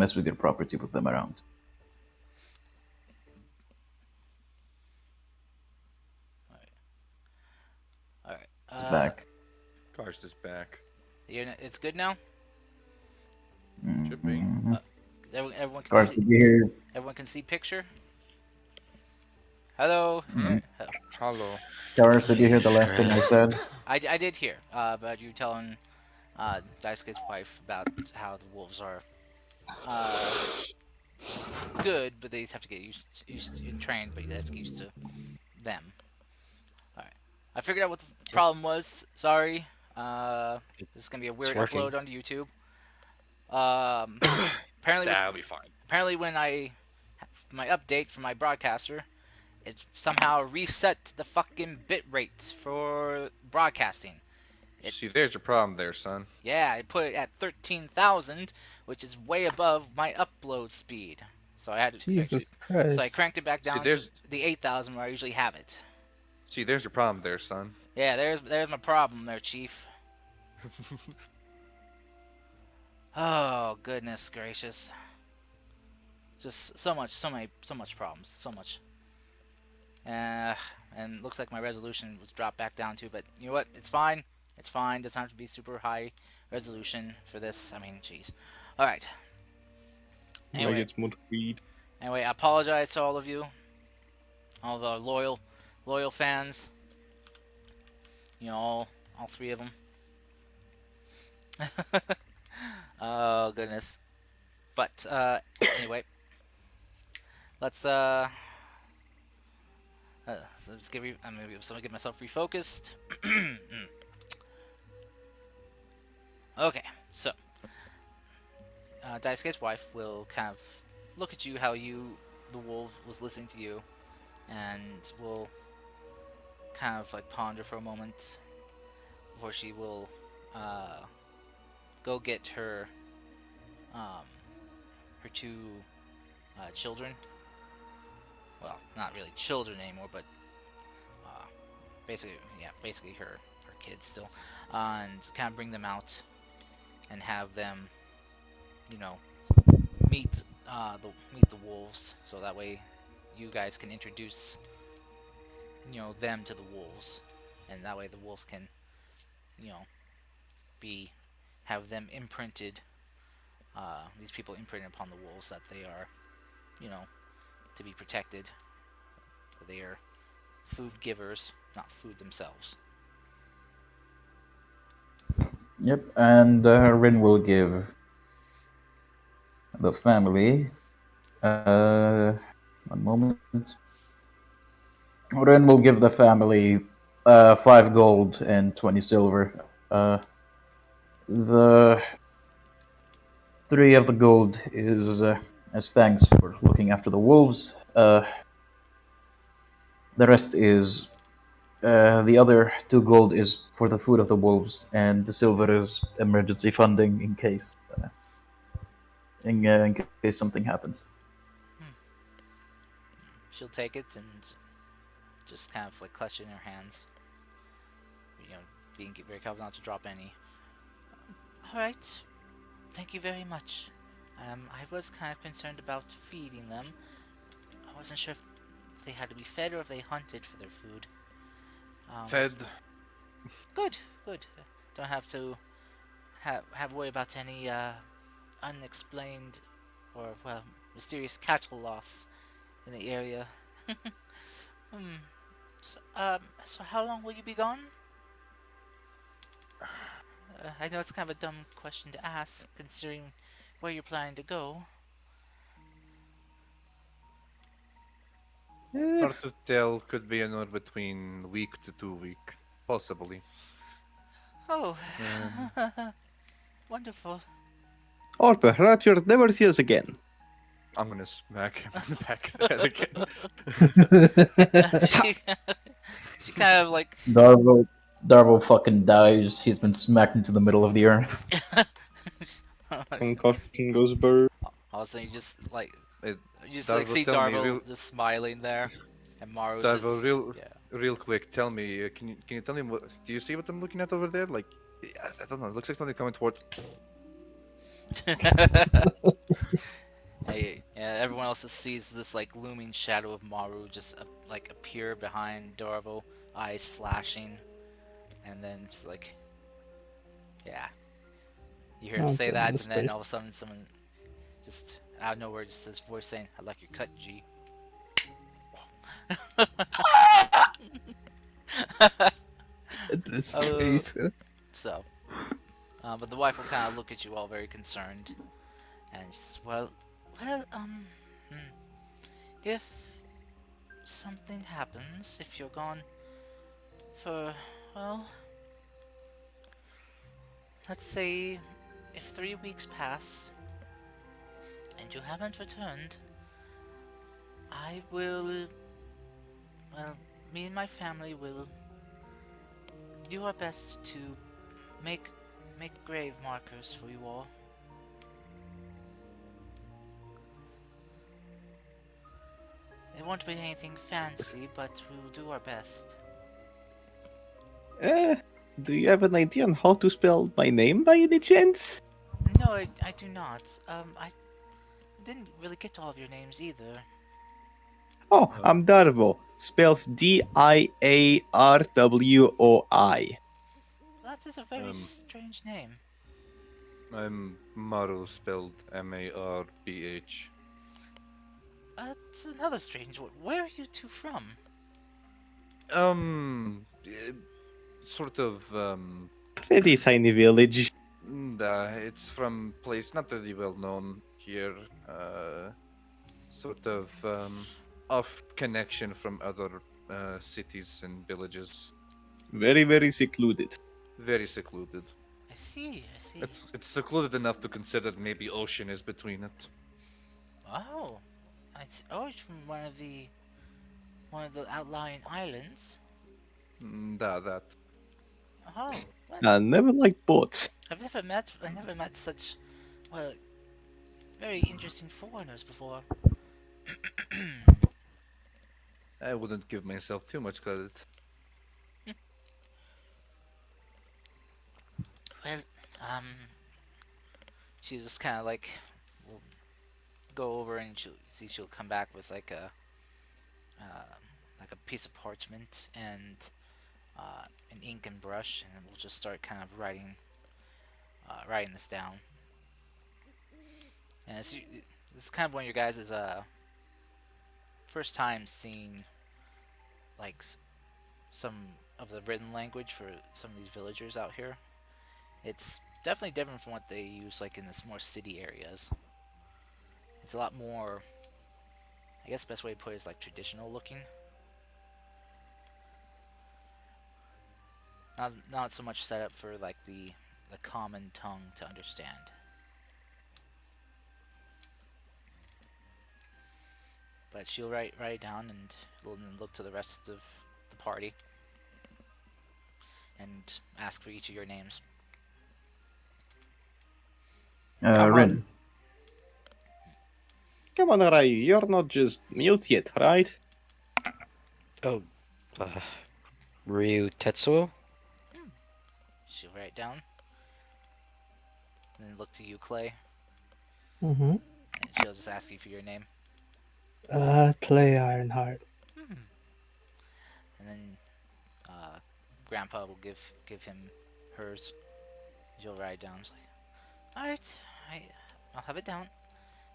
mess with your property with them around. All right. It's back. Karst is back. It's good now. Should be. Mm-hmm. Everyone can Cars see. to be here. Everyone can see picture. Hello. Mm-hmm. Hello. Cars, did you hear the last thing I said? I did hear about you telling Daisuke's wife about how the wolves are uh, good, but they just have to get used and trained, but they have to get used to them. All right. I figured out what the problem was. Sorry. This is gonna be a weird working. upload onto YouTube. Um, apparently, That'll be fine. apparently when my update from my broadcaster, it somehow reset the fucking bit rate for broadcasting. See, there's your problem there, son. Yeah, I put it at 13,000, which is way above my upload speed. So I had to, Jesus so I Christ. cranked it back down to there's- the 8,000 where I usually have it. See, there's your problem there, son. Yeah, there's my problem there, Chief. Oh goodness gracious! Just so much problems, so much. And looks like my resolution was dropped back down too. But you know what? It's fine. It's fine. Doesn't have to be super high resolution for this. I mean, jeez. All right. Like Anyway, it's more weed. I apologize to all of you, all the loyal fans. You know, all three of them. Oh goodness. But anyway, let's let's I'm gonna get myself refocused. Okay, so Daisuke's wife will kind of look at you how the wolf was listening to you, and will kind of like ponder for a moment before she will go get her her two children. Well, not really children anymore, but basically her kids still, and kind of bring them out and have them, you know, meet the wolves, so that way you guys can introduce, you know, them to the wolves, and that way the wolves can, you know, have them imprinted, these people imprinted upon the wolves that they are, you know, to be protected. They are food givers, not food themselves. Yep, and Rin will give the family. One moment. Rin will give the family 5 gold and 20 silver. The 3 of the gold is as thanks for looking after the wolves. The rest is the other 2 gold is for the food of the wolves, and the silver is emergency funding in case something happens. She'll take it and just kind of like clutch it in her hands, you know, being very careful not to drop any. All right, thank you very much. I was kind of concerned about feeding them. I wasn't sure if they had to be fed or if they hunted for their food. Fed. Good. Don't have to have worry about any unexplained or mysterious cattle loss in the area. So how long will you be gone? I know it's kind of a dumb question to ask, considering where you're planning to go. Hard to tell. Could be anywhere between week to 2 week, possibly. Oh, wonderful. Or perhaps you'll never see us again. I'm gonna smack him in the back of the head again. she kind of like Darvo fucking dies. He's been smacked into the middle of the earth. Concussion goes bird. all of a sudden you just like It- you just Darvo, like see tell me, Darvo just smiling there, and Maru's Darvo, just real quick, tell me, can you tell me what? Do you see what I'm looking at over there? Like, I don't know. It looks like something coming towards. Yeah, everyone else just sees this like looming shadow of Maru just like appear behind Darvo, eyes flashing, and then just like, yeah, you hear him say Okay, that, that's and then great. all of a sudden someone just out of nowhere just this voice saying, "I like your cut, G." That's uh, great. so, but the wife will kind of look at you all very concerned, and she says, well, hmm, if something happens, if you're gone for, well, let's say if 3 weeks pass and you haven't returned, I will, well, me and my family will do our best to make make grave markers for you all. It won't be anything fancy, but we'll do our best. Eh, do you have an idea on how to spell my name by any chance? No, I do not. I didn't really get all of your names either. Oh, Um, I'm Darvo. Spells Diarwoi. That is a very um, strange name. I'm Maru, spelled Marbh. That's another strange one. Where are you two from? Sort of, Pretty tiny village. it's from place not really well known here. Sort of, off connection from other cities and villages. Very, very secluded. Very secluded. I see, I see. It's secluded enough to consider maybe ocean is between it. Oh, oh, it's from one of the outlying islands. That. Oh, well, I never liked boats. I never met such, well, very interesting foreigners before. I wouldn't give myself too much credit. Well, um, she just kind of like will go over and she'll come back with uh, like a piece of parchment and an ink and brush, and we'll just start kind of writing this down. And this is kind of one of your guys' first time seeing like some of the written language for some of these villagers out here. It's definitely different from what they use like in this more city areas. It's a lot more. I guess the best way to put it is like traditional looking. Not so much set up for like the common tongue to understand. But she'll write it down and look to the rest of the party and ask for each of your names. Come on. Rin. Come on, Ryu. You're not just mute yet, right? Oh, uh, Ryu Tetsuo? She'll write down and then look to you, Clay, Mm-hmm. and she'll just ask you for your name. Clay Ironheart. And then Grandpa will give him hers. She'll write it down. It's like, all right, I'll have it down.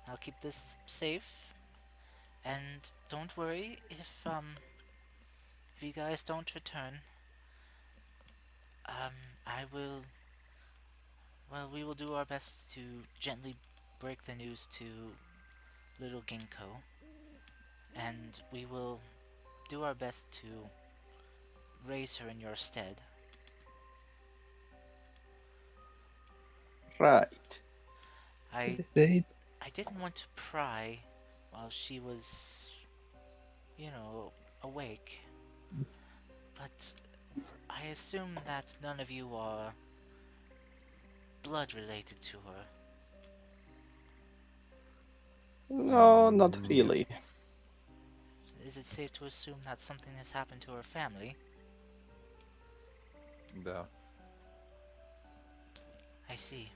I'll keep this safe, and don't worry if you guys don't return. I will. Well, we will do our best to gently break the news to little Ginkgo, and we will do our best to raise her in your stead. Right. I They, I didn't want to pry while she was, awake, but I assume that none of you are blood related to her. No, not Yeah. really. Is it safe to assume that something has happened to her family? Yeah. I see.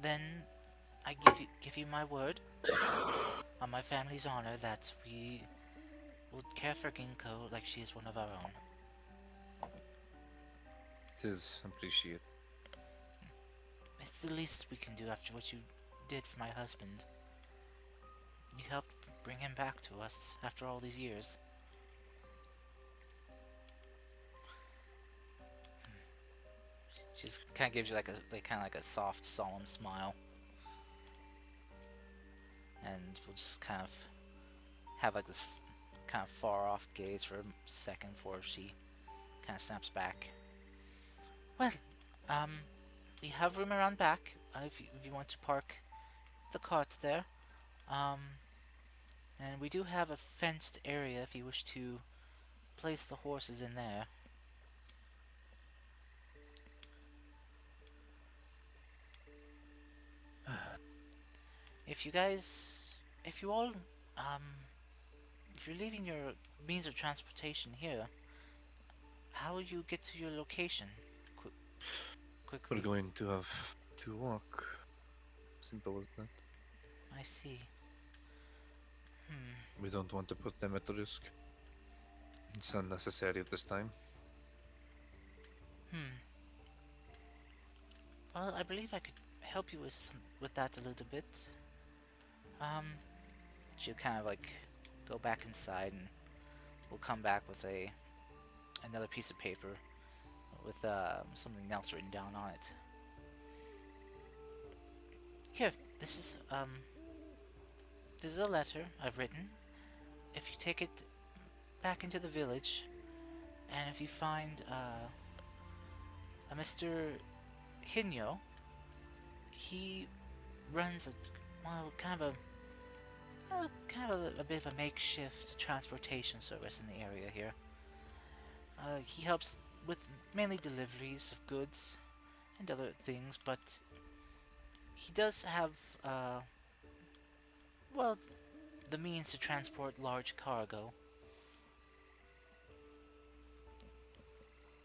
Then I give you my word on my family's honor that we will care for Ginkgo like she is one of our own. It is appreciated. It's the least we can do after what you did for my husband. You helped bring him back to us after all these years. She just kind of gives you like a soft, solemn smile, and we'll just kind of have like this kind of far off gaze for a second before she kind of snaps back. Well, um, we have room around back if you want to park the cart there. Um, and we do have a fenced area if you wish to place the horses in there. If you guys, if you all, um, if you're leaving your means of transportation here, how will you get to your location Qu- We're quickly? going to have to walk. Simple as that. I see. Hmm. We don't want to put them at risk. It's unnecessary at this time. Hmm. Well, I believe I could help you with that a little bit. Um, she'll kind of like go back inside and we'll come back with another piece of paper with something else written down on it. Here, this is a letter I've written. If you take it back into the village, and if you find a Mr. Hinyo, he runs a bit of a makeshift transportation service in the area here. He helps with mainly deliveries of goods and other things, but he does have well, the means to transport large cargo.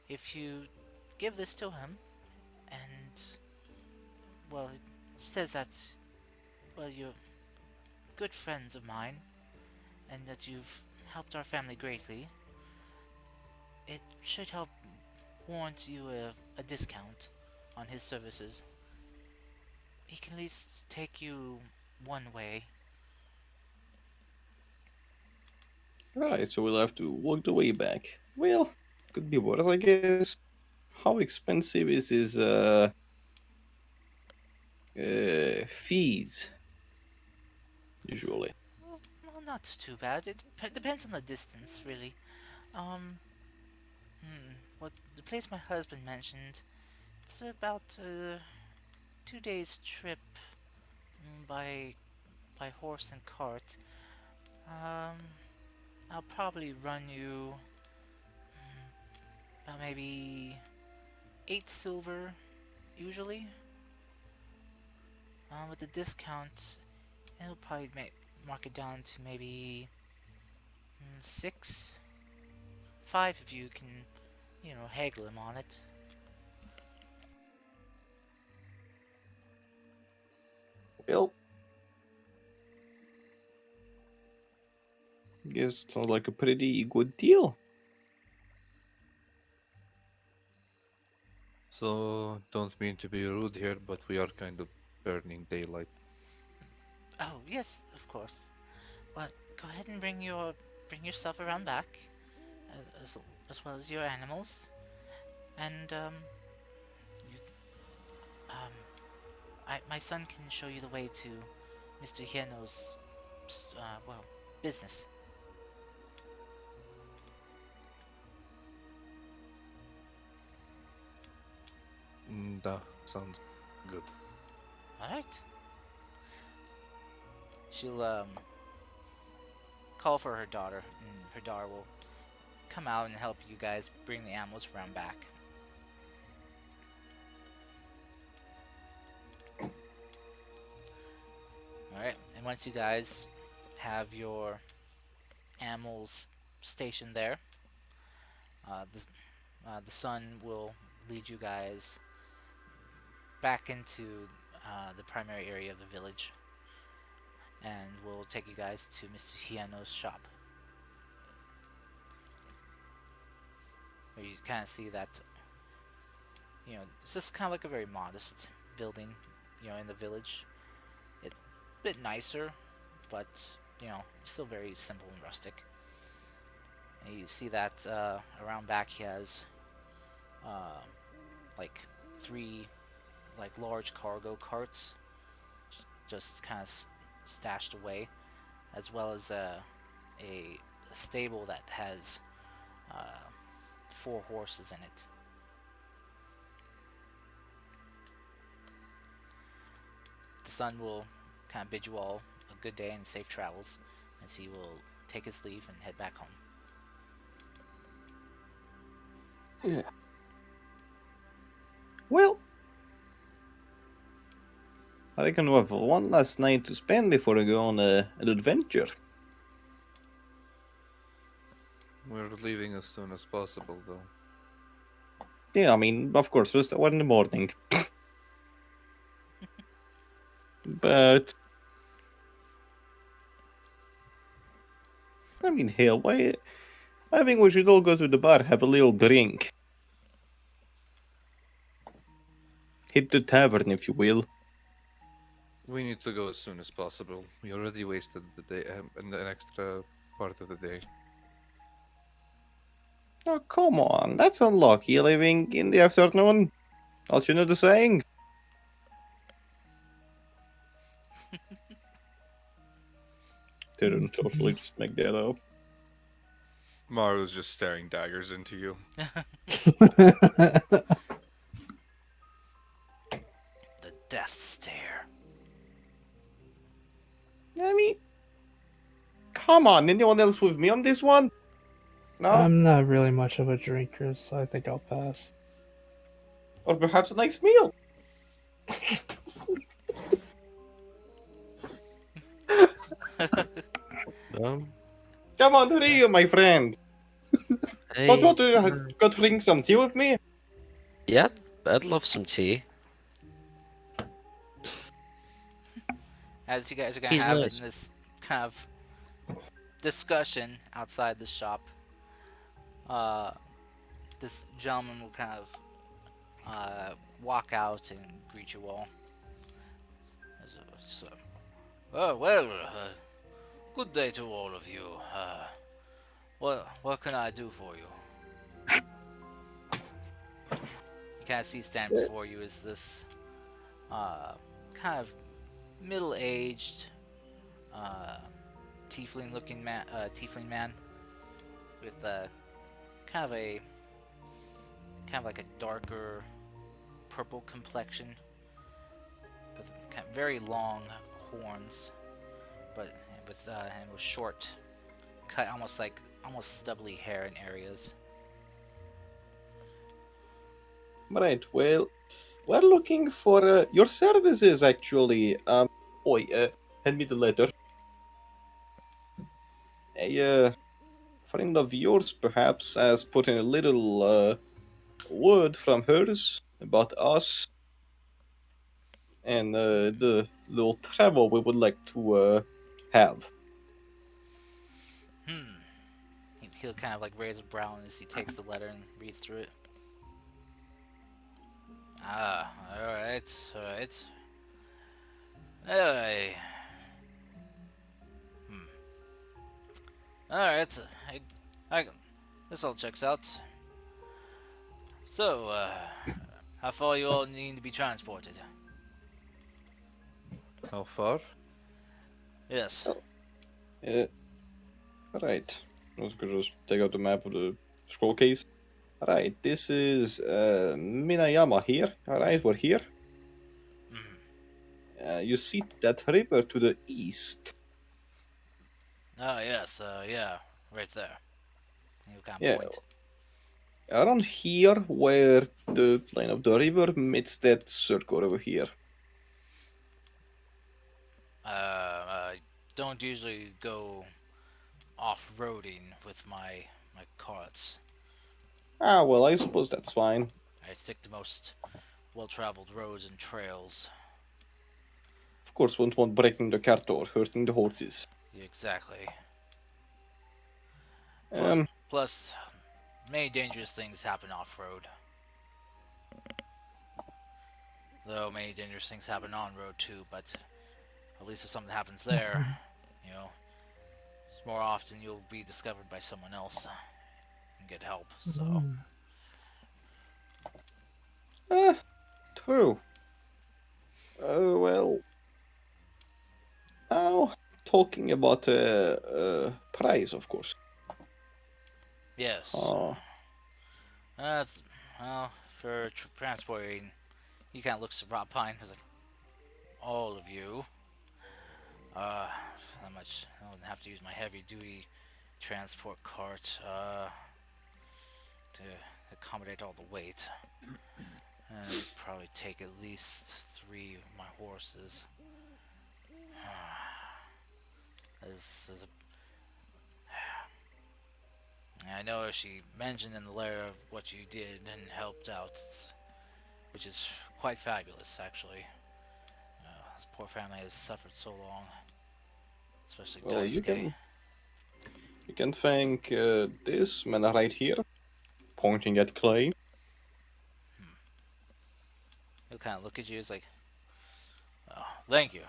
If you give this to him, and well, it says that well you're good friends of mine, and that you've helped our family greatly, it should help warrant you a discount on his services. He can at least take you one way. Right, so we'll have to walk the way back. Well, could be worse, I guess. How expensive is his fees usually? Well, not too bad. It depends on the distance, really. Um, what the place my husband mentioned, it's about a 2 days trip by horse and cart. Um, I'll probably run you about maybe 8 silver usually. With the discount, it'll probably mark it down to maybe 6, 5 if you can, haggle him on it. Well, guess it sounds like a pretty good deal. So, don't mean to be rude here, but we are kind of burning daylight. Oh yes, of course. But go ahead and bring yourself around back, as well as your animals, and you, um, my son can show you the way to Mr. Hieno's, well, business. That sounds good. All right. She'll call for her daughter, and her daughter will come out and help you guys bring the animals around back. All right. And once you guys have your animals stationed there, uh, the the son will lead you guys back into the primary area of the village, and we'll take you guys to Mr. Hiano's shop, where you kind of see that it's just kind of like a very modest building, in the village. It's a bit nicer, but still very simple and rustic. And you see that around back he has uh, like three like large cargo carts just kind of stashed away, as well as a stable that has uh, four horses in it. The son will kind of bid you all a good day and safe travels, as he will take his leave and head back home. Yeah. Well, I reckon we have one last night to spend before we go on an adventure. We're leaving as soon as possible, though. Yeah, I mean, of course, we'll start in the morning. But I mean, hell, why? I think we should all go to the bar, have a little drink, hit the tavern, if you will. We need to go as soon as possible. We already wasted the day and an extra part of the day. Oh, come on, that's unlucky leaving in the afternoon. Don't you know the saying? Didn't totally just make that up. Maru's just staring daggers into you. The death stare. I mean, come on, anyone else with me on this one? No? I'm not really much of a drinker, so I think I'll pass. Or perhaps a nice meal? Um, Come on, who are you, my friend? Don't you want to I, go drink some tea with me? yeah, I'd love some tea. As you guys are gonna He's have nice. in this kind of discussion outside the shop, uh, this gentleman will kind of walk out and greet you all. So, oh well, good day to all of you. What can I do for you? You kind of see standing before you is this kind of middle-aged uh, tiefling man with kind of a kind of like a darker purple complexion, with kind of very long horns, but and with short, cut almost stubbly hair in areas. Right, well, we're looking for your services, actually. Oi, hand me the letter. A friend of yours, perhaps, has put in a little word from hers about us and the little travel we would like to have. Hmm. He'll kind of like raise a brow as he takes the letter and reads through it. Ah, alright, alright. Anyway. Alright, I, this all checks out. So, how far you all need to be transported? How far? Yes. Uh, right. Let's go just take out the map of the scroll case. Alright, this is Minayama here. Alright, we're here. You see that river to the east. Oh, yes, yeah, right there. You kind of Yeah, point. around here where the line of the river meets that circle over here. I don't usually go off-roading with my carts. Ah, well, I suppose that's fine. I stick to most well-traveled roads and trails. course, wouldn't want breaking the cart or hurting the horses. Exactly. Um, Plus, many dangerous things happen off road. Though many dangerous things happen on road too, but at least if something happens there, you know, more often you'll be discovered by someone else and get help. So, ah, true. Well, now talking about price, of course. yes. Uh, That's, well, for transporting, he kind of looks at Rob Pine. He's like, all of you. How much? I wouldn't have to use my heavy duty transport cart to accommodate all the weight. And it'd probably take at least 3 of my horses. This is I know she mentioned in the letter of what you did and helped out, which is quite fabulous, actually. This poor family has suffered so long, especially well, Daisuke. you can thank this man right here, pointing at Clay. He'll kind of look at you. It's like, oh, thank you.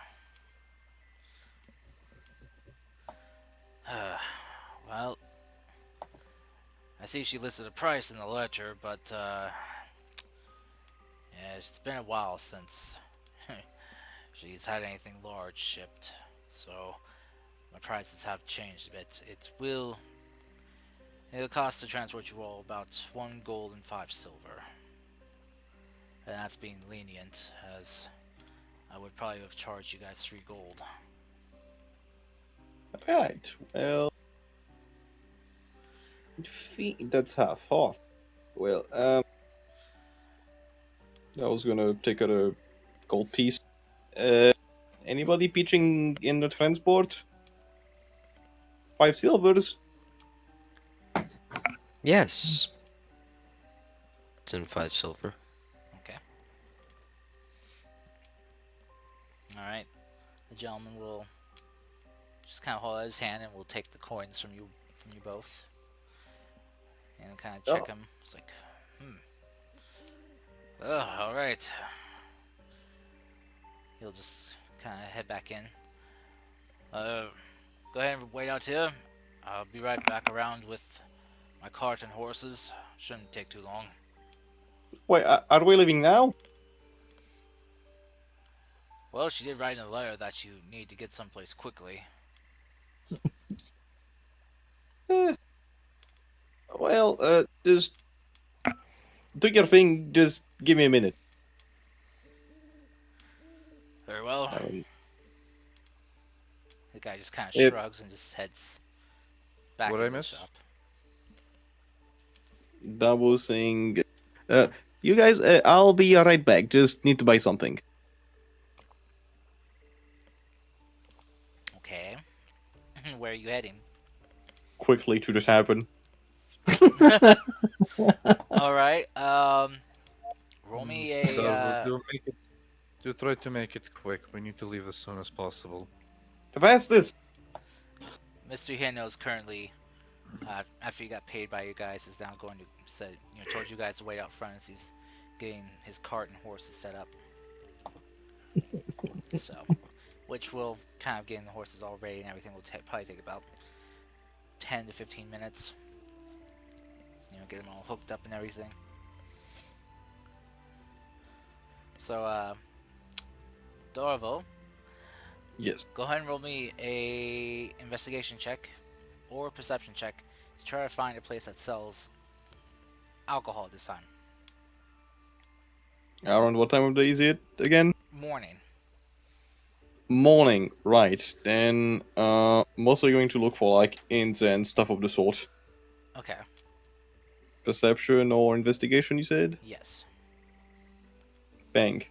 Well, I see she listed a price in the ledger, but yeah, it's been a while since she's had anything large shipped, so my prices have changed a bit. It'll cost to transport you all about 1 gold and 5 silver, and that's being lenient, as I would probably have charged you guys 3 gold. Right. Well, that's half off. Well, I was gonna take out a gold piece. Uh, Anybody pitching in the transport? 5 silvers. Yes. It's in 5 silver. Okay. All right. The gentleman will just kind of hold out his hand, and will take the coins from you both, and kind of check them. It's like, oh, all right. He'll just kind of head back in. Go ahead and wait out here. I'll be right back around with my cart and horses. Shouldn't take too long. Wait, are we leaving now? Well, she did write in the letter that you need to get someplace quickly. Eh, well, just do your thing. Just give me a minute. Very well. I mean, The guy just kind of It- shrugs and just heads back What I into the miss? shop. double saying, you guys, I'll be right back. Just need to buy something. Okay. Where are you heading? Quickly to the tavern. All right. Roll me a. Do make it. Do try to make it quick. We need to leave as soon as possible. The fastest. Mr. Hino is currently, after he got paid by you guys, is now going to set, told you guys to wait out front as he's getting his cart and horses set up. So, which will kind of getting the horses all ready and everything will probably take about 10 to 15 minutes. Get them all hooked up and everything. So, Dorvo, Yes. go ahead and roll me a investigation check or perception check to try to find a place that sells alcohol this time. Around what time of day is it again? Morning. Morning. Right. Then, mostly going to look for like inns and stuff of the sort. Okay. Perception or investigation, you said? Yes. Bang.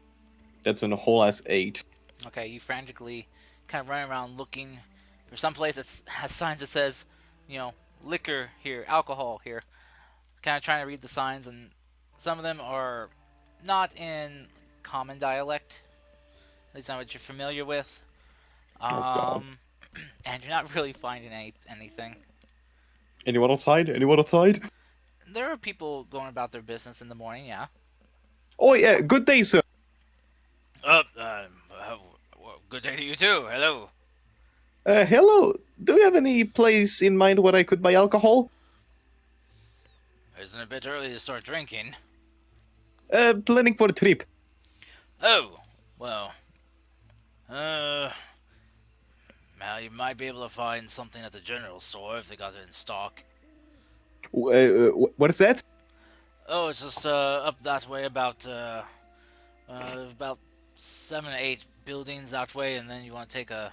That's a whole ass 8. Okay, you frantically kind of run around looking for some place that has signs that says, liquor here, alcohol here. Kind of trying to read the signs, and some of them are not in common dialect. At least not what you're familiar with. Oh god. Um, and you're not really finding anything. Anyone outside? Anyone outside? There are people going about their business in the morning, yeah. Oh yeah, good day, sir. Good day to you too. Hello. Hello. Do you have any place in mind where I could buy alcohol? Isn't it a bit early to start drinking? Planning for a trip. Oh, well, uh, well, you might be able to find something at the general store if they got it in stock. What is that? Oh, it's just up that way about 7 or 8 buildings that way, and then you want to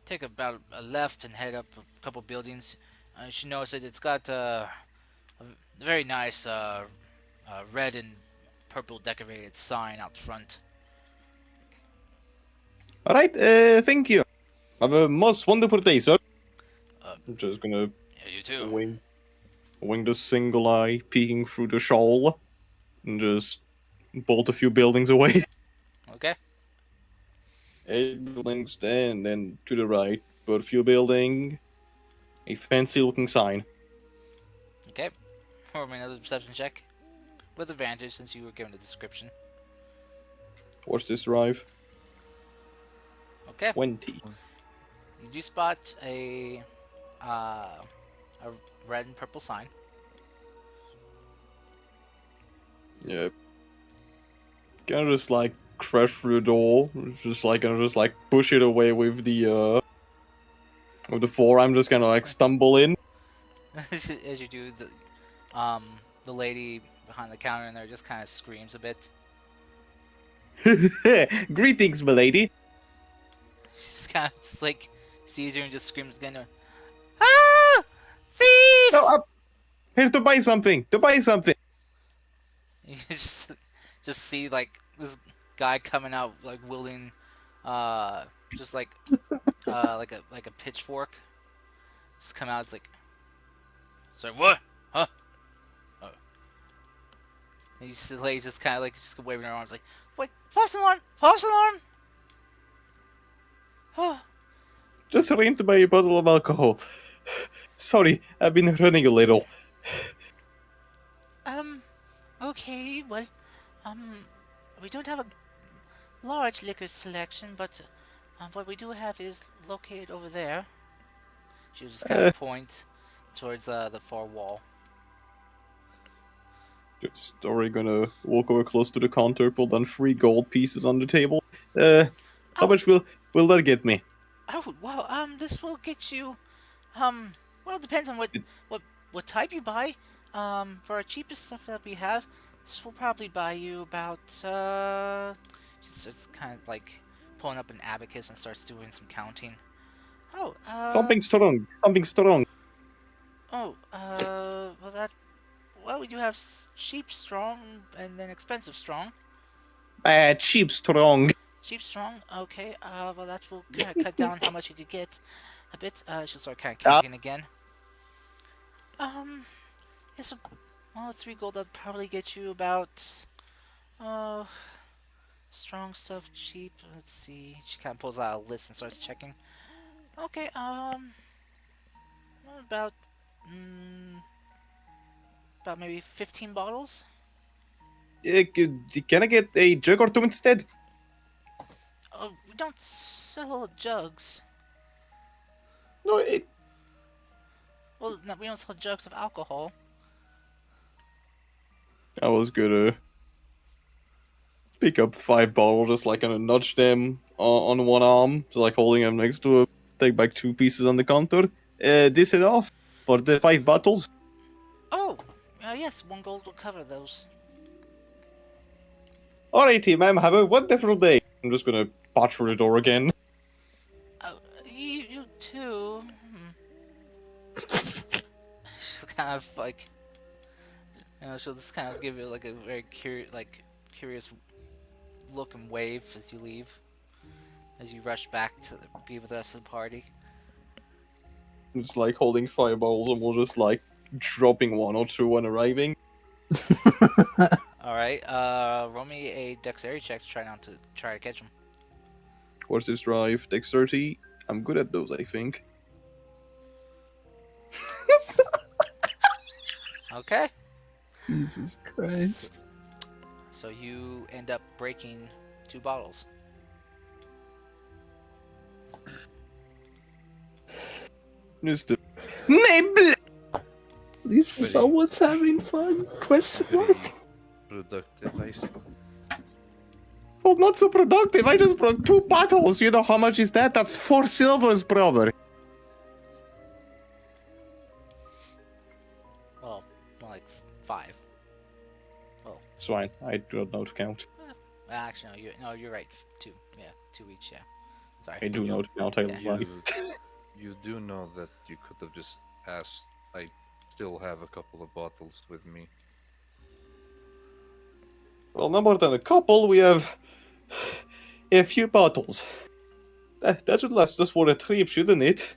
take about a left and head up a couple buildings. You should notice that it's got a very nice red and purple decorated sign out front. All right. Thank you. Have a most wonderful day, sir. Uh, I'm just gonna yeah, you too. wing the single eye peeking through the shawl, and just bolt a few buildings away. Okay. 8 buildings, then to the right, put a few building, a fancy looking sign. Okay. Roll me another perception check. With advantage since you were given a description. Watch this drive. Okay. 20. You do spot a red and purple sign. Yeah. Kind of just like crash through the door. Just like gonna just like push it away with the forearm. Just kind of like stumble in. As you do, the lady behind the counter in there just kind of screams a bit. Greetings, milady. She's kind of just like sees you and just screams again. Ah! Thief! No, I'm here to buy something. To buy something. You just see like this guy coming out like wielding, just like like a pitchfork. Just come out. It's like, sorry, what? Huh? Oh. And you see the lady just kind of like just waving her arms like, wait, false alarm! False alarm! Oh, Just ran to buy a bottle of alcohol. Sorry, I've been running a little. okay, well, we don't have a large liquor selection, but what we do have is located over there. She'll just kind of point towards the far wall. Just already gonna walk over close to the counter, pull down 3 gold pieces on the table. How Oh. much will that get me? Oh, well, this will get you, well, it depends on what type you buy. For our cheapest stuff that we have, this will probably buy you about, just kind of like pulling up an abacus and starts doing some counting. Oh, Something strong. Something strong. oh, well, we do have cheap strong and then expensive strong. Cheap strong. Cheap strong, okay, well, that will kind of cut down how much you could get a bit. She'll start kind of counting again. Yes, well, 3 gold, that'll probably get you about, oh, strong stuff, cheap, let's see. She kind of pulls out a list and starts checking. Okay, about, about maybe 15 bottles? Can I get a jug or two instead? Oh, we don't sell jugs. No, Well, no, we don't sell jugs of alcohol. I was gonna pick up 5 bottles, just like gonna nudge them on one arm, just like holding them next to her. Take back 2 pieces on the counter. This is off for the 5 bottles. Oh, yes, 1 gold will cover those. Alrighty, ma'am. Have a wonderful day. I'm just gonna patch through the door again. Oh, you too. She'll kind of like, she'll just kind of give you like a very curious look and wave as you leave, as you rush back to be with the rest of the party. It's like holding 5 bottles and we're just like dropping 1 or 2 when arriving. All right, roll me a dexterity check to try to catch him. Horses drive, dexterity. I'm good at those, I think. Okay. Jesus So, Christ. so you end up breaking 2 bottles. Just the nibble. At least Very- someone's having fun? Question mark. Very productive, I see. Well, not so productive. I just broke 2 bottles. You know how much is that? That's 4 silvers, brother. Well, more like 5. Oh, It's fine. I do not know to count. actually, no, you're right. 2. Yeah, 2 each. Yeah. Sorry. I do know to count. I Yeah. lie. You do know that you could have just asked. I still have a couple of bottles with me. Well, no more than a couple. We have a few bottles. That should last us for a trip, shouldn't it?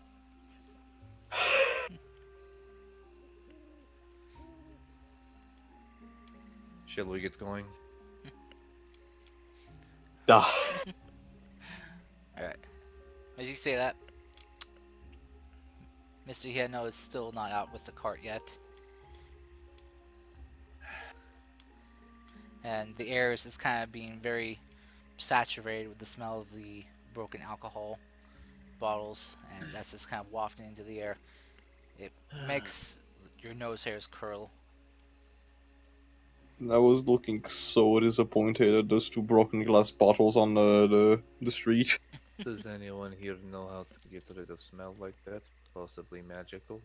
Shall we get going? Ah. Alright. As you say that, Mr. Hieno is still not out with the cart yet. And the air is just kind of being very saturated with the smell of the broken alcohol bottles, and that's just kind of wafting into the air. It makes your nose hairs curl. I was looking so disappointed at those 2 broken glass bottles on the street. Does anyone here know how to get rid of smell like that? Possibly magical?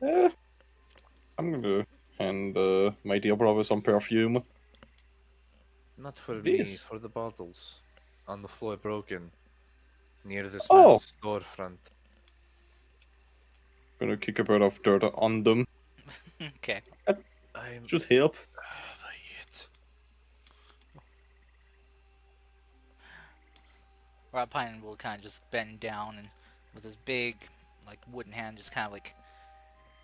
Eh, I'm gonna hand my dear brother some perfume. Not for me, This. for the bottles. On the floor broken. Near this Oh. man's storefront. Gonna kick a bit of dirt on them. Okay. I'm Should help. it. Rob Pine will kind of just bend down and with his big, like, wooden hand just kind of like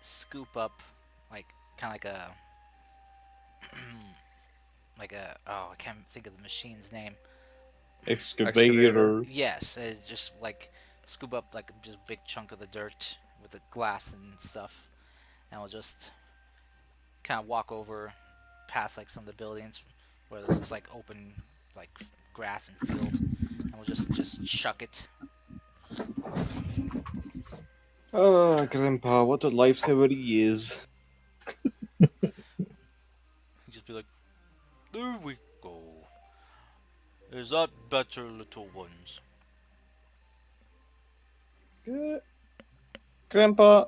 scoop up, like, kind of like a, I can't think of the machine's name. Excavator. Yes, just like scoop up like just a big chunk of the dirt with the glass and stuff, and we'll just kind of walk over past like some of the buildings where there's this like open like grass and field, and we'll just chuck it. Ah, Grandpa, what a lifesaver he is. Just be like, there we go. Is that better, little ones? Grandpa,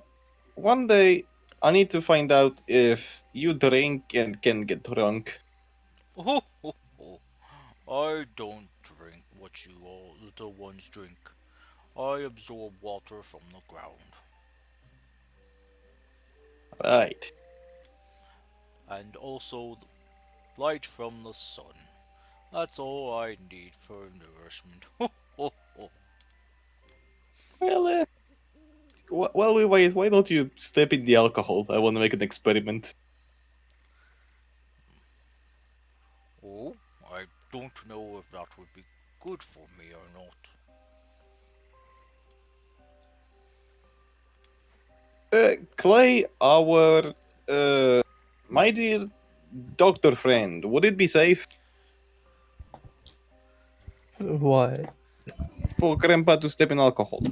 one day I need to find out if you drink and can get drunk. Oh, ho, ho. I don't drink what you all little ones drink. I absorb water from the ground. Right. And also light from the sun. That's all I need for nourishment. Well, while we wait, why don't you step in the alcohol? I want to make an experiment. Oh, I don't know if that would be good for me or not. Clay, our my dear doctor friend, would it be safe What? for Grandpa to step in alcohol?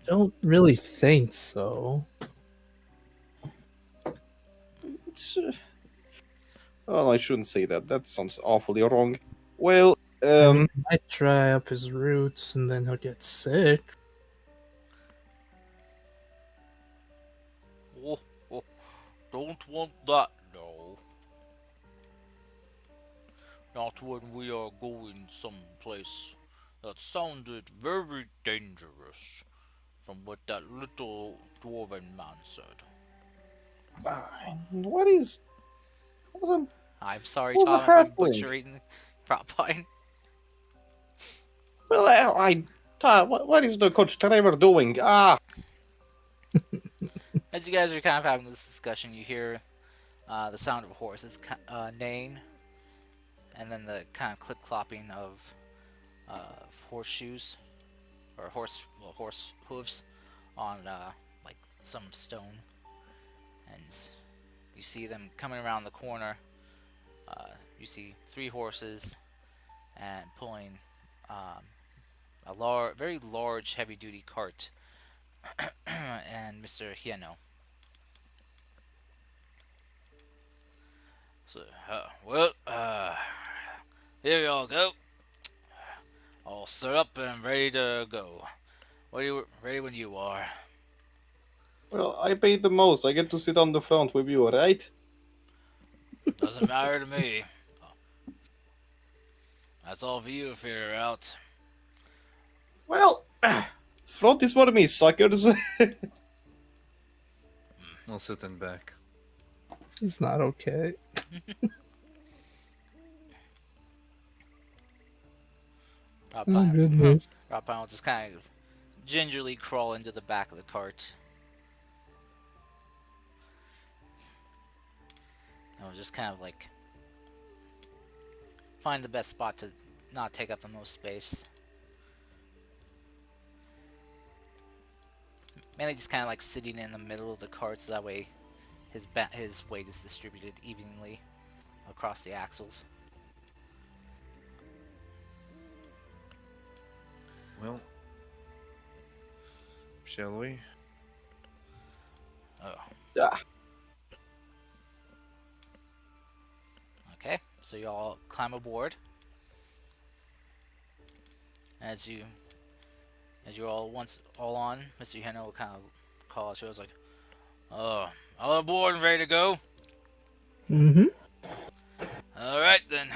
Don't really think so. Well, I shouldn't say that. That sounds awfully wrong. Well, I mean, it might dry up his roots and then he'll get sick. Oh, don't want that, no. Not when we are going someplace that sounded very dangerous, from what that little dwarven man said. what is? Wasn't I'm sorry, Who's a Tom, if I'm halfling? butchering Prop Pine. well, what is the coach Trevor doing? Ah, As you guys are kind of having this discussion, you hear the sound of horses neighing, and then the kind of clip clopping of horseshoes or horse hooves on like some stone, and you see them coming around the corner. You see three horses and pulling um, very large, heavy-duty cart, and Mr. Hieno. So, here you all go. All set up and ready to go. Ready when you are. Well, I paid the most. I get to sit on the front with you, right? Doesn't matter to me. That's all for you to figure out. Well, front is for me, suckers. I'll sit in back. It's not okay. Rob Oh Pine, goodness. Rob Pine will just kind of gingerly crawl into the back of the cart. And will just kind of like find the best spot to not take up the most space. Mainly just kind of like sitting in the middle of the cart so that way his weight is distributed evenly across the axles. Well, shall we? Oh, Ah, okay. So you all climb aboard. As you're all on, Mr. Heno will kind of call out to us like, "Oh, all aboard and ready to go." Mm-hmm. All right then.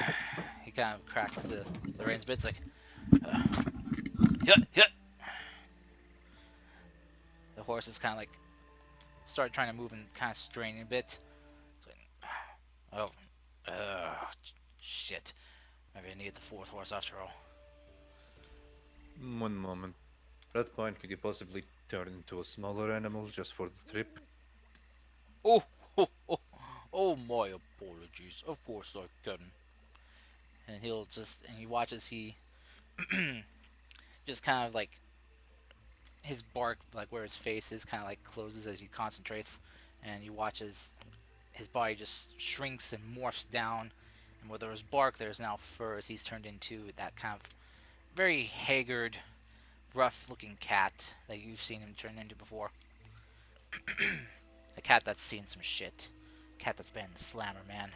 He kind of cracks the reins bits like, "Hut, hut." The horses kind of like start trying to move and kind of straining a bit. It's like, oh, shit. Maybe I need the fourth horse after all. One moment. Red Pine, could you possibly turn into a smaller animal just for the trip? Oh, oh, oh, oh, my apologies. Of course I can. And he watches he just kind of like his bark, like where his face is, kind of like closes as he concentrates, and you watch as his body just shrinks and morphs down, and where there was bark, there's now fur as he's turned into that kind of very haggard, rough-looking cat that you've seen him turn into before. A cat that's seen some shit. A cat that's been in the slammer, man.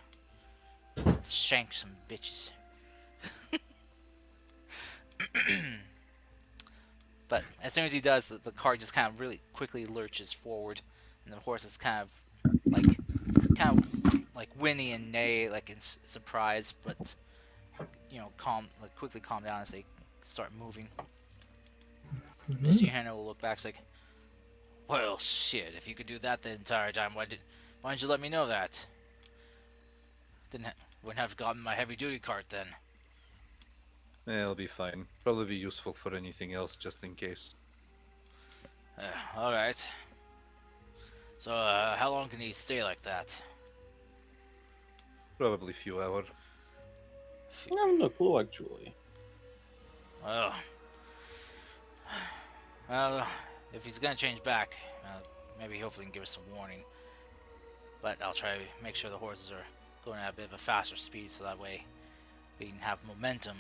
It's shanked some bitches. But as soon as he does, the car just kind of really quickly lurches forward, and the horse is like, kind of like whinny and neigh, like in surprise, but quickly calm down as they start moving. Mr. Hannah will look back, like, well, shit. If you could do that the entire time, why didn't you let me know that? Wouldn't have gotten my heavy duty cart then. I'll be fine. Probably be useful for anything else, just in case. All right. So, how long can he stay like that? Probably few hours. I have no clue, actually. Well, if he's gonna change back, maybe hopefully he can give us some warning. But I'll try to make sure the horses are going at a bit of a faster speed, so that way we can have momentum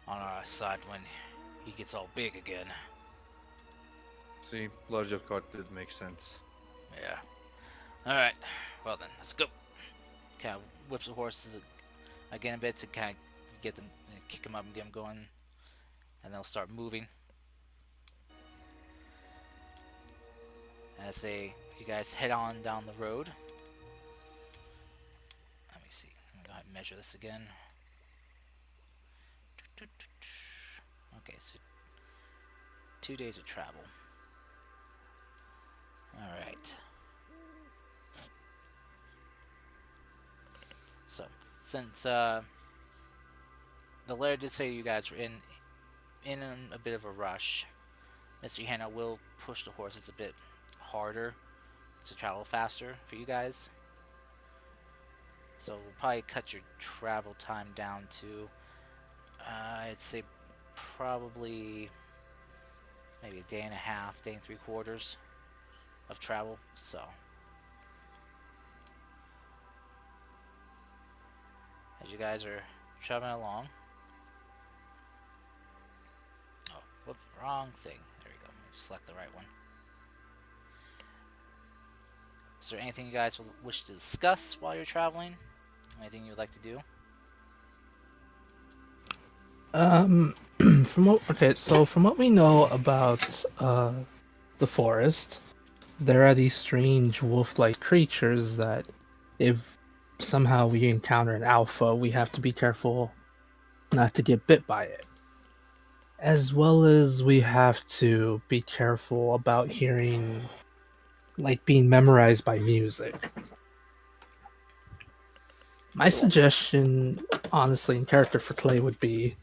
on our side when he gets all big again. See, larger cart did make sense. Yeah. All right. Well then, let's go. Kind of whips the horses again a bit to kind of get them, kick them up and get them going, and they'll start moving. As you guys head on down the road. Let me see. I'm gonna go ahead and measure this again. Okay, so 2 days of travel. All right. So, since the laird did say you guys were in a bit of a rush, Mr. Hannah will push the horses a bit harder to travel faster for you guys. So we'll probably cut your travel time down to, I'd say, probably maybe a day and a half, day and 3/4 of travel. So as you guys are traveling along, oh, whoop, wrong thing. There we go. Select the right one. Is there anything you guys wish to discuss while you're traveling? Anything you'd like to do? Um, from what we know about the forest, there are these strange wolf-like creatures that, if somehow we encounter an alpha, we have to be careful not to get bit by it. As well as we have to be careful about hearing, like, being memorized by music. My suggestion, honestly, in character for Clay would be,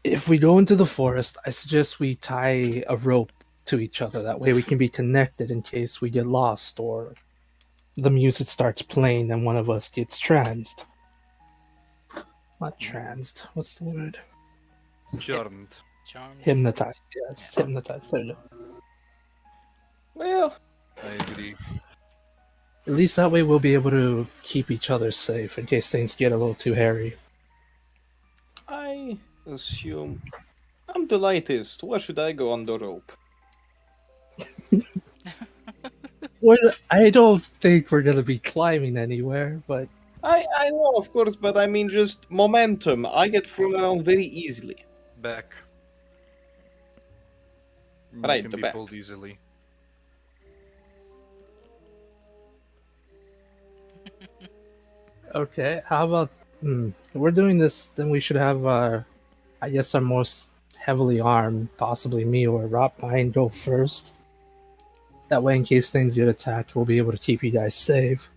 if we go into the forest, I suggest we tie a rope to each other. That way we can be connected in case we get lost or the music starts playing and one of us gets transed. Not transed. What's the word? Charmed. Charmed? Hypnotized. Yes, Yeah. hypnotized. There you go. Well, I agree. At least that way we'll be able to keep each other safe in case things get a little too hairy. I assume I'm the lightest. Where should I go on the rope? I don't think we're gonna be climbing anywhere, but I know, of course, but I mean just momentum. I get thrown around very easily. Back. You Right, can the be back. pulled easily. okay. How about we're doing this? Then we should have I guess our most heavily armed, possibly me or Rob Pine, go first. That way, in case things get attacked, we'll be able to keep you guys safe.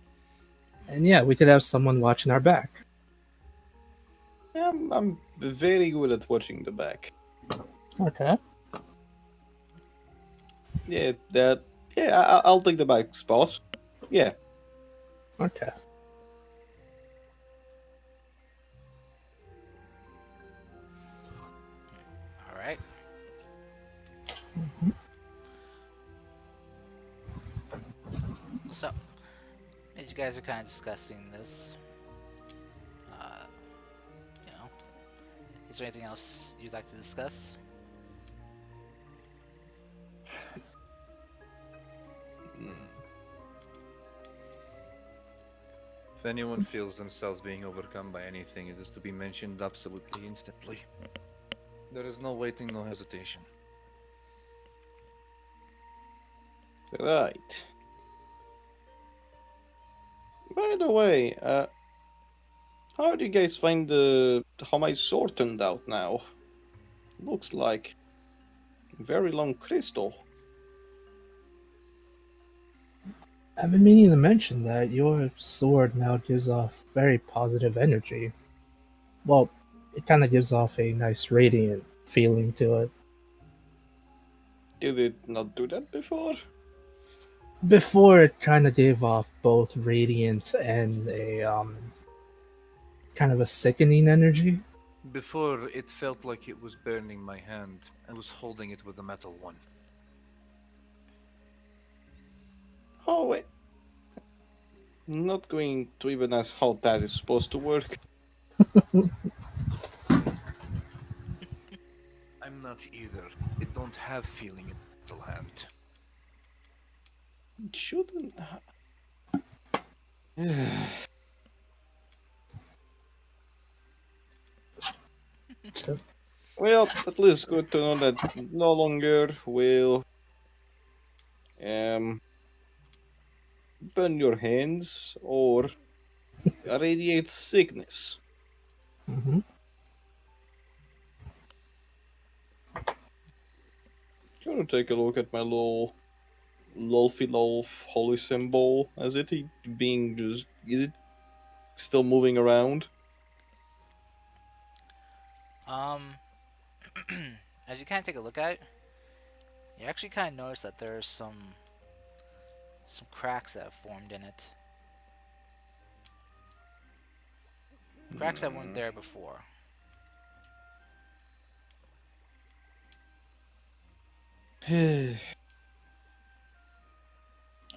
And yeah, we could have someone watching our back. Yeah, I'm very good at watching the back. Okay. Yeah, that. Yeah, I'll take the back spot. Yeah. Okay. Alright. So, as you guys are kind of discussing this, uh, you know, is there anything else you'd like to discuss? Mm. If anyone feels themselves being overcome by anything, it is to be mentioned absolutely instantly. There is no waiting, no hesitation. Right. By the way, how do you guys find how my sword turned out now? Looks like very long crystal. I've been meaning to mention that your sword now gives off very positive energy. Well, it kind of gives off a nice radiant feeling to it. Did it not do that before? Before, it kind of gave off both radiant and a kind of a sickening energy. Before, it felt like it was burning my hand and was holding it with a metal one. Oh wait. Not going to even ask how that is supposed to work. I'm not either. I don't have feeling in the metal hand. It shouldn't. So, Well, at least good to know that no longer will um burn your hands or radiate sickness. mhm. Gonna take a look at my little Lolfy Lolf holy symbol. Is it being just is it still moving around? Um, as you kind of take a look at it, you actually kind of notice that there's some cracks that have formed in it. Cracks that weren't there before.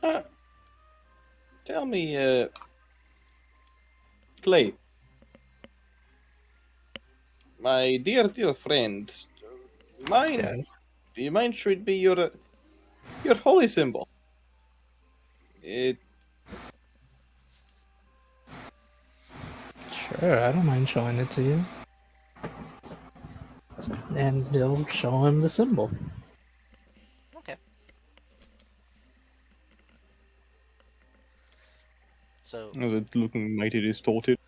Uh, Tell me, Clay, my dear friend, mine, Yes. mine should be your holy symbol. It, Sure, I don't mind showing it to you. And he'll show him the symbol. Okay. So is it looking mighty distorted?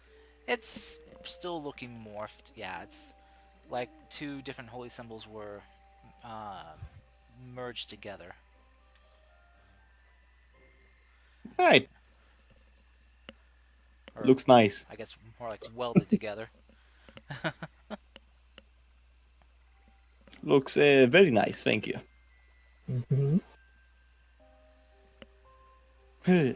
it's still looking morphed. Yeah, it's like two different holy symbols were uh, merged together. Right, Or looks nice. I guess more like welded together. Looks very nice, thank you. Hmm.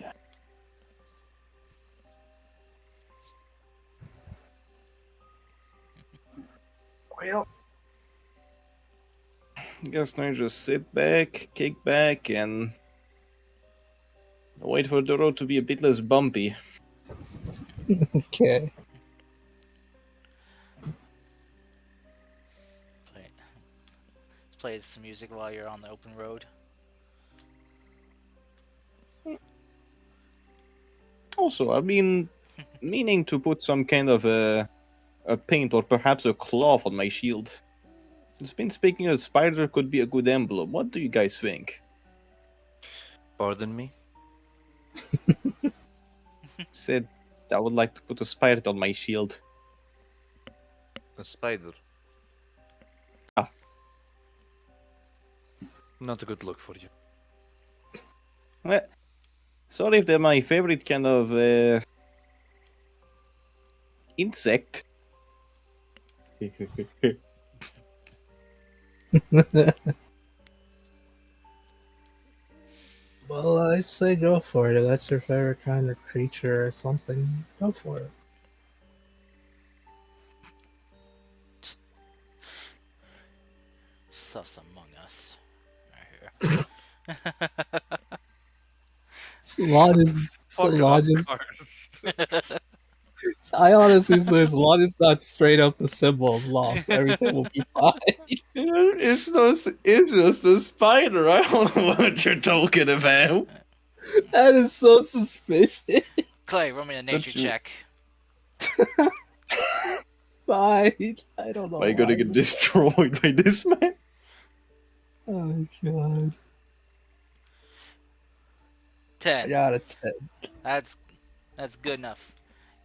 Well, I guess now just sit back, kick back, and wait for the road to be a bit less bumpy. Okay. Play, let's play some music while you're on the open road. Also, I've been meaning to put some kind of a paint or perhaps a cloth on my shield. It's been speaking of spider could be a good emblem. What do you guys think? Pardon me? Said I would like to put a spider on my shield. A spider. Ah. Not a good look for you. Well, sorry if they're my favorite kind of insect. Well, I say go for it. If that's your favorite kind of creature or something, go for it. Sus among us. Right Long as, so Fuck long off, as Karst. here. I honestly say, as long as not straight up the symbol of lost, everything will be fine. It's just a spider. I don't know what you're talking about. That is so suspicious. Clay, roll me a nature Don't you? check. Fine. I don't know Am I gonna why. get destroyed by this man? Oh god. I 10. got a 10. That's that's good enough.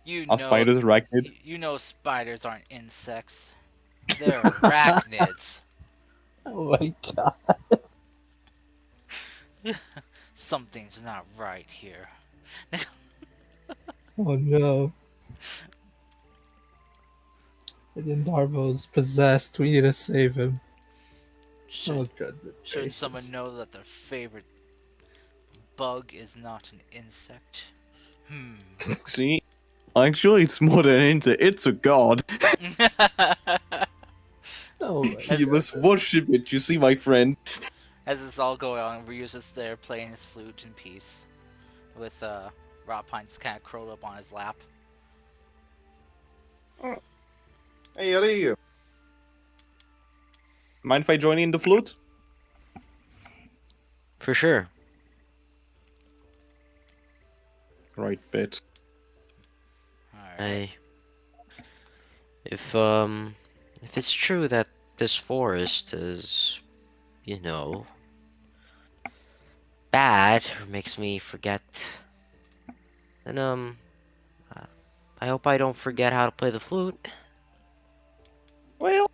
You Are know spiders arachnid? you know spiders aren't insects. They're arachnids. Oh my god. Something's not right here. Oh no. Again, Darbo's possessed. We need to save him. Should Oh goodness shouldn't someone gracious. know that their favorite bug is not an insect? Hmm. See, actually, it's more than an insect. It's a god. Oh my As, You must worship it. You see, my friend. as this all going on, Ryu's just there playing his flute in peace, with Rob Pine just kind of curled up on his lap. Hey, how are you? Mind if I join in the flute? For sure. Right, bet. All right. I if it's true that this forest is, you know, bad or makes me forget, then uh, I hope I don't forget how to play the flute. Well,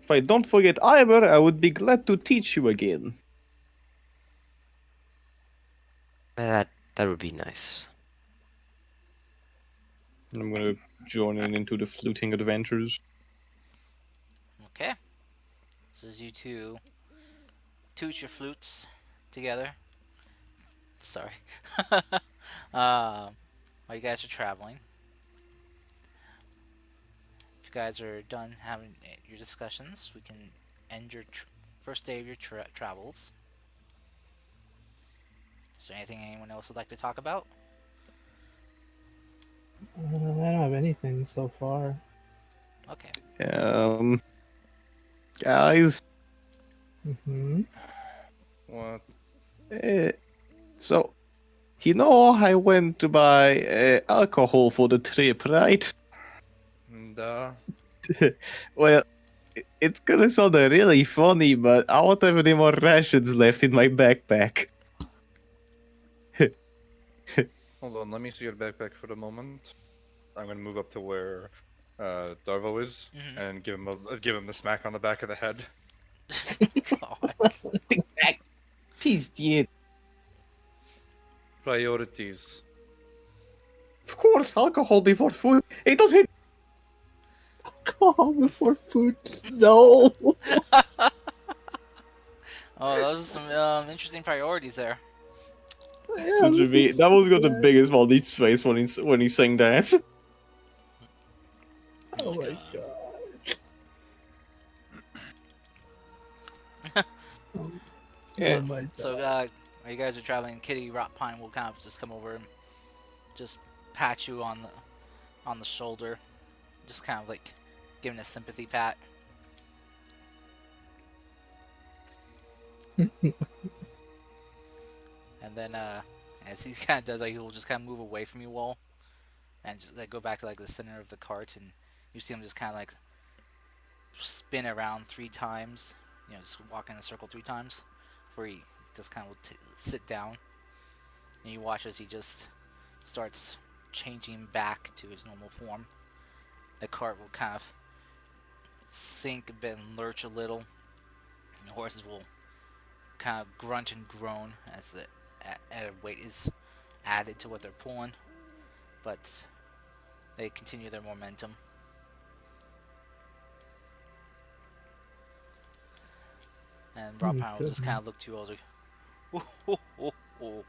if I don't forget either, I would be glad to teach you again. That would be nice. I'm gonna join in into the fluting adventures. Okay. So as you two toot your flutes together. Sorry. While you guys are traveling, you guys are done having your discussions, we can end your first day of your travels. Is there anything anyone else would like to talk about? I don't have anything so far. Okay. Um, guys, Hmm. What? uh, so you know I went to buy alcohol for the trip, right? Duh. Well, it's gonna sound really funny, but I don't have any more rations left in my backpack. Hold on, let me see your backpack for a moment. I'm gonna move up to where Darvo is Mm-hmm. and give him the smack on the back of the head. God. Peace, dear. Priorities. Of course, alcohol before food. Hey, don't hit. Call before food. No. Oh, those are some interesting priorities there. Yeah, this is That was got the bad. biggest one his face when he sang that. Oh my God. god. Oh, Yeah. oh my god. So, while you guys are traveling, Kitty Rotpine will kind of just come over and just pat you on the shoulder, just kind of like giving a sympathy pat. And then, as he kind of does, like, he will just kind of move away from you all and just like go back to like the center of the cart, and you see him just kind of like spin around 3 times. You know, just walk in a circle 3 times, before he just kind of will sit down, and you watch as he just starts changing back to his normal form. The cart will kind of sink a bit and lurch a little, and the horses will kind of grunt and groan as the added weight is added to what they're pulling, but they continue their momentum. And Rob Oh, Pine will just kind goodness. of look to you all like, oh.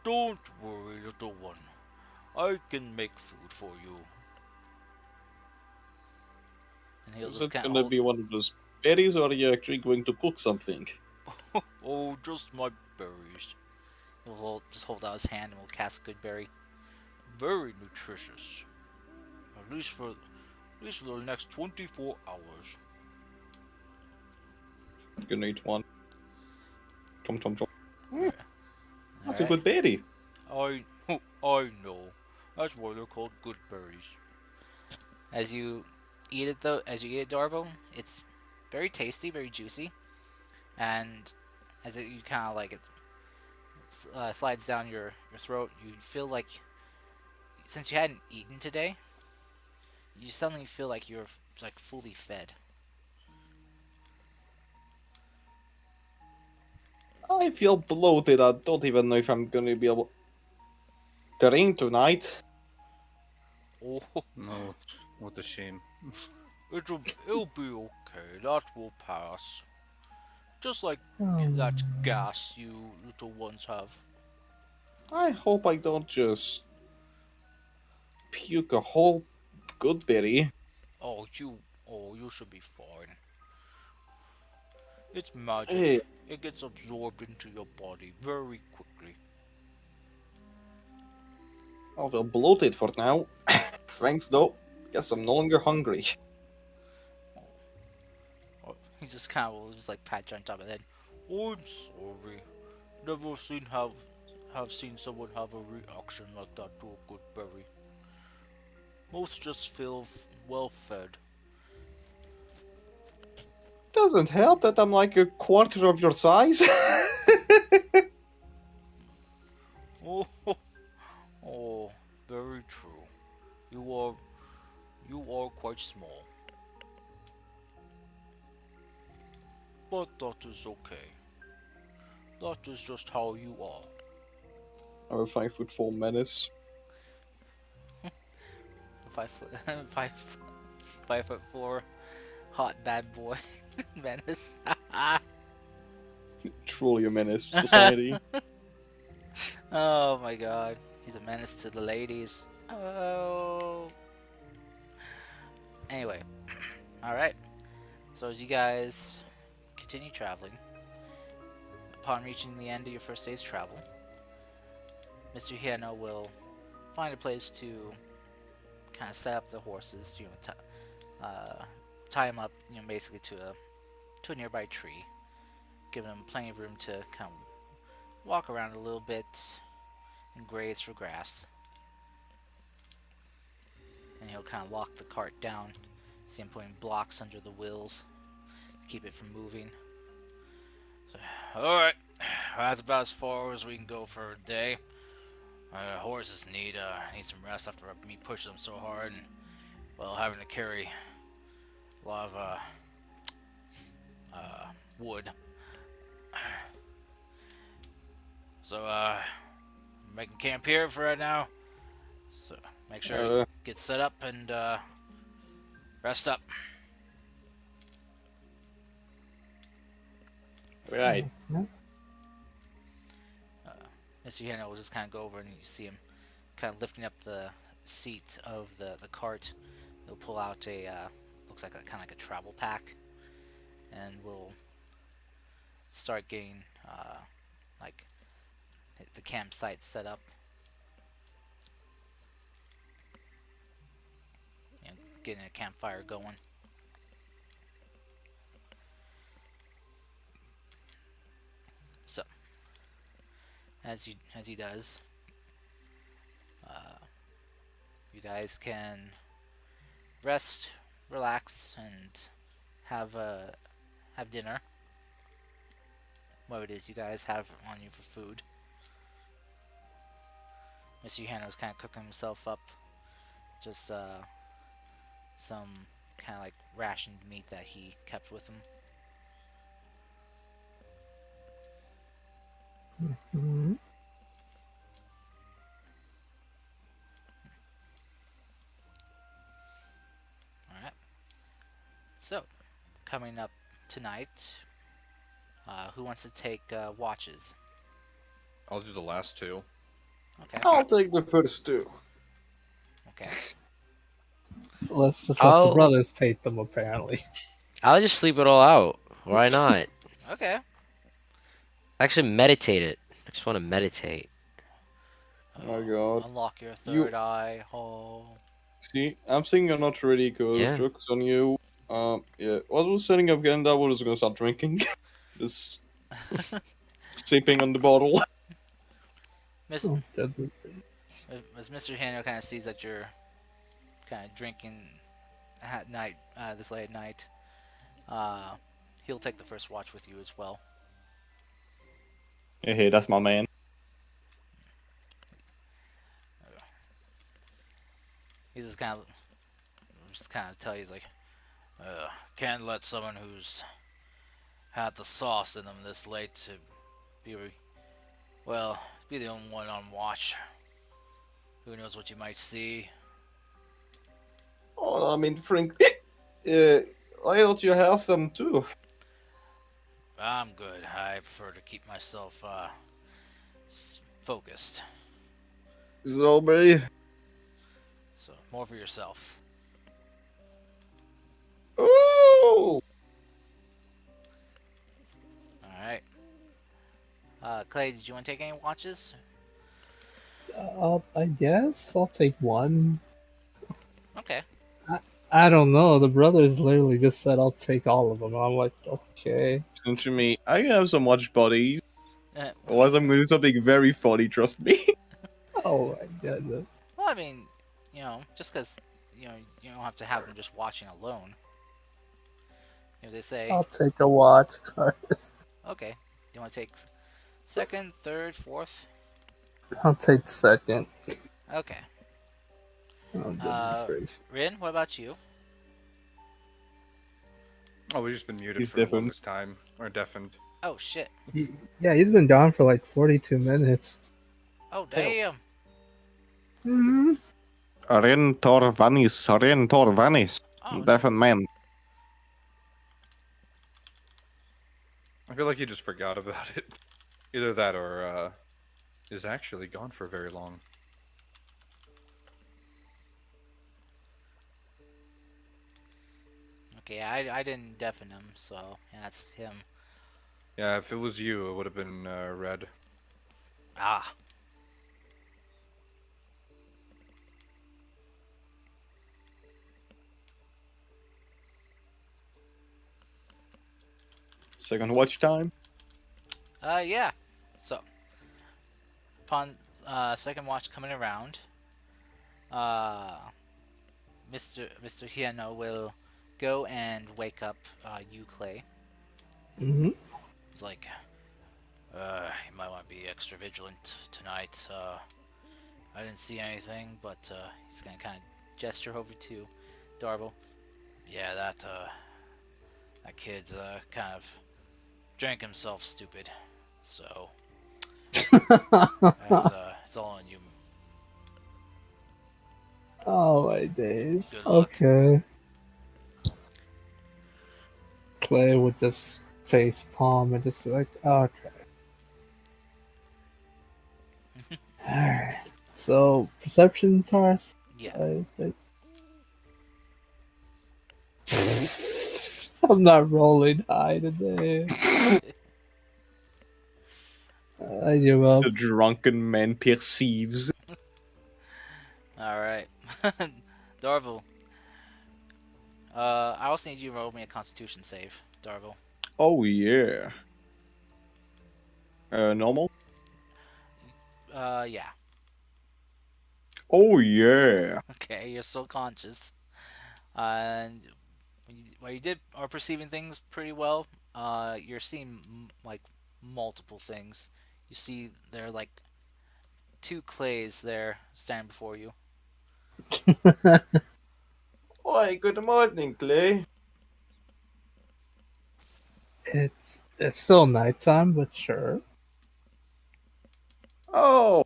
Don't worry, little one. I can make food for you. And he'll Is just it kind of gonna hold, be one of those berries, or are you actually going to cook something? oh, just my berries. Just hold out his hand and will cast Goodberry. Very nutritious. At least for the next 24 hours. Gonna eat one. Chom chom chom. Alright. That's a good berry. I I know. That's why they're called good berries. As you eat it, Darvo, it's very tasty, very juicy, and you kind of like it slides down your throat, you feel like since you hadn't eaten today, you suddenly feel like you're like fully fed. I feel bloated. I don't even know if I'm gonna be able to drink tonight. Oh, No, what a shame. it'll be okay. That will pass. Just like Oh, that gas you little ones have. I hope I don't just puke a whole good berry. Oh, you should be fine. It's magic. Hey, It gets absorbed into your body very quickly. I feel bloated for now. Thanks though. Guess I'm no longer hungry. Oh, he just kind of will just like pat you on top of the head. Oh, I'm sorry. Never seen someone have a reaction like that to a good berry. Most just feel well fed. Doesn't help that I'm like a quarter of your size. Oh, oh, very true. You are you are quite small, but that is okay. That is just how you are. I'm a 5'4" menace. 5 foot, 5'4", hot bad boy, menace. Truly a menace to society. Oh my god, he's a menace to the ladies. Oh, Anyway, all right. So as you guys continue traveling, upon reaching the end of your first day's travel, Mr. Hieno will find a place to kind of set up the horses. Uh, tie them up, basically to a nearby tree, giving them plenty of room to kind of walk around a little bit and graze for grass. And he'll kind of lock the cart down. See him putting blocks under the wheels to keep it from moving. So, alright, that's about as far as we can go for a day. Horses need some rest after me pushing them so hard and, well, having to carry a lot of wood. So, making camp here for right now. So, make sure you Uh, get set up and rest up. right. Yeah. Mr. Hieno will just kind of go over and you see him kind of lifting up the seat of the cart. He'll pull out looks like a kind of like a travel pack, and we'll start getting like the campsite set up. Getting a campfire going. So as he does, uh, you guys can rest, relax, and have have dinner. What it is you guys have on you for food. Mr. Yuhano's kind of cooking himself up just some kind of like rationed meat that he kept with him. Mhm. All right. So, coming up tonight, who wants to take watches? I'll do the last two. Okay. I'll take the first two. Okay. So let's just let the I'll brothers take them, apparently. I'll just sleep it all out. Why not? Okay. Actually, meditate it. I just want to meditate. Oh my god. Unlock your You third eye. Oh. see, I'm saying you're not ready because Yeah. joke's on you. Yeah, what was setting up again? That was gonna start drinking. Just sipping on the bottle. Miss, Oh, goodness. as Mr. Hano kind of sees that you're kind of drinking at night, this late at night, uh, he'll take the first watch with you as well. Hey, that's my man. He's just kind of tell you, he's like, can't let someone who's had the sauce in them this late to be, well, be the only one on watch. Who knows what you might see? Oh, I mean, Frank. Why don't you have some too? I'm good. I prefer to keep myself focused. Zombie. So more for yourself. Oh! All right. Clay, did you want to take any watches? I guess I'll take one. Okay. I don't know. The brothers literally just said I'll take all of them. I'm like, okay. Listen to me. I can have some watch buddies. Uh, Otherwise, I'm gonna do something very funny. Trust me. Oh my goodness. well, I mean, just because you don't have to have them just watching alone. They say, I'll take a watch, Carlos. okay, you want to take second, third, fourth? I'll take second. Okay. Oh goodness gracious. Rin, what about you? Oh, we've just been muted He's for the deafened. longest time. Or deafened. Oh shit. Yeah, he's been gone for like 42 minutes. Oh damn. Hmm. Ren Torvanis. Oh no. Deafened man. I feel like he just forgot about it. Either that or is actually gone for very long. Okay, I didn't deafen him, so yeah, that's him. Yeah, if it was you, it would have been red. Ah, Second watch time. yeah. So upon second watch coming around, uh, Mr. Hiano will go and wake up you, Clay. Hmm. He's like, you might want to be extra vigilant tonight. I didn't see anything, but he's gonna kind of gesture over to Darvel. Yeah, that kid's kind of drank himself stupid. So that's it's all on you. Oh my days. Good luck. Okay. Clay would just face palm and just be like, okay. Alright. So, perception test? Yeah. I I'm not rolling high today. I give up. The drunken man perceives. All right, Darvel. I also need you to roll me a Constitution save, Darvel. Oh yeah. Normal. Yeah. Oh yeah. Okay, you're still conscious, and while you did are perceiving things pretty well, you're seeing like multiple things. You see there are like two clays there standing before you. Oi, good morning, Clay. It's still nighttime, but sure. Oh,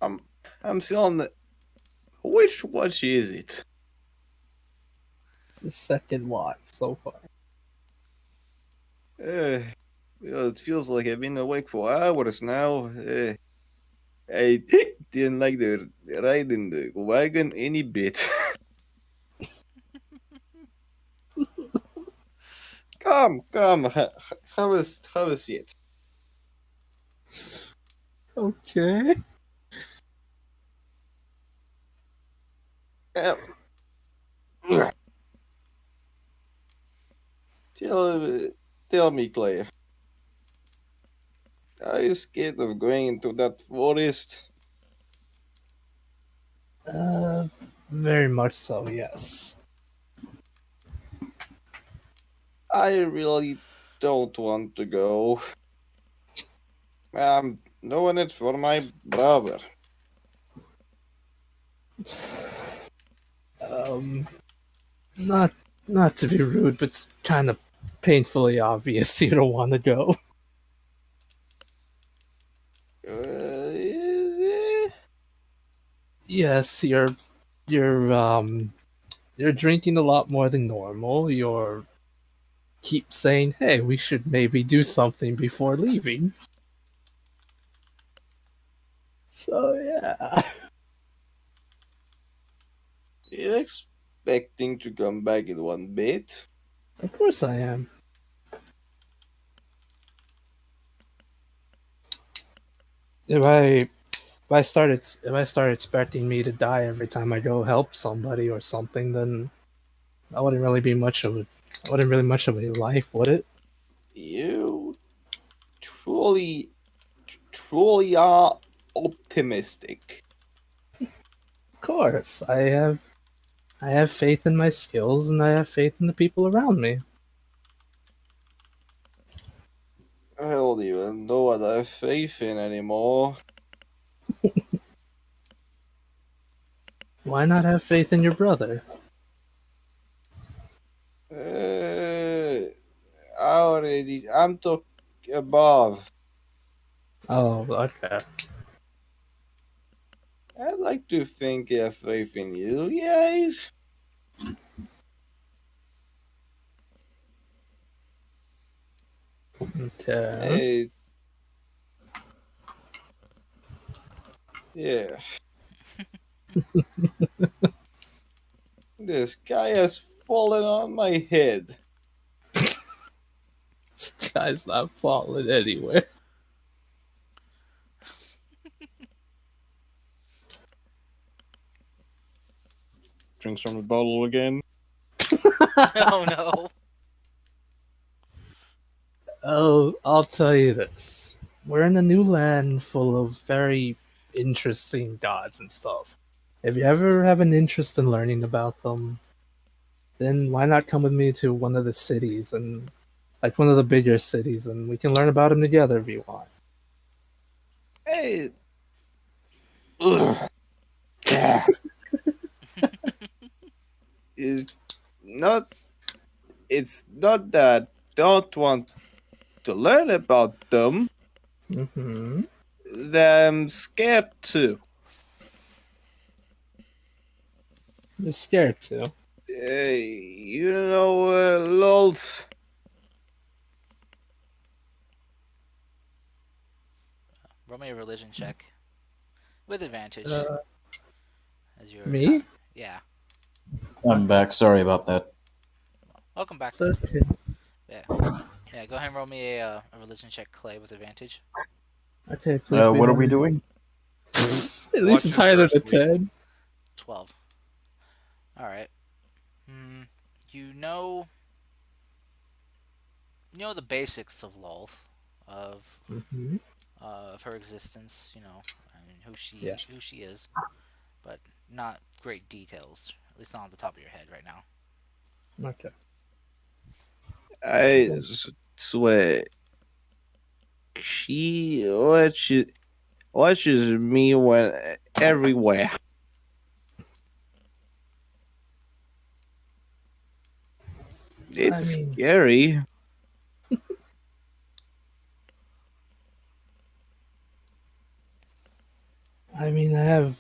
I'm I'm still on the. Which watch is it? It's the second watch so far. Uh, it feels like I've been awake for hours now. I didn't like the ride in the wagon any bit. Come, have a seat. Okay. Um, tell, tell me, Clay, are you scared of going into that forest? Uh, very much so, yes. I really don't want to go. I'm doing it for my brother. Um, not not to be rude, but it's kind of painfully obvious you don't want to go. Is it? Yes, you're drinking a lot more than normal. You're keep saying, "Hey, we should maybe do something before leaving." So yeah, You expecting to come back in one bit? of course I am. If I start expecting me to die every time I go help somebody or something, then that wouldn't really be much of a wouldn't really much of a life, would it? You truly, truly are optimistic. Of course, I have faith in my skills and I have faith in the people around me. I don't even know what I have faith in anymore. Why not have faith in your brother? Uh, I'm talking above. Oh, okay. I'd like to think I have faith in you guys. Okay. Hey, yeah. This guy has fallen on my head. This guy's not falling anywhere. Drinks from the bottle again. Oh no. Oh, I'll tell you this. We're in a new land full of very interesting gods and stuff. If you ever have an interest in learning about them, then why not come with me to one of the cities and like one of the bigger cities, and we can learn about them together if you want. Hey, ugh, yeah, it's not. It's not that I don't want to learn about them. Mm-hmm. That I'm scared to. You're scared too. You know, lol. Roll me a religion check with advantage Uh, as you're me? yeah. I'm back. Sorry about that. Welcome back. It's okay. Yeah. Yeah, go ahead and roll me a religion check, Clay, with advantage. Okay, please be What are we one. doing? At least Watch it's your higher than first a week. 10. 12. Alright. Hmm. You know you know the basics of Lolth, of Mm-hmm. of her existence, I mean Yeah. who she is, but not great details, at least not on the top of your head right now. Okay. I swear, she watches me when everywhere. I It's mean, scary. I have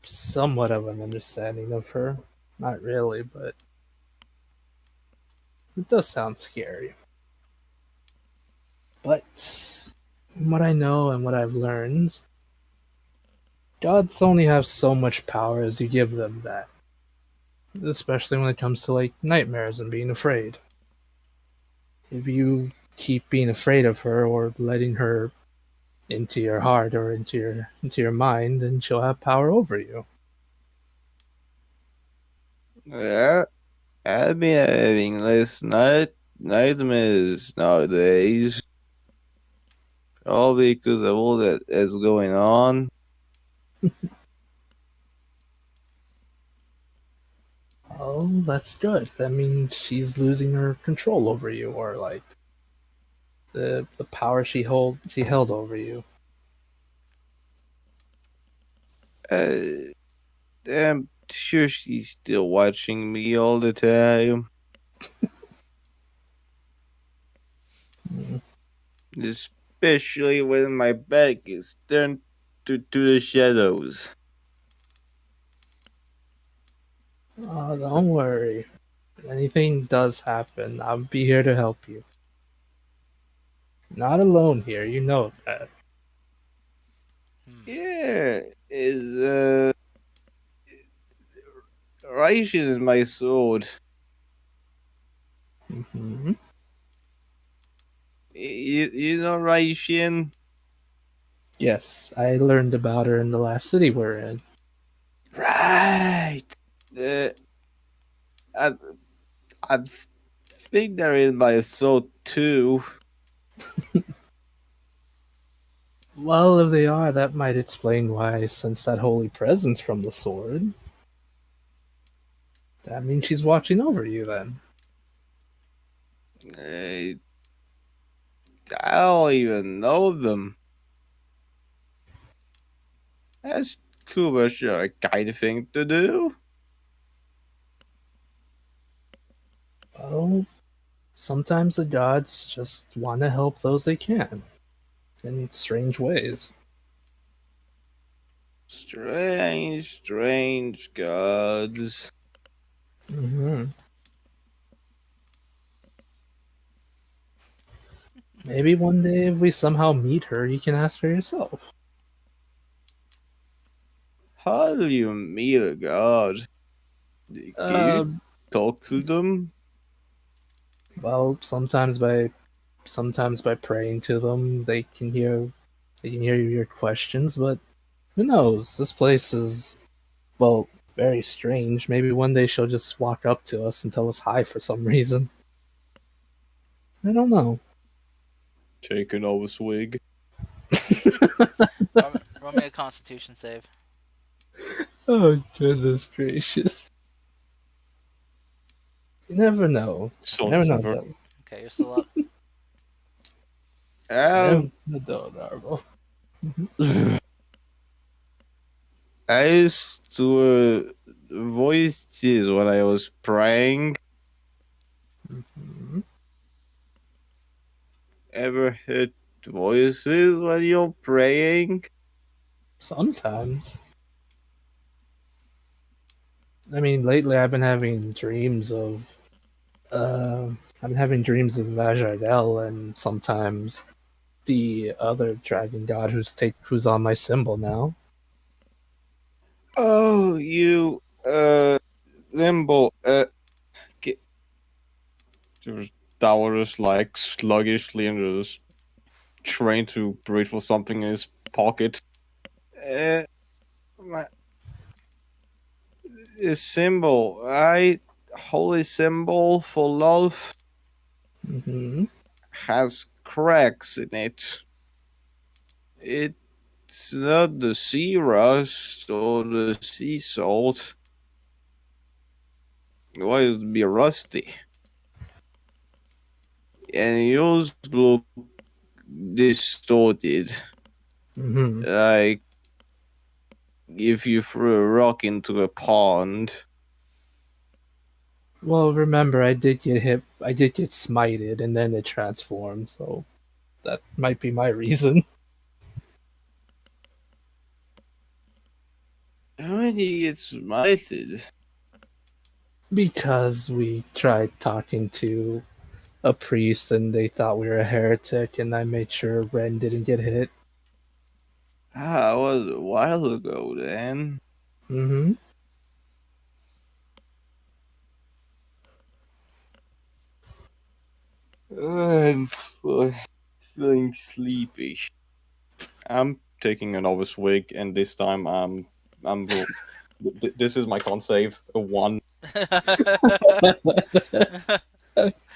somewhat of an understanding of her. Not really, but it does sound scary. But from what I know and what I've learned, gods only have so much power as you give them that. Especially when it comes to like nightmares and being afraid. If you keep being afraid of her or letting her into your heart or into your mind, then she'll have power over you. Yeah, I've been having less nightmares nowadays. Probably because of all that is going on. Oh, that's good. That means she's losing her control over you, or like the power she held over you. Uh, I'm sure she's still watching me all the time. Mm. Especially when my back is turned to the shadows. Oh, don't worry. If anything does happen, I'll be here to help you. Not alone here, you know that. Hmm. Yeah, is Raishin is my sword. Hmm. You know Raishin? Yes, I learned about her in the last city we're in. Right. Uh, I I think they're in my sword too. Well, if they are, that might explain why I sense that holy presence from the sword. That means she's watching over you then. I, I don't even know them. That's too much of a kind thing to do. Well, sometimes the gods just want to help those they can, in strange ways. Strange, strange gods. Hmm. Maybe one day if we somehow meet her, you can ask her yourself. How do you meet a god? Do Uh, you? talk to them? Well, sometimes by praying to them, they can hear your questions. But who knows? This place is, well, very strange. Maybe one day she'll just walk up to us and tell us hi for some reason. I don't know. Take another swig. Roll me a Constitution save. Oh goodness gracious! You never know. You never Sons know, of a. Devil. Okay, you're still up. You Um, never know, Narvo. I used to voices when I was praying. Mhm. Ever heard voices when you're praying? Sometimes. I mean, lately I've been having dreams of. I've been having dreams of Majardel and sometimes the other dragon god who's on my symbol now. Oh, you, Zimbo, get, just Dowers like sluggishly and just trying to reach for something in his pocket. Uh, my symbol, holy symbol for love Hmm. has cracks in it. It's not the sea rust or the sea salt. Why would it be rusty? And yours look distorted. Hmm. Like if you threw a rock into a pond. Well, remember I did get hit. I did get smited, and then it transformed. So that might be my reason. How did you get smited? Because we tried talking to a priest, and they thought we were a heretic, and I made sure Ren didn't get hit. Ah, it was a while ago then. Hmm. I'm feeling sleepy. I'm taking another swig, and this time this is my con save, a one.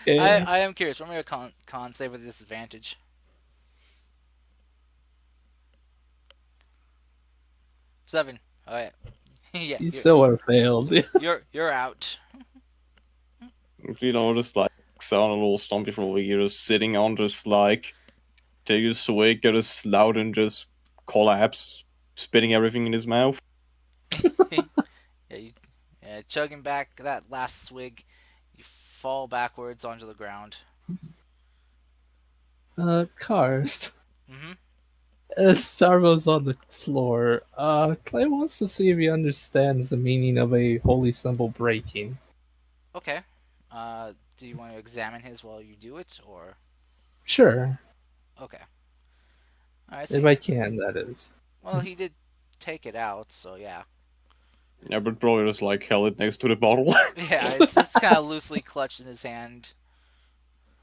Yeah. I am curious. Roll me a con save with disadvantage. 7. All right. Yeah, You still would have failed. you're out. Just like sound a little stumpy from over here, just sitting on, just like take a swig, get a snout, and just collapse, spitting everything in his mouth. Yeah, you, yeah, chugging back that last swig, you fall backwards onto the ground. Karst. Mm-hmm. Starbo's on the floor. Clay wants to see if he understands the meaning of a holy symbol breaking. Okay. Do you want to examine his while you do it, or Sure, okay? All right. So if I can, that is. well, he did take it out, so yeah. Yeah, but probably just like held it next to the bottle. Yeah, it's just kind of loosely clutched in his hand,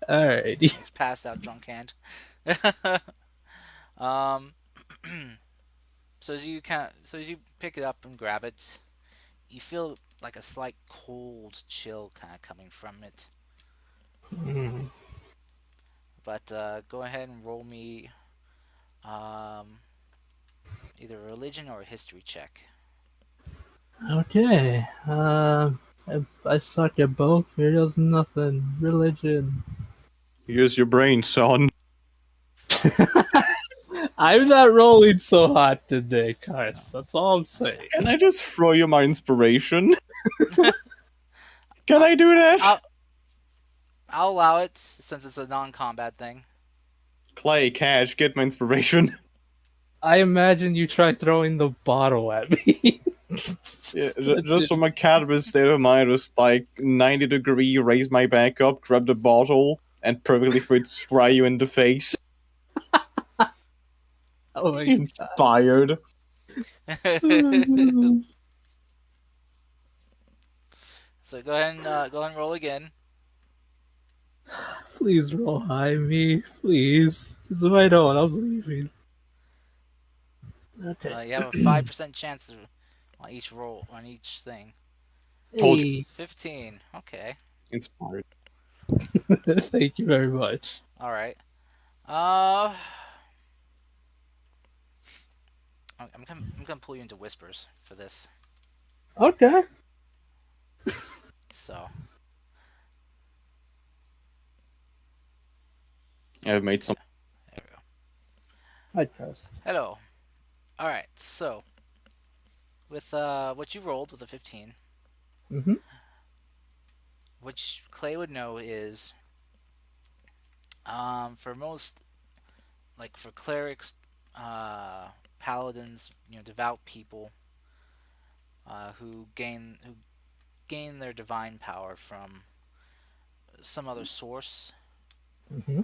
Alrighty. his passed out drunk hand. um, so as you pick it up and grab it, you feel like a slight cold chill kind of coming from it. Mm, But go ahead and roll me um, either a religion or a history check. okay. I suck at both. Here does nothing. Religion. Use your brain, son. 5. I'm not rolling so hot today, Karst. That's all I'm saying. Can I just throw you my inspiration? Can I, I do that? I'll allow it since it's a non-combat thing. Clay, Cash, get my inspiration. I imagine you try throwing the bottle at me. Yeah, That's just it. for my cannabis state of mind, just like 90-degree, raise my back up, grab the bottle, and perfectly fit spray you in the face. Oh my Inspired. god. So go ahead and roll again. Please roll high, me, please. Because if I don't, I'm leaving. Okay. You have a 5% chance on each roll on each thing. Told you. Hey, 15. Okay. Inspired. thank you very much. All right. Uh, I'm gonna pull you into whispers for this. Okay. So I've made some. yeah, there we go. I trust. Hello. All right. So with what you rolled with a 15, Mm-hmm. which Clay would know is for most like for clerics, uh, paladins, devout people who gain their divine power from some other source. Mm-hmm.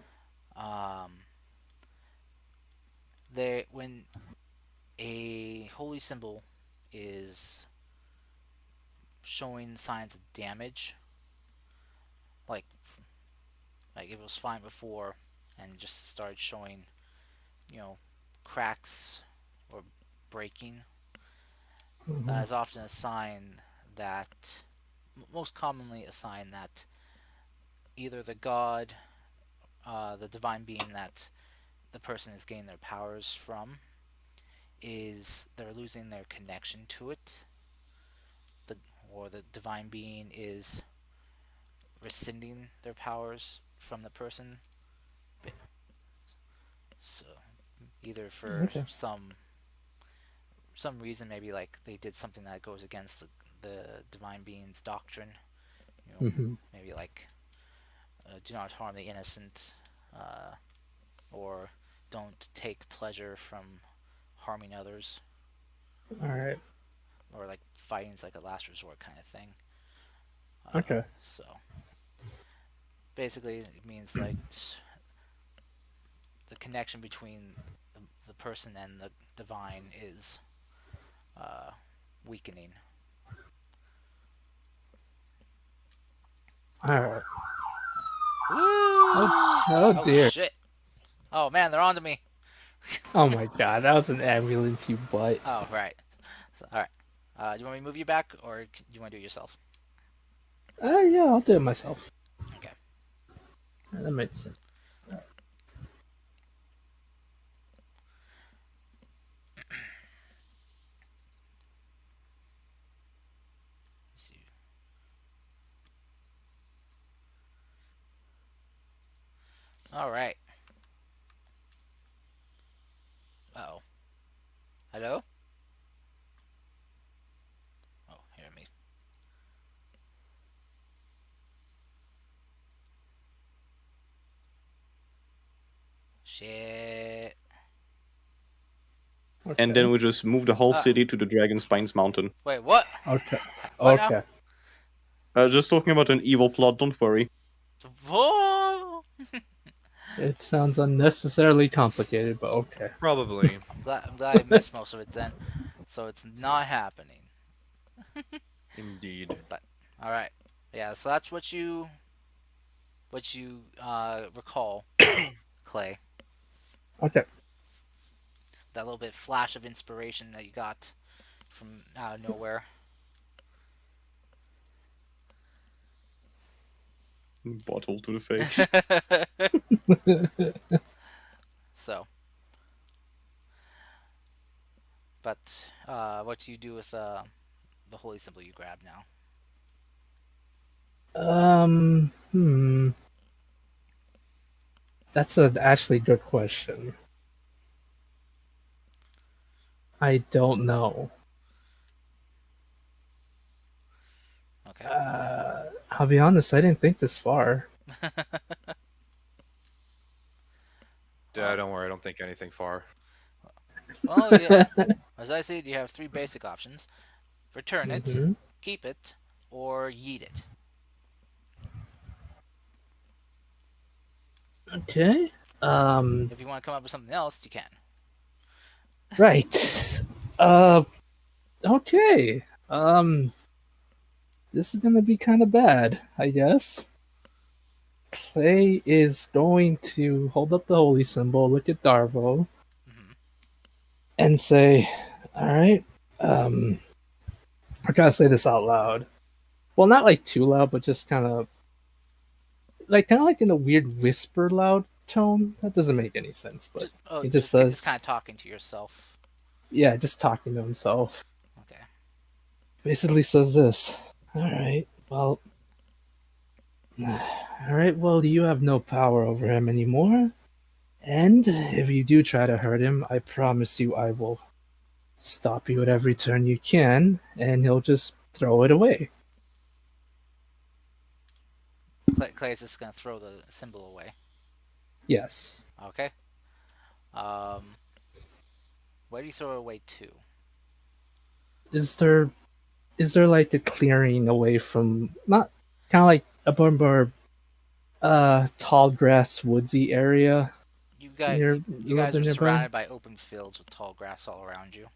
Um, they when a holy symbol is showing signs of damage, like like it was fine before, and just started showing, you know, cracks or breaking. Mm-hmm. That is often a sign that, most commonly, a sign that either the god, the divine being that the person is gaining their powers from, is they're losing their connection to it, the or the divine being is rescinding their powers from the person. So either for Okay. some reason, maybe like they did something that goes against the divine being's doctrine. Mm-hmm. Maybe like do not harm the innocent, uh, or don't take pleasure from harming others, All right. or like fighting's like a last resort kind of thing. Okay. So basically, it means like the connection between the person and the divine is uh, weakening. All right. Woo! Oh, oh Oh dear. shit! Oh man, they're on to me. Oh my god, that was an ambulance, you butt. Oh right. All right. Do you want me to move you back, or do you want to do it yourself? Yeah, I'll do it myself. Okay. That makes sense. All right. Oh. Hello. Oh, hear me. Shit. And Okay. then we just move the whole Ah. city to the Dragon Spines Mountain. Wait. What? Okay. What now? Okay. Just talking about an evil plot, don't worry. Whoa! It sounds unnecessarily complicated, but okay. Probably. I'm glad I missed most of it then, so it's not happening. Indeed. But all right. Yeah. So that's what you recall, Clay. Okay. That little bit flash of inspiration that you got from out of nowhere. Bottle to the face. So, but what do you do with the holy symbol you grab now? Hmm. That's an actually good question. I don't know. Okay. I'll be honest, I didn't think this far. Yeah, Well, don't worry, I don't think anything far. well, yeah. As I said, you have three basic options: return it, Mm-hmm. keep it, or yeet it. Okay. If you want to come up with something else, you can. Right. Uh, okay. this is gonna be kind of bad, I guess. Clay is going to hold up the holy symbol, look at Darvo, Hmm. and say, "All right, um, I gotta say this out loud. Well, not like too loud, but just kind of like in a weird whisper loud tone. That doesn't make any sense, but Just oh, he just just says, kind of talking to yourself. yeah, just talking to himself. Okay. Basically says this. All right, well, all right, well, you have no power over him anymore. And if you do try to hurt him, I promise you I will stop you at every turn you can, and he'll just throw it away. Clay's just gonna throw the symbol away. Yes. Okay. Um, where do you throw it away to? Is there like a clearing away from not kind of like a more tall grass woodsy area You got near you, a you little guys bit are nearby? surrounded by open fields with tall grass all around you.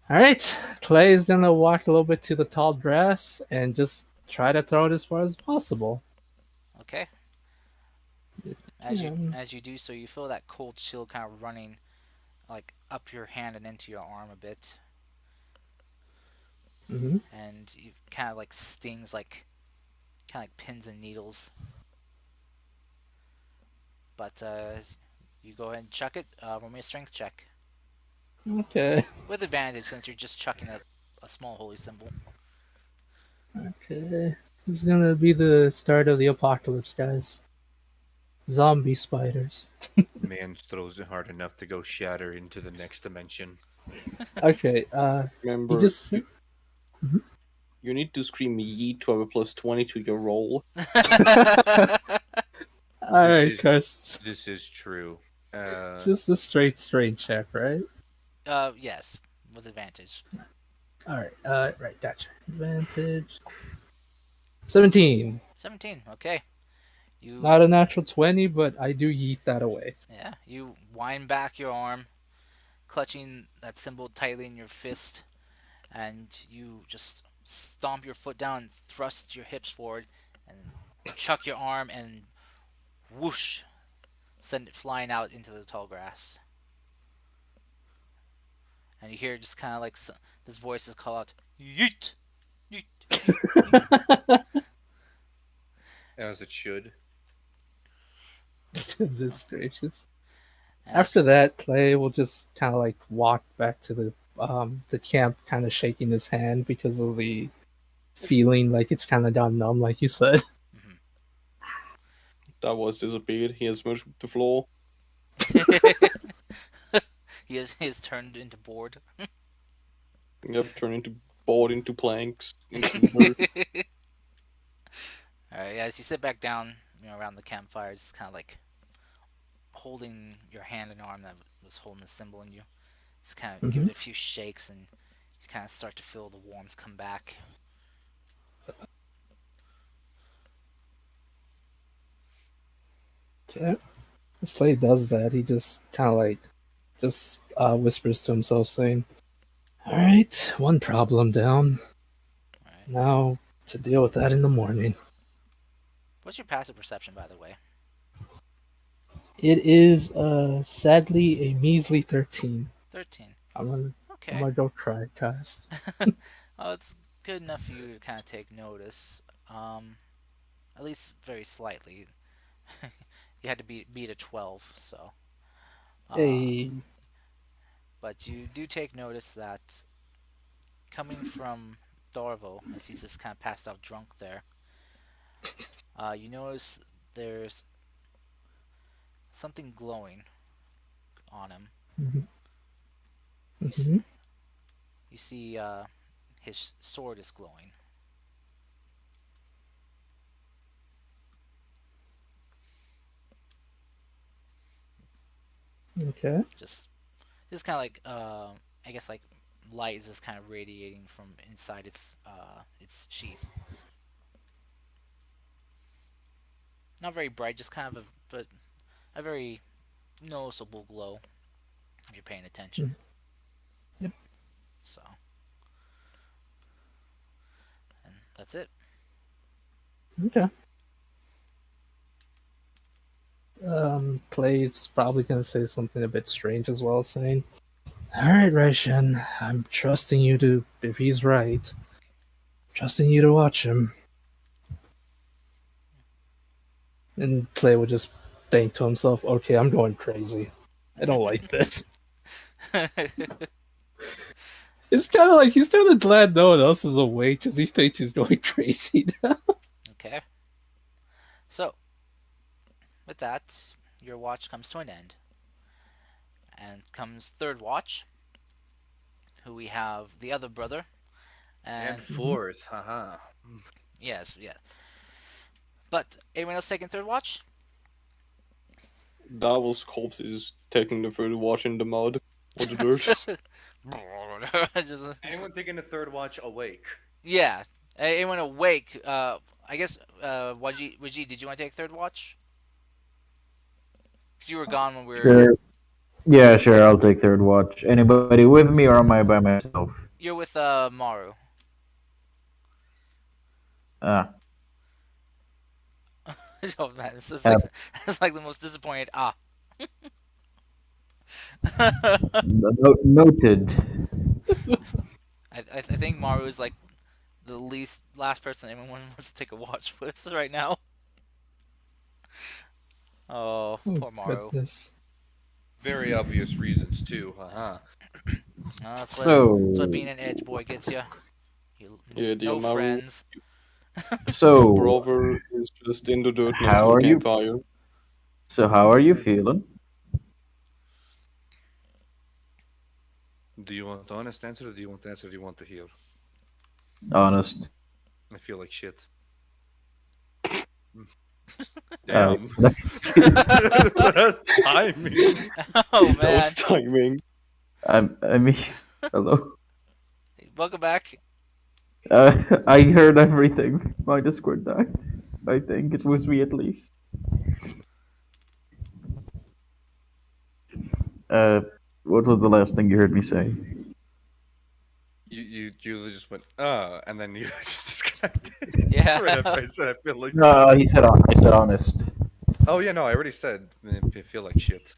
All right, Clay is gonna walk a little bit to the tall grass and just try to throw it as far as possible. Okay. Yeah. As you do so, you feel that cold chill kind of running like up your hand and into your arm a bit, Hmm. and you kind of like stings kind of like pins and needles. But you go ahead and chuck it. Roll me a strength check Okay. with advantage since you're just chucking a small holy symbol. Okay. This is gonna be the start of the apocalypse, guys. Zombie spiders. Man throws it hard enough to go shatter into the next dimension. Okay. He Remember, just. you, you need to scream yeet to have a plus 20 to your roll. All This right, is guys. this is true. Uh, Just a straight strain check, right? Yes, with advantage. All right. Right. Gotcha. Advantage. 17. 17. Okay. You Not a natural 20, but I do yeet that away. yeah. You wind back your arm, clutching that symbol tightly in your fist, and you just stomp your foot down, thrust your hips forward, and chuck your arm, and whoosh, send it flying out into the tall grass. And you hear just kind of like this voice is call out, "Yeet, yeet, yeet, yeet." as it should. Goodness gracious. As After that, Clay will just kind of like walk back to the camp, kind of shaking his hand because of the feeling like it's kind of gone numb, like you said. Mhm. That was disappeared. He has merged with the floor. He is turned into board. Yep, turned into board into planks into dirt. All right, as you sit back down, around the campfire, just kind of like holding your hand and arm that was holding the symbol, and you just kind of give Hmm. it a few shakes, and you kind of start to feel the warmth come back. Okay. As Clay does that, he just kind of like just whispers to himself, saying, "All right, one problem down. All right. Now to deal with that in the morning." What's your passive perception, by the way? It is sadly a measly 13. 13. I'm gonna I'm Okay. gonna go try cast. Oh, it's good enough for you to kind of take notice. At least very slightly. You had to beat a 12, so. Uh, A but you do take notice that coming from Dorvo, as he's just kind of passed out drunk there, you notice there's something glowing on him. Mhm. You see, Mhm. you see his sword is glowing. Okay. Just, just kind of like, I guess like light is just kind of radiating from inside its sheath. Not very bright, just kind of but a very noticeable glow if you're paying attention. Mm. Yep. So That's it. Okay. Clay's probably gonna say something a bit strange as well, saying, "Alright, Raishan, I'm trusting you to, if he's right, trusting you to watch him." And Clay would just think to himself, "Okay, I'm going crazy. I don't like this." It's kind of like he's kind of glad no one else is awake because he thinks he's going crazy now. Okay. So, with that, your watch comes to an end. And comes third watch, who we have the other brother. And And fourth, haha. yes, yeah. But anyone else taking third watch? Davil's corpse is taking the third watch in the mud or the dirt. Just- Anyone taking the third watch awake? yeah. Anyone awake? I guess. Wajid, did you want to take third watch? Because you were gone when we were. Sure. Yeah, sure. I'll take third watch. Anybody with me, or am I by myself? You're with Maru. Ah, Oh man, it's uh, like that's like the most disappointed. Ah. I noted. I think Maru is like the last person anyone wants to take a watch with right now. Oh, Oh poor Maru. goodness. Very obvious reasons too, haha. That's what being So, an edge boy gets you. Yeah, the No Amaru friends. so brother is just in the dirt next to how the are you? campfire. So how are you feeling? Do you want honest answer or do you want the answer you want to hear? Honest. I feel like shit. Uh, Damn. That timing. Oh That man, was timing. I mean, hello. welcome back. I heard everything. My Discord died. I think it was me at least. Uh, what was the last thing you heard me say? You just went and then you just disconnected. Yeah. Right after I said I feel like No, shit. he said on. I said honest. Oh yeah, no, I already said I feel like shit.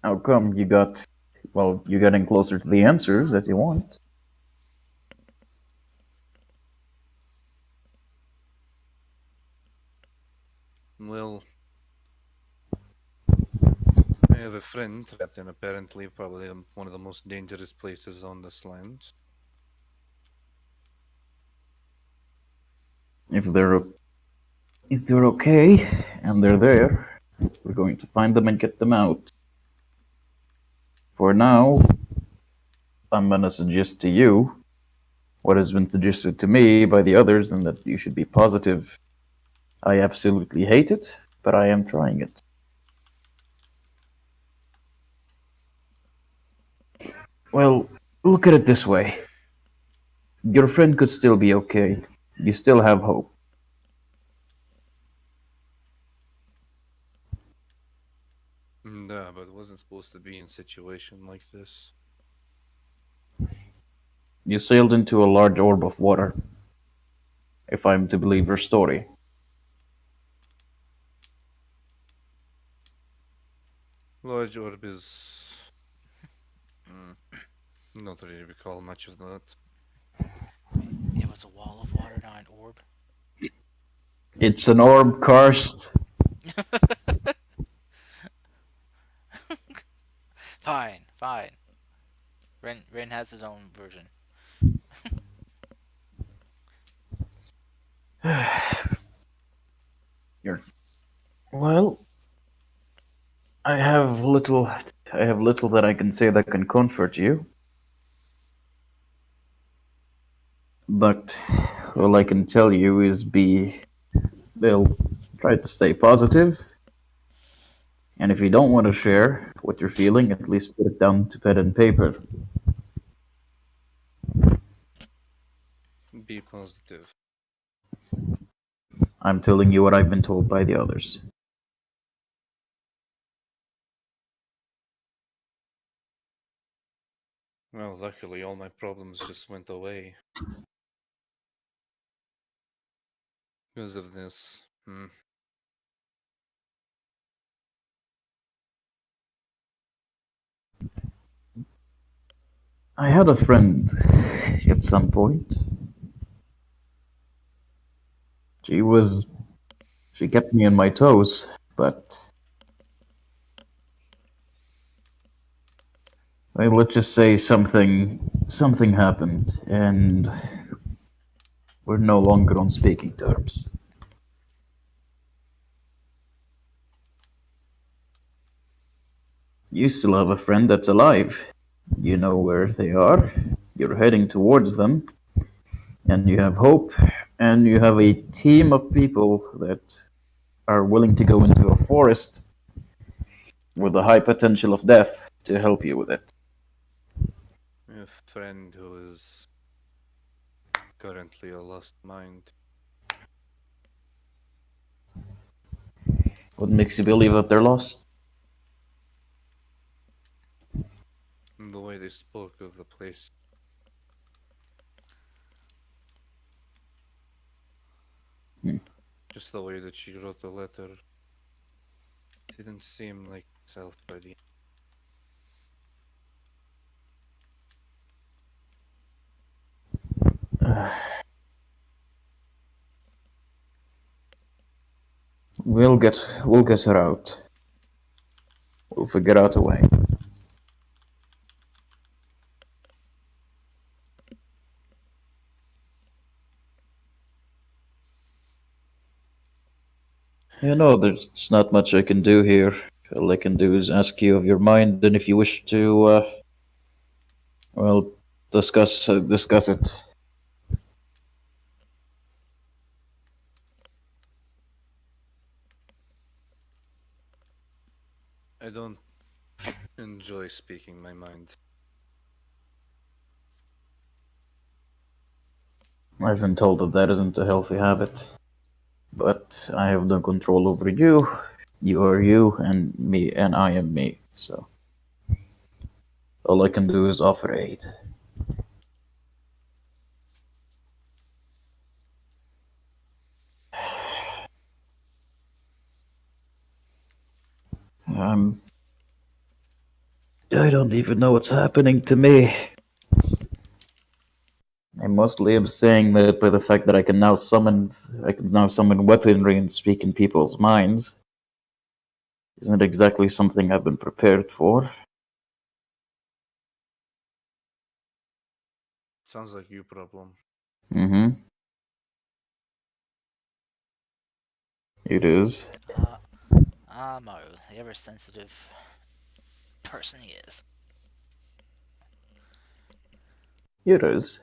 How come you got? Well, you're getting closer to the answers that you want. Well, I have a friend trapped in apparently probably one of the most dangerous places on this land. If they're if they're okay and they're there, we're going to find them and get them out. For now, I'm gonna suggest to you what has been suggested to me by the others, and that you should be positive. I absolutely hate it, but I am trying it. Well, look at it this way. Your friend could still be okay. You still have hope. Nah, but it wasn't supposed to be in a situation like this. You sailed into a large orb of water, if I'm to believe your story. Large orb is. Mm, not really recall much of that. It was a wall of water, not an orb. It's an orb, cursed. Fine, fine. Ren has his own version. You're well. I have little that I can say that can comfort you. But all I can tell you is they'll try to stay positive, and if you don't want to share what you're feeling, at least put it down to pen and paper. Be positive. I'm telling you what I've been told by the others. Well, luckily, all my problems just went away because of this. I had a friend at some point. She was she kept me on my toes, but let's just say something happened, and we're no longer on speaking terms. You still have a friend that's alive. You know where they are. You're heading towards them, and you have hope, and you have a team of people that are willing to go into a forest with a high potential of death to help you with it. A friend who is currently a lost mind. What makes you believe that they're lost? The way they spoke of the place. Hmm. Just the way that she wrote the letter didn't seem like herself by the We'll get her out. We'll figure out a way. You know, there's not much I can do here. All I can do is ask you of your mind, and if you wish to, well, discuss it. I don't enjoy speaking my mind. I've been told that that isn't a healthy habit, but I have no control over you. You are you, and me, and I am me. So all I can do is offer aid. Um, I don't even know what's happening to me. I mostly am saying that by the fact that I can now summon weaponry and speak in people's minds. Isn't exactly something I've been prepared for. Sounds like you problem. Mm-hmm. It is. Uh, Maru, the ever sensitive person he is. It is.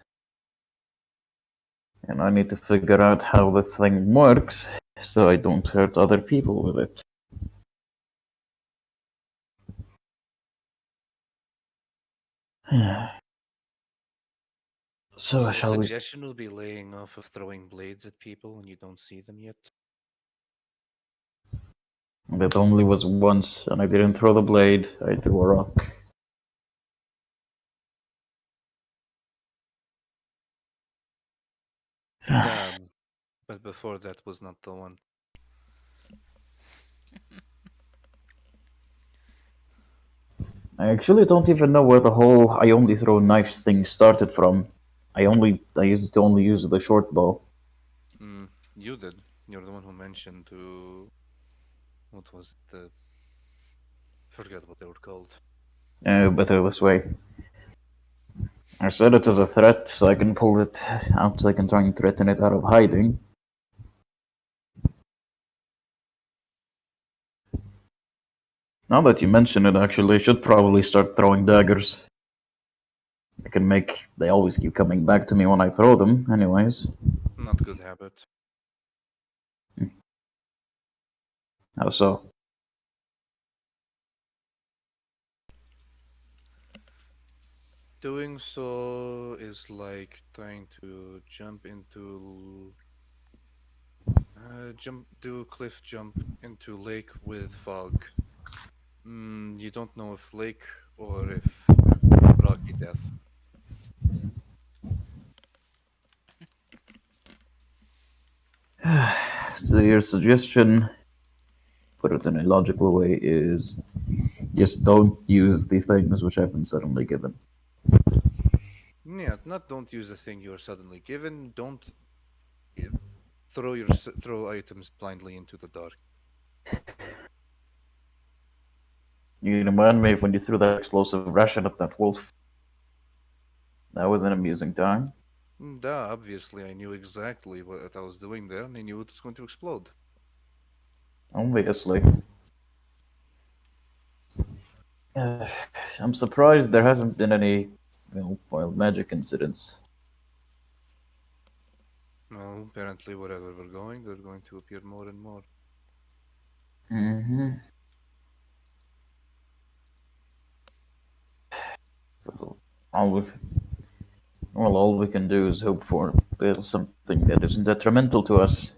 And I need to figure out how this thing works so I don't hurt other people with it. So, So your shall we? suggestion would be laying off of throwing blades at people when you don't see them yet? That only was once, and I didn't throw the blade, I threw a rock. Yeah, but before that was not the one. I actually don't even know where the whole I only throw knives thing started from. I used to only use the short bow. You did. You're the one who mentioned to what was it? Forget what they were called. Better this way. I said it as a threat, so I can pull it out, so I can try and threaten it out of hiding. Now that you mention it, actually, I should probably start throwing daggers. I can make. They always keep coming back to me when I throw them, anyways. Not good habit. How so? Doing so is like trying to jump into do cliff jump into lake with fog. You don't know if lake or if rocky death. So your suggestion, put it in a logical way, is just don't use the things which have been suddenly given. Yeah, not don't use the thing you are suddenly given. Don't eh, throw items blindly into the dark. You remind me of when you threw that explosive ration at that wolf. That was an amusing time. Duh, obviously, I knew exactly what I was doing there, and I knew it was going to explode. Obviously. Uh, I'm surprised there haven't been any, wild magic incidents. Well, apparently, wherever we're going, they're going to appear more and more. Mm-hmm. All we, all we can do is hope for something that isn't detrimental to us.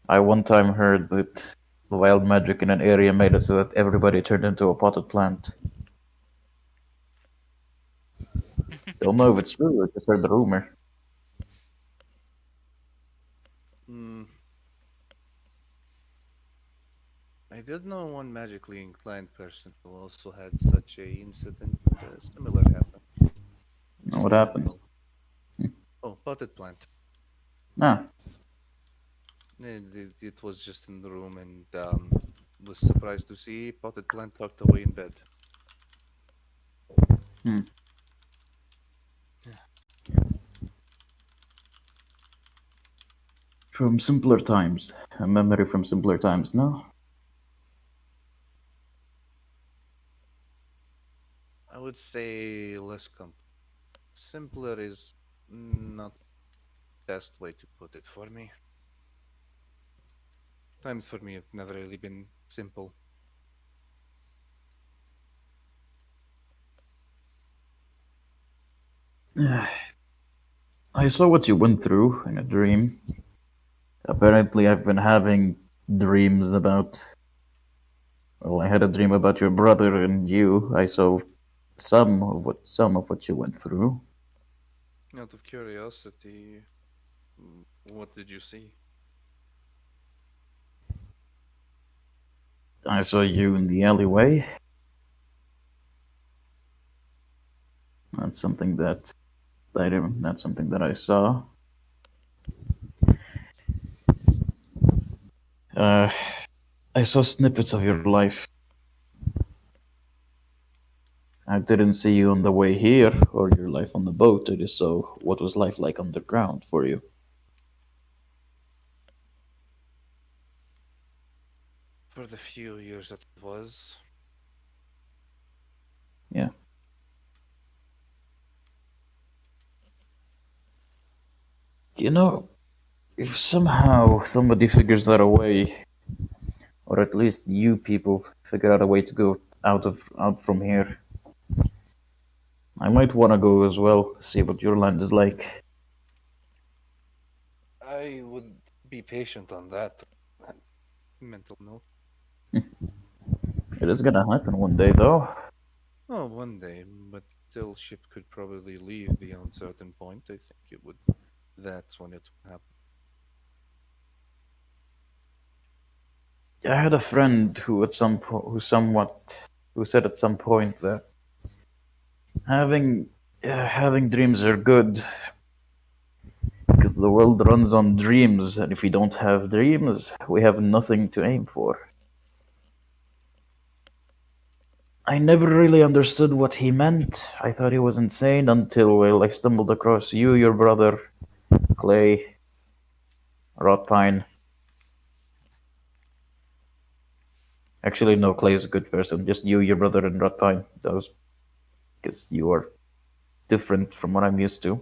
I one time heard that wild magic in an area made it so that everybody turned into a potted plant. Don't know if it's true. I just heard the rumor. Hmm. I did know one magically inclined person who also had such a incident similar happen. Just What didn't happens? know. Oh, potted plant. Ah, It was just in the room and was surprised to see potted plant tucked away in bed. hmm. From simpler times. A memory from simpler times, no? I would say less complex. Simpler is not best way to put it for me. Times for me have never really been simple. I saw what you went through in a dream. Apparently, I've been having dreams about. Well, I had a dream about your brother and you. I saw some of what you went through. Out of curiosity, what did you see? I saw you in the alleyway. That's something that I didn't. That's something that I saw. Uh, I saw snippets of your life. I didn't see you on the way here or your life on the boat. I just saw what was life like underground for you. For the few years that it was, Yeah. You know, if somehow somebody figures out a way, or at least you people figure out a way to go out from here, I might want to go as well. See what your land is like. I would be patient on that. Mental note. It is gonna happen one day, though. Oh, one day, but till ship could probably leave beyond certain point, I think it would. That's when it would happen. I had a friend who at some who said at some point that having having dreams are good because the world runs on dreams, and if we don't have dreams, we have nothing to aim for. I never really understood what he meant. I thought he was insane until, well, I stumbled across you, your brother, Clay, Rotpine. Actually, no, Clay is a good person. Just you, your brother, and Rotpine. Those, because you are different from what I'm used to.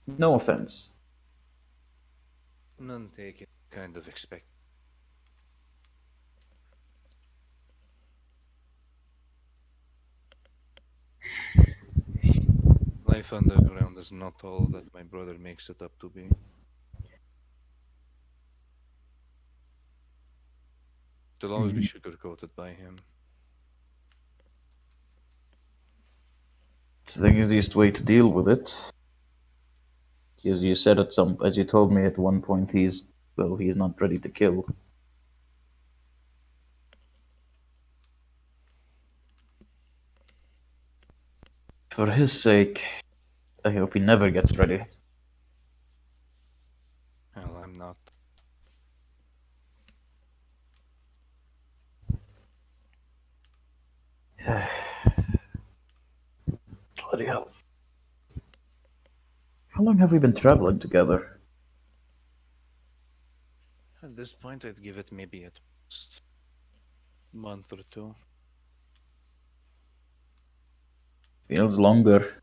No offense. None taken. Kind of expect. Life underground is not all that my brother makes it up to be. It'll always be Mhm. sugar coated by him. It's the easiest way to deal with it. As you said as you told me at one point, he's not ready to kill. For his sake, I hope he never gets ready. Well, I'm not. Bloody hell. How long have we been traveling together? At this point, I'd give it maybe at most a month or two. Feels longer.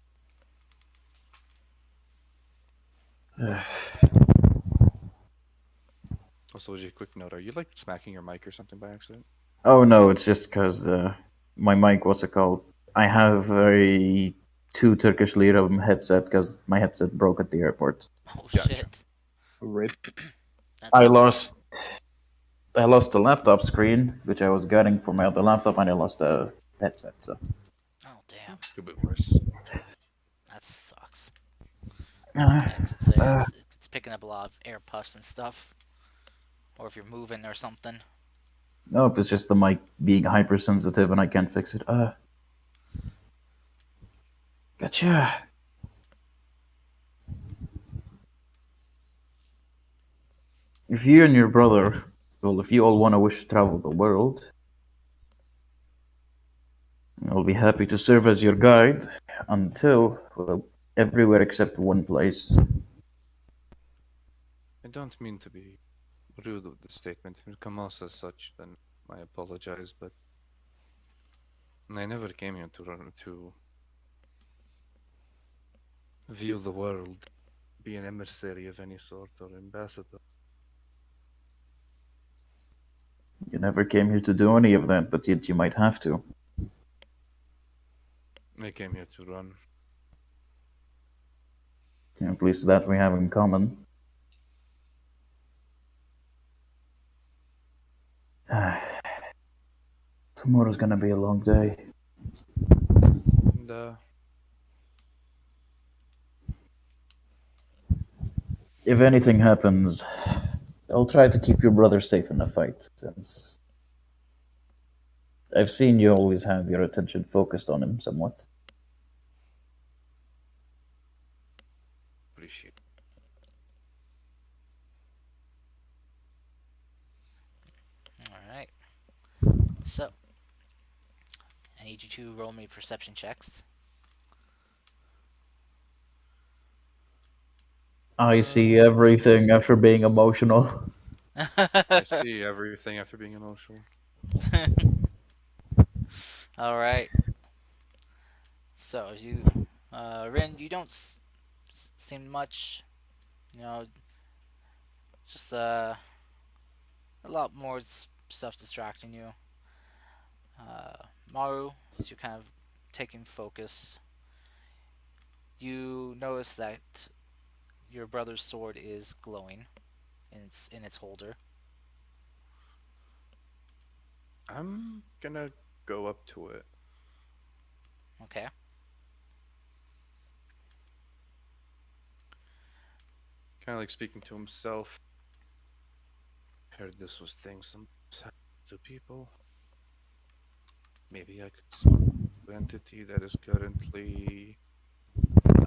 Also, as a quick note, are you like smacking your mic or something by accident? Oh no, it's just because my mic, what's it called? I have a 2 Turkish lira headset because my headset broke at the airport. Oh Gotcha. shit. Rip. That I sucks. lost I lost the laptop screen, which I was getting for my other laptop, and I lost a headset. So Oh damn. Could be worse. That sucks. uh, Yeah. So yeah, uh, it's picking up a lot of air puffs and stuff. Or if you're moving or something. nope, it's just the mic being hypersensitive, and I can't fix it. Gotcha. If you and your brother, well, if you all want to wish to travel the world, I'll be happy to serve as your guide until, well, everywhere except one place. I don't mean to be rude with the statement. If it comes as such, then I apologize, but I never came here to run to view the world, be an emissary of any sort or ambassador. You never came here to do any of that, but yet you might have to. I came here to run. At least that we have in common. Tomorrow's gonna be a long day. And If anything happens, I'll try to keep your brother safe in the fight, since I've seen you always have your attention focused on him somewhat. appreciate Alright. So, I need you to roll me perception checks. I it. see everything after being emotional. I see everything after being emotional. Alright. So, Rin, you don't seem much, you know, just a lot more stuff distracting you. Maru, as you're kind of taking focus, you notice that your brother's sword is glowing in its holder. I'm gonna go up to it. Okay. Kind of like speaking to himself. Heard this was thing some to people. Maybe I could speak to an entity that is currently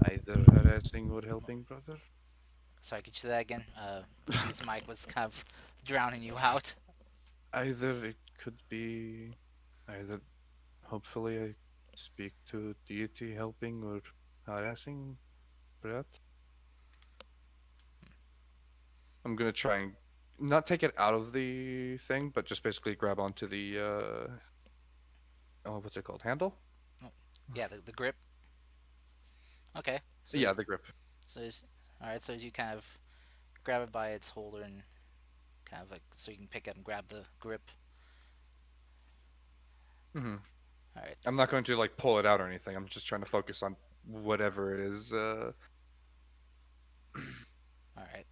either harassing or helping brother. Sorry, could you say that again? Rashid's mic was kind of drowning you out. Either it could be either hopefully I speak to deity helping or harassing Brett. I'm gonna try and not take it out of the thing, but just basically grab onto the oh, what's it called? Handle? Oh, yeah, the grip. Okay. So Yeah, the grip. so as, all right. So as you kind of grab it by its holder and kind of like so you can pick up and grab the grip. Hmm. All right. I'm not going to like pull it out or anything. I'm just trying to focus on whatever it is. All right.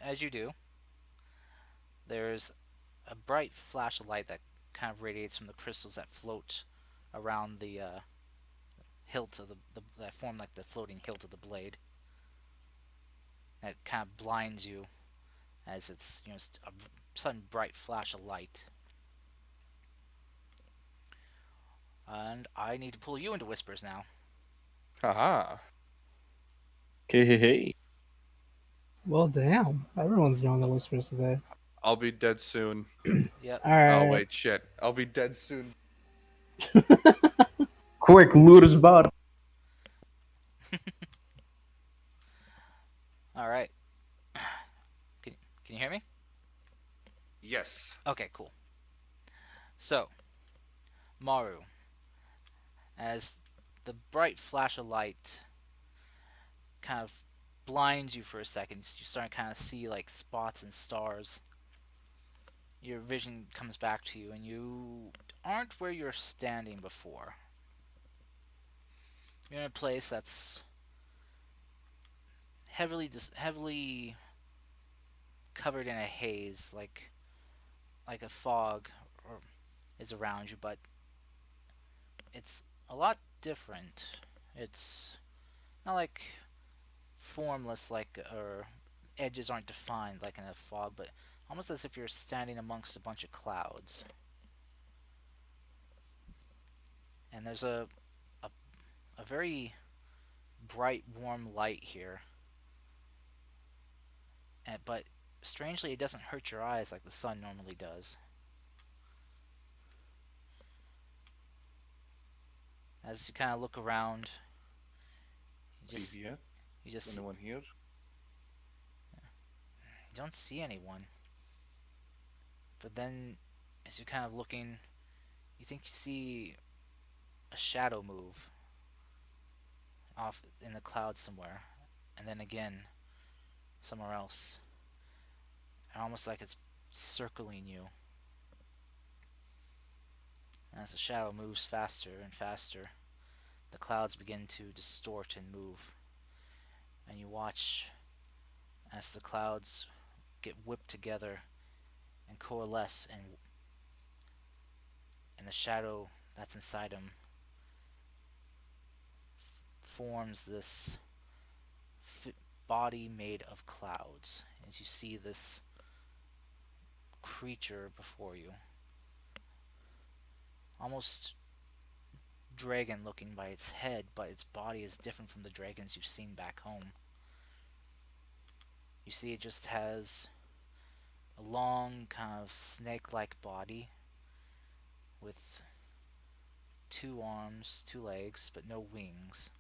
As you do, there's a bright flash of light that kind of radiates from the crystals that float around the hilt of the that form like the floating hilt of the blade that kind of blinds you as it's a sudden bright flash of light. And I need to pull you into whispers now. Haha. Okay, hey, hey. Well, damn. Everyone's doing the whispers today. I'll be dead soon. Yep. Oh Alright. wait, shit. I'll be dead soon. Quick, loot his body. All right. Can can you hear me? Yes. Okay, cool. So, Maru, as the bright flash of light kind of blinds you for a second, you start to kind of see like spots and stars. Your vision comes back to you, and you aren't where you're standing before. You're in a place that's heavily covered in a haze, like a fog, or is around you, but it's a lot different. It's not like formless, like or edges aren't defined like in a fog, but almost as if you're standing amongst a bunch of clouds. And there's a, a very bright, warm light here, but strangely, it doesn't hurt your eyes like the sun normally does. As you kind of look around, you just Привет. you just Anyone here? you don't see anyone. But then, as you're kind of looking, you think you see a shadow move off in the clouds somewhere, and then again somewhere else, and almost like it's circling you. And as the shadow moves faster and faster, the clouds begin to distort and move, and you watch as the clouds get whipped together and coalesce, and the shadow that's inside them forms this body made of clouds. As you see this creature before you, almost dragon looking by its head, but its body is different from the dragons you've seen back home. You see, it just has a long, kind of snake like body with two arms, two legs, but no wings.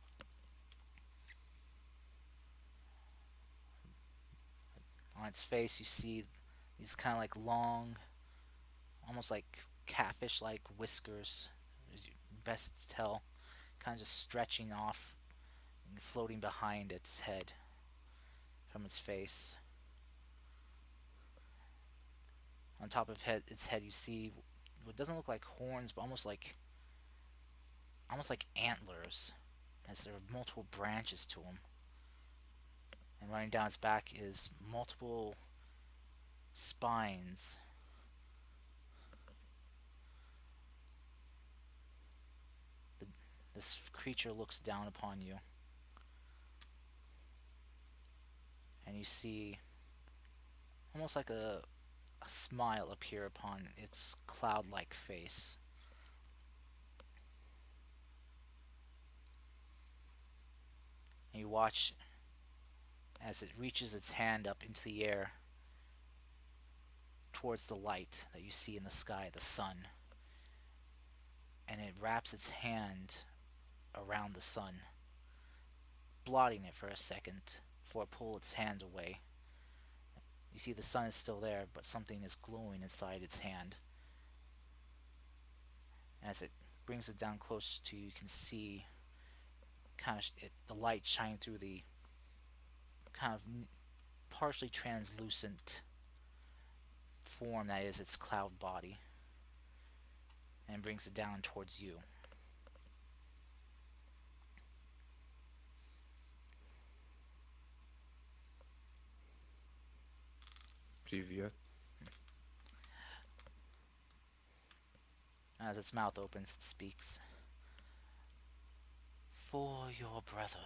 On its face, you see these kind of like long, almost like catfish like whiskers, as you best tell, kind of just stretching off and floating behind its head from its face. On top of its head, you see what doesn't look like horns, but almost like antlers, as there are multiple branches to them. And running down its back is multiple spines. The, this creature looks down upon you, and you see almost like a smile appear upon its cloud-like face. And you watch as it reaches its hand up into the air towards the light that you see in the sky, the sun, and it wraps its hand around the sun, blotting it for a second before it pulls its hand away. You see the sun is still there, but something is glowing inside its hand. As it brings it down close to you, you can see kind of the light shining through the kind of partially translucent form that is its cloud body, and brings it down towards you. Привет. As its mouth opens, it speaks. For your brother.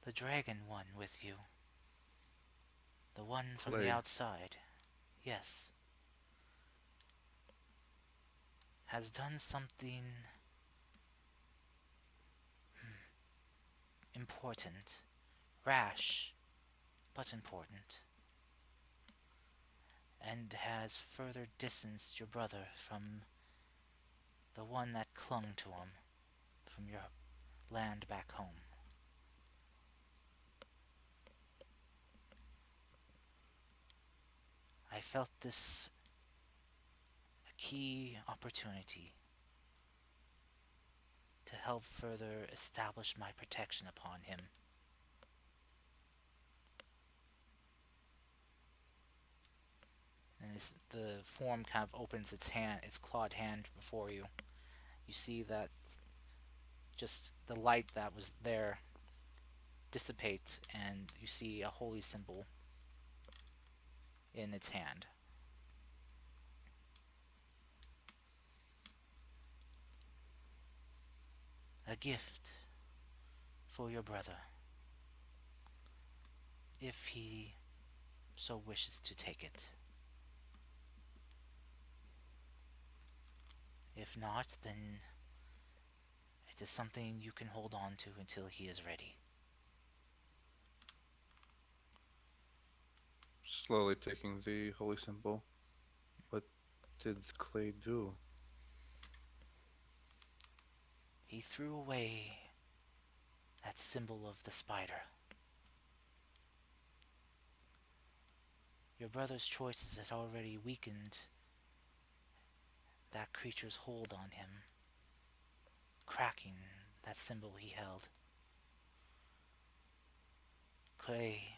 The dragon one with you. The one from the Clay, outside. Yes. Has done something important. Rash, but important. And has further distanced your brother from the one that clung to him from your land back home. I felt this a key opportunity to help further establish my protection upon him. And as the form kind of opens its hand, its clawed hand before you, you see that just the light that was there dissipates, and you see a holy symbol in its hand. A gift for your brother, if he so wishes to take it. If not, then it is something you can hold on to until he is ready. slowly taking the holy symbol. What did Clay do? He threw away that symbol of the spider. Your brother's choices had already weakened that creature's hold on him, cracking that symbol he held. Clay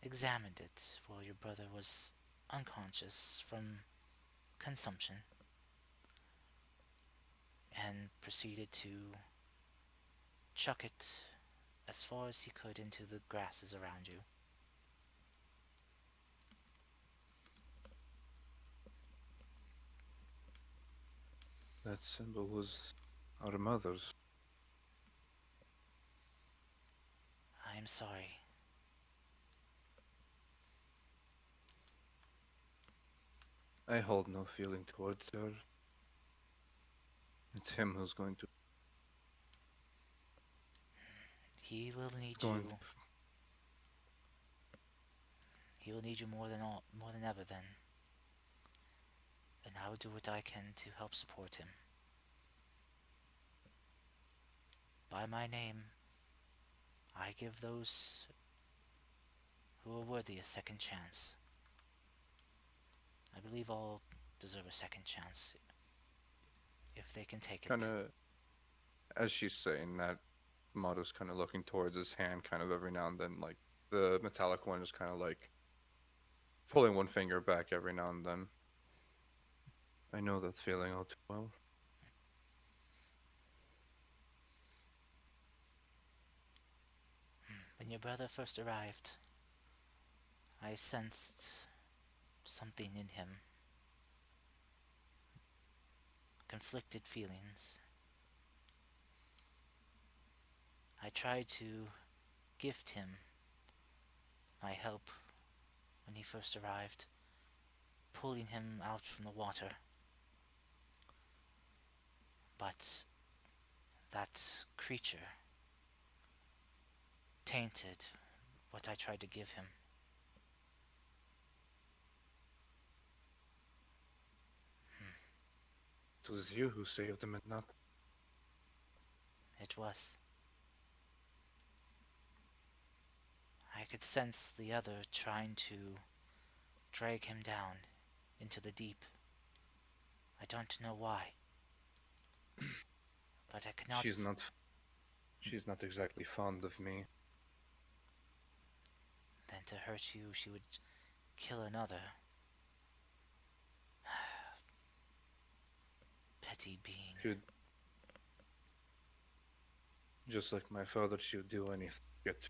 examined it while your brother was unconscious from consumption and proceeded to chuck it as far as he could into the grasses around you. That symbol was our mother's. I am sorry. I hold no feeling towards her. It's him who's He will need going to you. He will need you more than ever then. And I will do what I can to help support him. By my name, I give those who are worthy a second chance. I believe all deserve a second chance if they can take kind it. of, as she's saying that, Motto's kind of looking towards his hand, kind of every now and then, like the metallic one is kind of like pulling one finger back every now and then. I know that feeling all too well. When your brother first arrived, I sensed something in him. Conflicted feelings. I tried to gift him my help when he first arrived, pulling him out from the water. But that creature tainted what I tried to give him. It was you who saved him and not. It was. I could sense the other trying to drag him down into the deep. I don't know why, but I could not. She's not. She's not exactly fond of me. Then to hurt you, she would kill another. Petty being. She would, just like my father, she would do anything to get.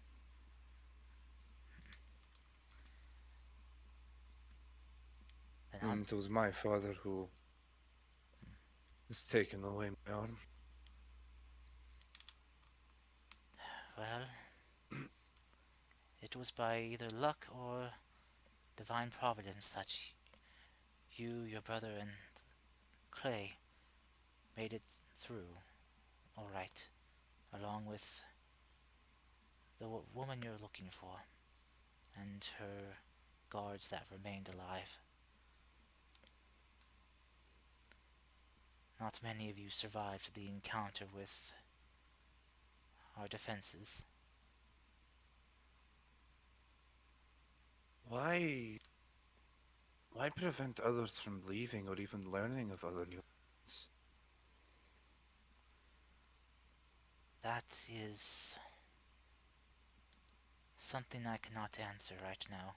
Then And it was my father who has taken away my arm. well, it was by either luck or divine providence that you, your brother, and Clay made it through all right, along with the woman you're looking for and her guards that remained alive. Not many of you survived the encounter with our defenses. Why? Why prevent others from leaving or even learning of other new lands? That is something I cannot answer right now.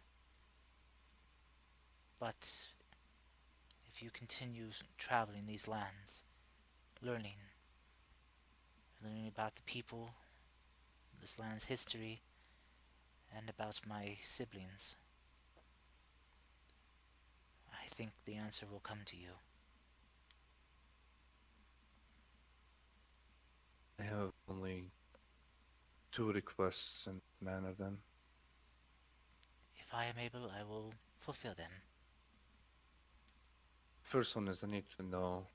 But if you continue traveling these lands, learning, learning about the people, this land's history, and about my siblings, I think the answer will come to you. I have only two requests in that manner then. If I am able, I will fulfill them. First one is I need to know,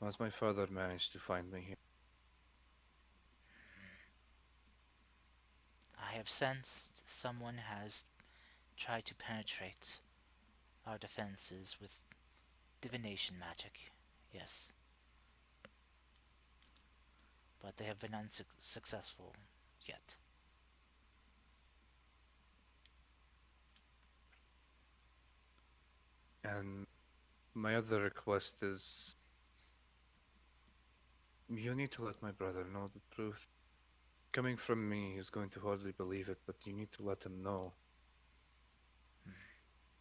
has my father managed to find me here? I have sensed someone has tried to penetrate our defenses with divination magic, yes. But they have been unsuccessful yet. And my other request is you need to let my brother know the truth. Coming from me, he's going to hardly believe it, but you need to let him know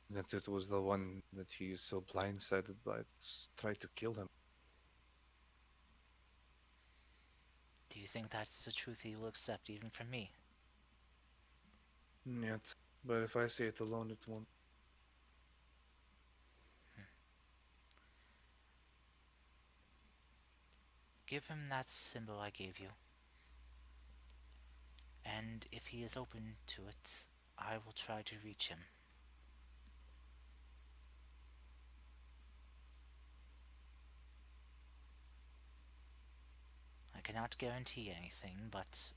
that it was the one that he is so blindsided by that's tried to kill him. Do you think that's the truth he will accept even from me? Yet, but if I say it alone, it won't. Give him that symbol I gave you. And if he is open to it, I will try to reach him. I cannot guarantee anything, but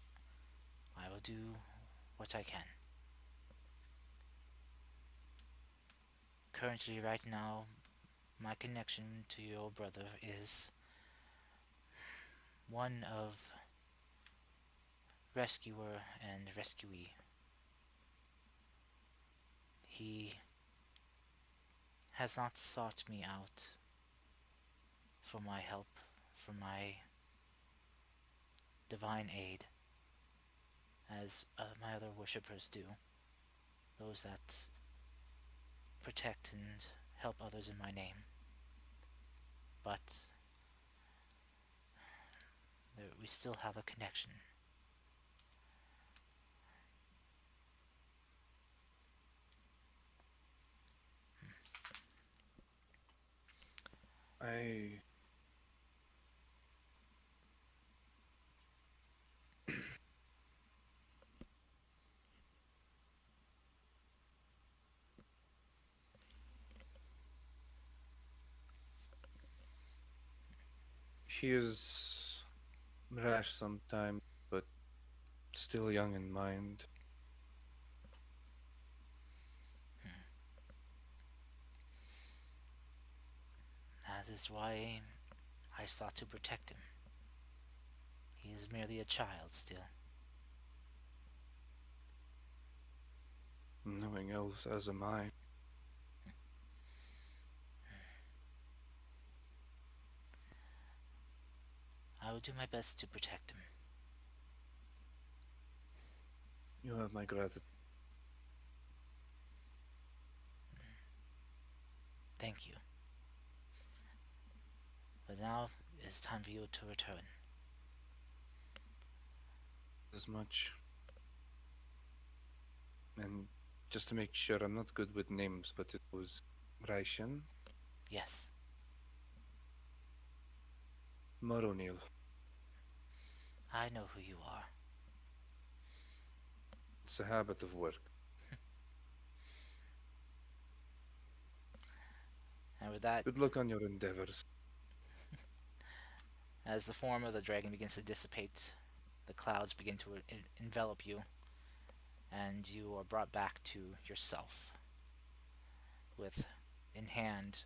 I will do what I can. Currently, right now, my connection to your brother is one of rescuer and rescuee. He has not sought me out for my help, for my divine aid, as my other worshippers do, those that protect and help others in my name. But we still have a connection. I. He is rash sometimes, but still young in mind. That is why I sought to protect him. He is merely a child still. Knowing elves as am I. I will do my best to protect him. You have my gratitude. Thank you. But now it is time for you to return. As much. And Just to make sure, I'm not good with names, but it was Raishan Yes, Moronil. I know who you are. It's a habit of work. And with that, Good luck on your endeavors. as the form of the dragon begins to dissipate, the clouds begin to envelop you, and you are brought back to yourself, with in hand,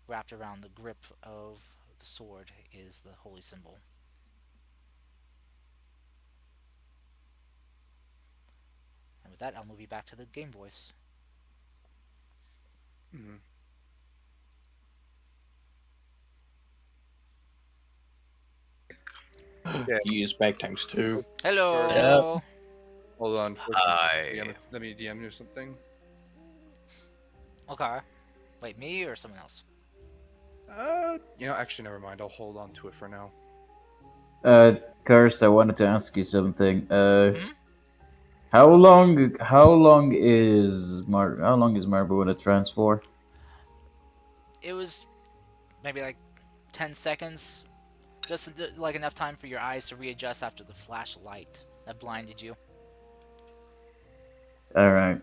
wrapped around the grip of the sword, is the holy symbol. And with that, I'll move you back to the game voice. Mhm. Yeah. Use back times two. First, Yep. Hello. hold on. First, Hi. let me DM you something. Okay. Wait, me or someone else? Actually, never mind. I'll hold on to it for now. Uh, Curse, I wanted to ask you something. Hmm. How long is Marble in a trance for? It was maybe like 10 seconds, just like enough time for your eyes to readjust after the flash of light that blinded you. All right.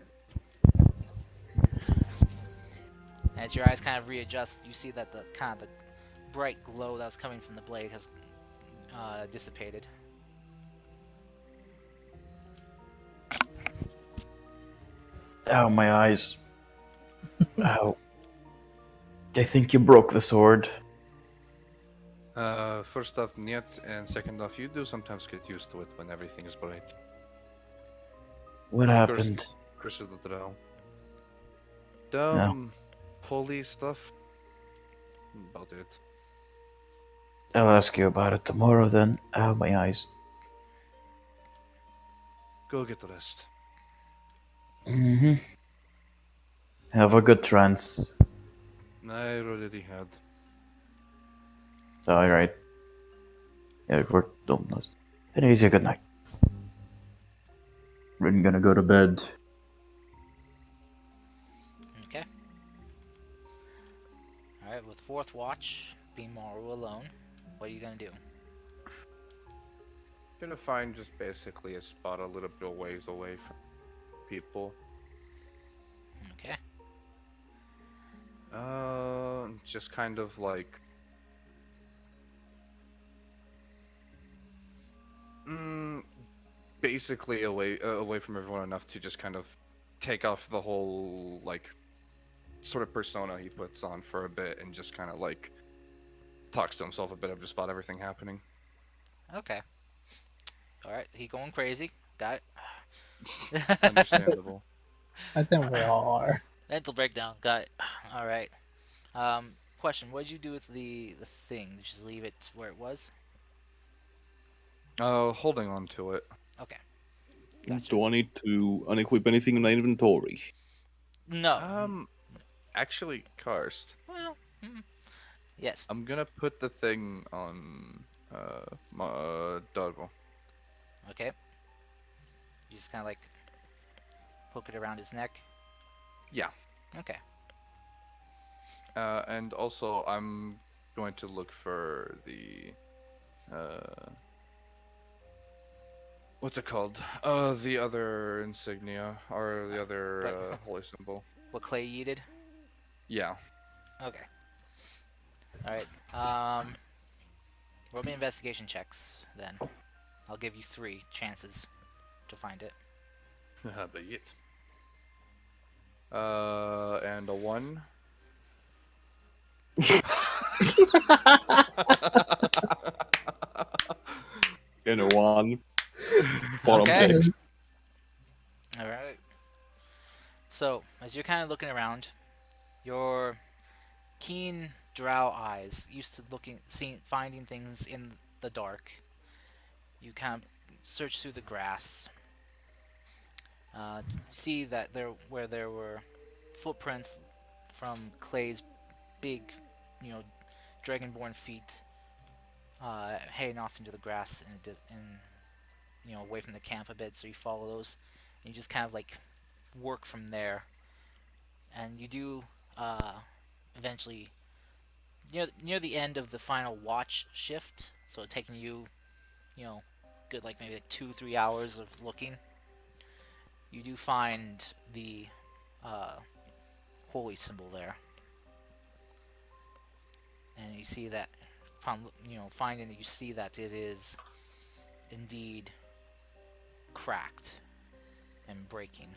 As your eyes kind of readjust, you see that the kind of the bright glow that was coming from the blade has dissipated. Ow, my eyes. Ow. I think you broke the sword. First off, Niet, and second off, you do sometimes get used to it when everything is bright. What Curse, happened? curse of the drow. No. Holy stuff. About it. I'll ask you about it tomorrow then. Ow, my eyes. Go get rest. Mm-hmm. Have a good trance. I already had. All right. Yeah, we're almost. Anyways, yeah, good night. We're gonna go to bed. Okay. Alright, with fourth watch being Maru alone, what are you gonna do? Gonna find just basically a spot a little bit ways away from people. Okay. Just kind of like, mm, basically away from everyone enough to just kind of take off the whole like sort of persona he puts on for a bit and just kind of like talks to himself a bit of just about everything happening. Okay. Alright, he going crazy. Got it. Understandable. I think we all are. Mental breakdown. Got it. Alright. Question, what did you do with the thing? Did you just leave it where it was? Holding on to it. Okay. Gotcha. Do I need to unequip anything in my inventory? No. Actually, Karst, Well, yes. I'm gonna put the thing on my Doggo. Okay. You just kind of like poke it around his neck. Yeah. Okay. And also, I'm going to look for the what's it called? The other insignia or the other What holy symbol. what Clay yeeted? Yeah. Okay. All right. Roll me investigation checks then. I'll give you 3 chances to find it. But yet. And a one. In a one. Bottom Okay. text. All right. So as you're kind of looking around, your keen drow eyes, used to finding things in the dark, you kind of search through the grass. See that where there were footprints from Clay's big, you know, dragonborn feet, heading off into the grass and away from the camp a bit. So you follow those, and you just kind of like work from there, and you do eventually near the end of the final watch shift. So taking you, good like maybe like 2-3 hours of looking, you do find the uh, holy symbol there, and you see that upon finding it, you see that it is indeed cracked and breaking.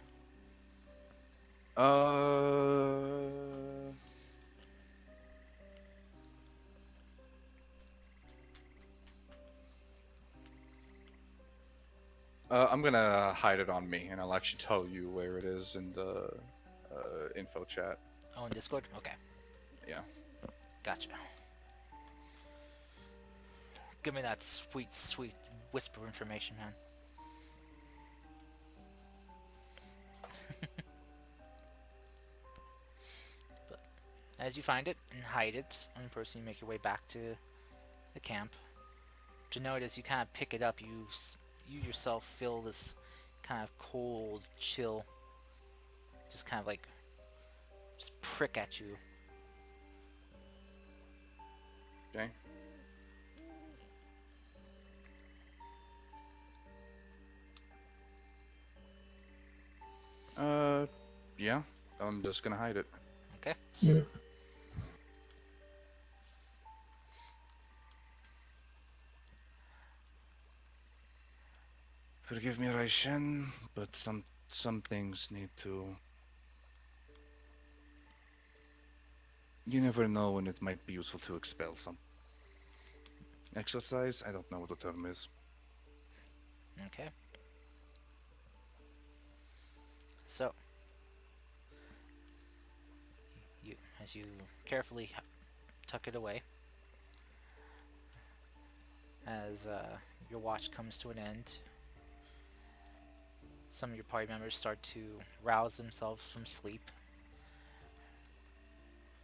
Uh, I'm gonna hide it on me, and I'll actually tell you where it is in the info chat. Oh, in Discord. Okay, Yeah. gotcha. Give me that sweet, sweet whisper information, man. But as you find it and hide it, and personally make your way back to the camp, to notice you kind of pick it up, you yourself feel this kind of cold chill, just kind of like just prick at you. Okay. Uh, yeah. I'm just gonna hide it. Okay. Mm. Forgive me, Raishen, but some things need to. You never know when it might be useful to expel some exercise. I don't know what the term is. Okay. So you, as you carefully tuck it away, as your watch comes to an end, some of your party members start to rouse themselves from sleep.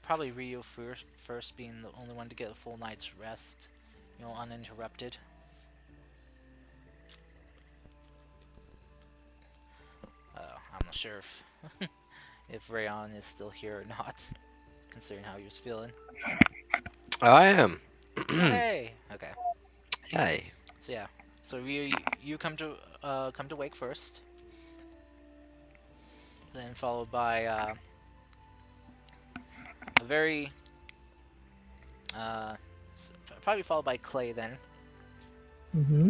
Probably Rio first being the only one to get a full night's rest, uninterrupted. I'm not sure if Rayon is still here or not, considering how he was feeling. I am. Oh hey, okay. Hey. So yeah, so Rio, you come to wake first, then followed by a very uh, probably followed by Clay then, Mm-hmm.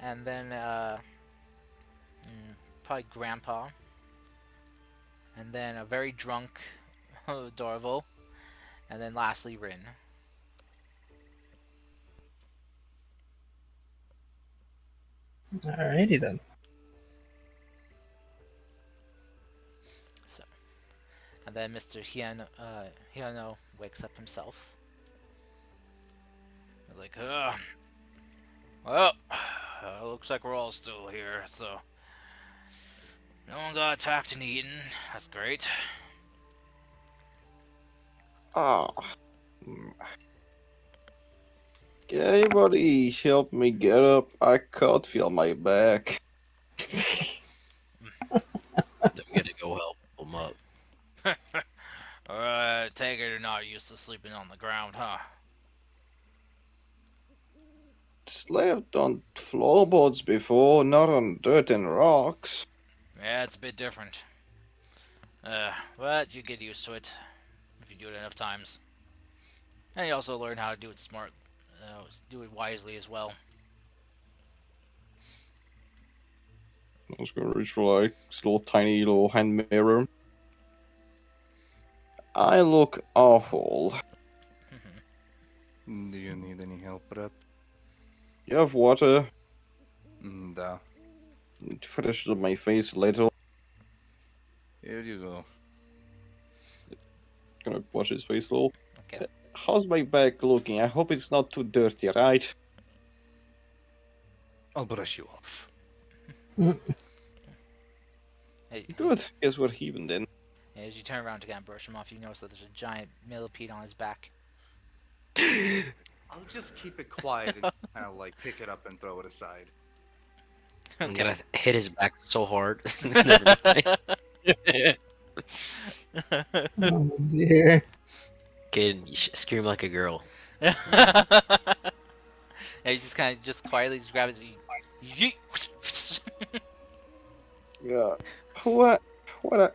and then probably Grandpa, and then a very drunk Dorval, and then lastly Rin. Alrighty then. So, and then Mr. Hiano wakes up himself. Like, well, looks like we're all still here, so no one got attacked and eaten. That's great. Ah. Can anybody help me get up? I can't feel my back. I'm gonna go help him up. Alright, take it you're not used to sleeping on the ground, huh? Slept on floorboards before, not on dirt and rocks. Yeah, it's a bit different. But you get used to it if you do it enough times. And you also learn how to do it smart, do it wisely as well. I was gonna reach for like this little tiny little hand mirror. I look awful. Do you need any help, Brett? You have water? Da. Fresh up my face a little. Here you go. Gonna wash his face a little. Okay. How's my back looking? I hope it's not too dirty, right? I'll brush you off. Hey, Good. Guess we're even then. as you turn around to kind of brush him off, you notice that there's a giant millipede on his back. I'll just keep it quiet and kind of like pick it up and throw it aside. I'm Okay. gonna hit his back so hard. Never mind. Oh dear. Kid, you should scream like a girl. And you just kind of just quietly just grab it. Yeet. Yeah. What? What?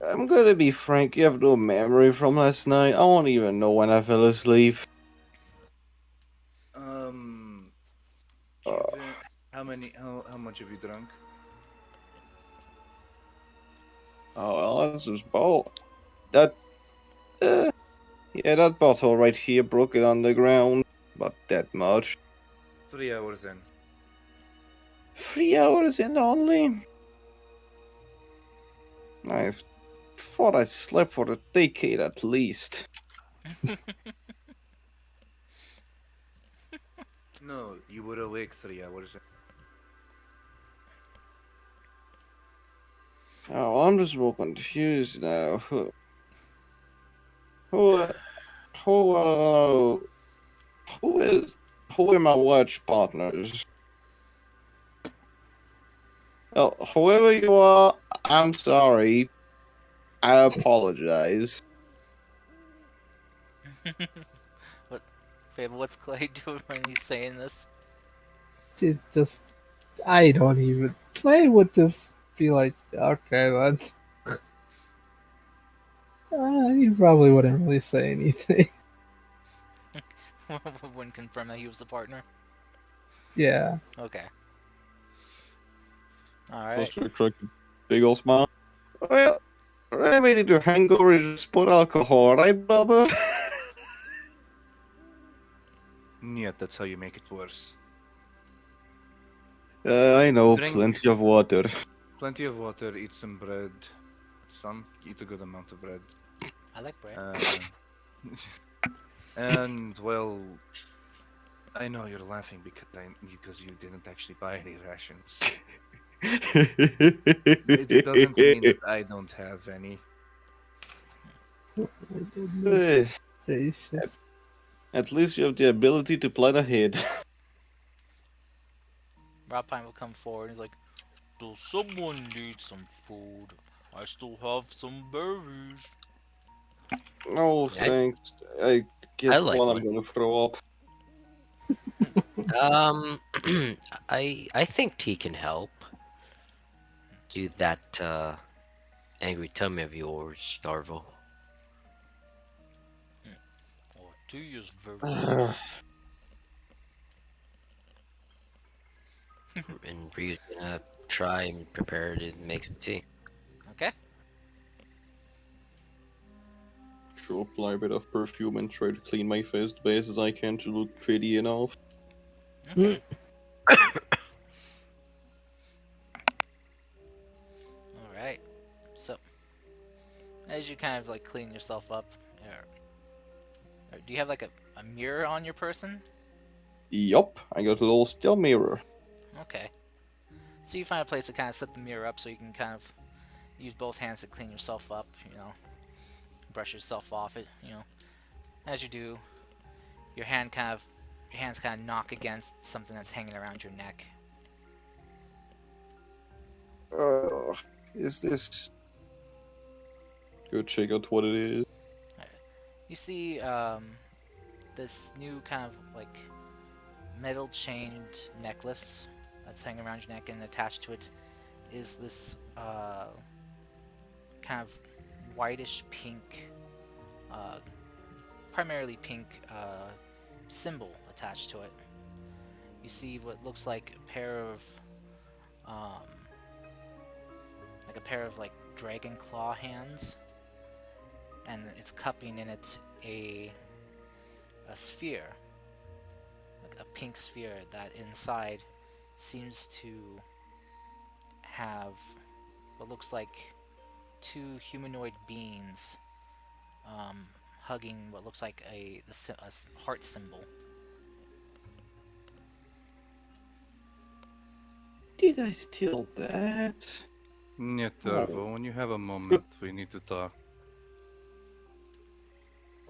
I'm gonna be frank. You have no memory from last night. I won't even know when I fell asleep. Uh, Kevin, how much have you drunk? oh well, this is both. That. Uh, yeah, that bottle right here broke it on the ground. But that much. 3 hours in. 3 hours in only. I thought I slept for a decade at least. No, you were awake 3 hours in. Oh, I'm just more confused now. Who, uh, who, uh, who is, who are my watch partners? Oh, whoever you are, I'm sorry. I apologize. What, Fable? What's Clay doing when he's saying this? It just, I don't even. Clay would just be like, okay, then. He probably wouldn't really say anything. Wouldn't confirm that he was the partner. Yeah. Okay. All right. Plus, we crack a big old smile. Well, remedy to hangover is just put alcohol, right, brother? Yeah, that's how you make it worse. I know, Drink plenty of water. plenty of water, eat some bread. Eat a good amount of bread. I like bread. Uh, and well, I know you're laughing because you didn't actually buy any rations. It doesn't mean that I don't have any. Oh my goodness At, gracious. at least you have the ability to plan ahead. Rob Pine will come forward. He's like, "Does someone need some food? I still have some berries." No, I thanks. I I get like one, I'm one. gonna throw up. Um, I think tea can help. Do that angry tummy of yours, Darvo. Oh, tea is very Ugh. soothing. And Ryu's gonna try and prepare to make some tea. Okay. Sure, apply a bit of perfume and try to clean my face the best as I can to look pretty enough. Okay. All right. So, as you kind of like clean yourself up, do you have like a mirror on your person? Yup, I got a little still mirror. Okay. So you find a place to kind of set the mirror up so you can kind of use both hands to clean yourself up. Brush yourself off it. As you do, your hands kind of knock against something that's hanging around your neck. Is this... Go check out what it is. You see this new kind of like metal chained necklace that's hanging around your neck, and attached to it is this kind of whitish pink, uh, primarily pink symbol attached to it. You see what looks like a pair of um, like dragon claw hands, and it's cupping in it a sphere, like a pink sphere that inside seems to have what looks like two humanoid beings hugging what looks like a heart symbol. Did I steal that? Yeah, Oh. Darvo, when you have a moment, we need to talk.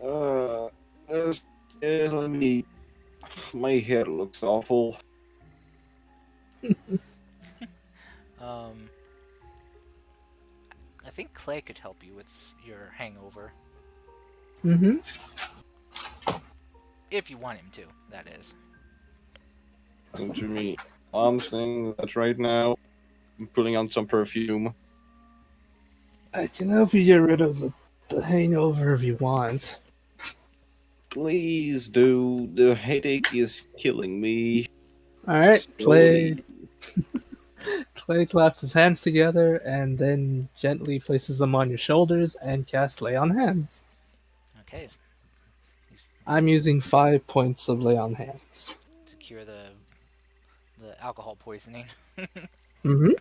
Uh, just, let me... My hair looks awful. think Clay could help you with your hangover Mm-hmm. if you want him to. That is. Don't you mean I'm saying that right now? I'm putting on some perfume. I can help you get rid of the hangover if you want. Please do. The headache is killing me Alright, slowly. Clay claps his hands together and then gently places them on your shoulders and casts Lay on Hands. Okay. You I'm using 5 points of Lay on Hands. to cure the alcohol poisoning. Mm-hmm.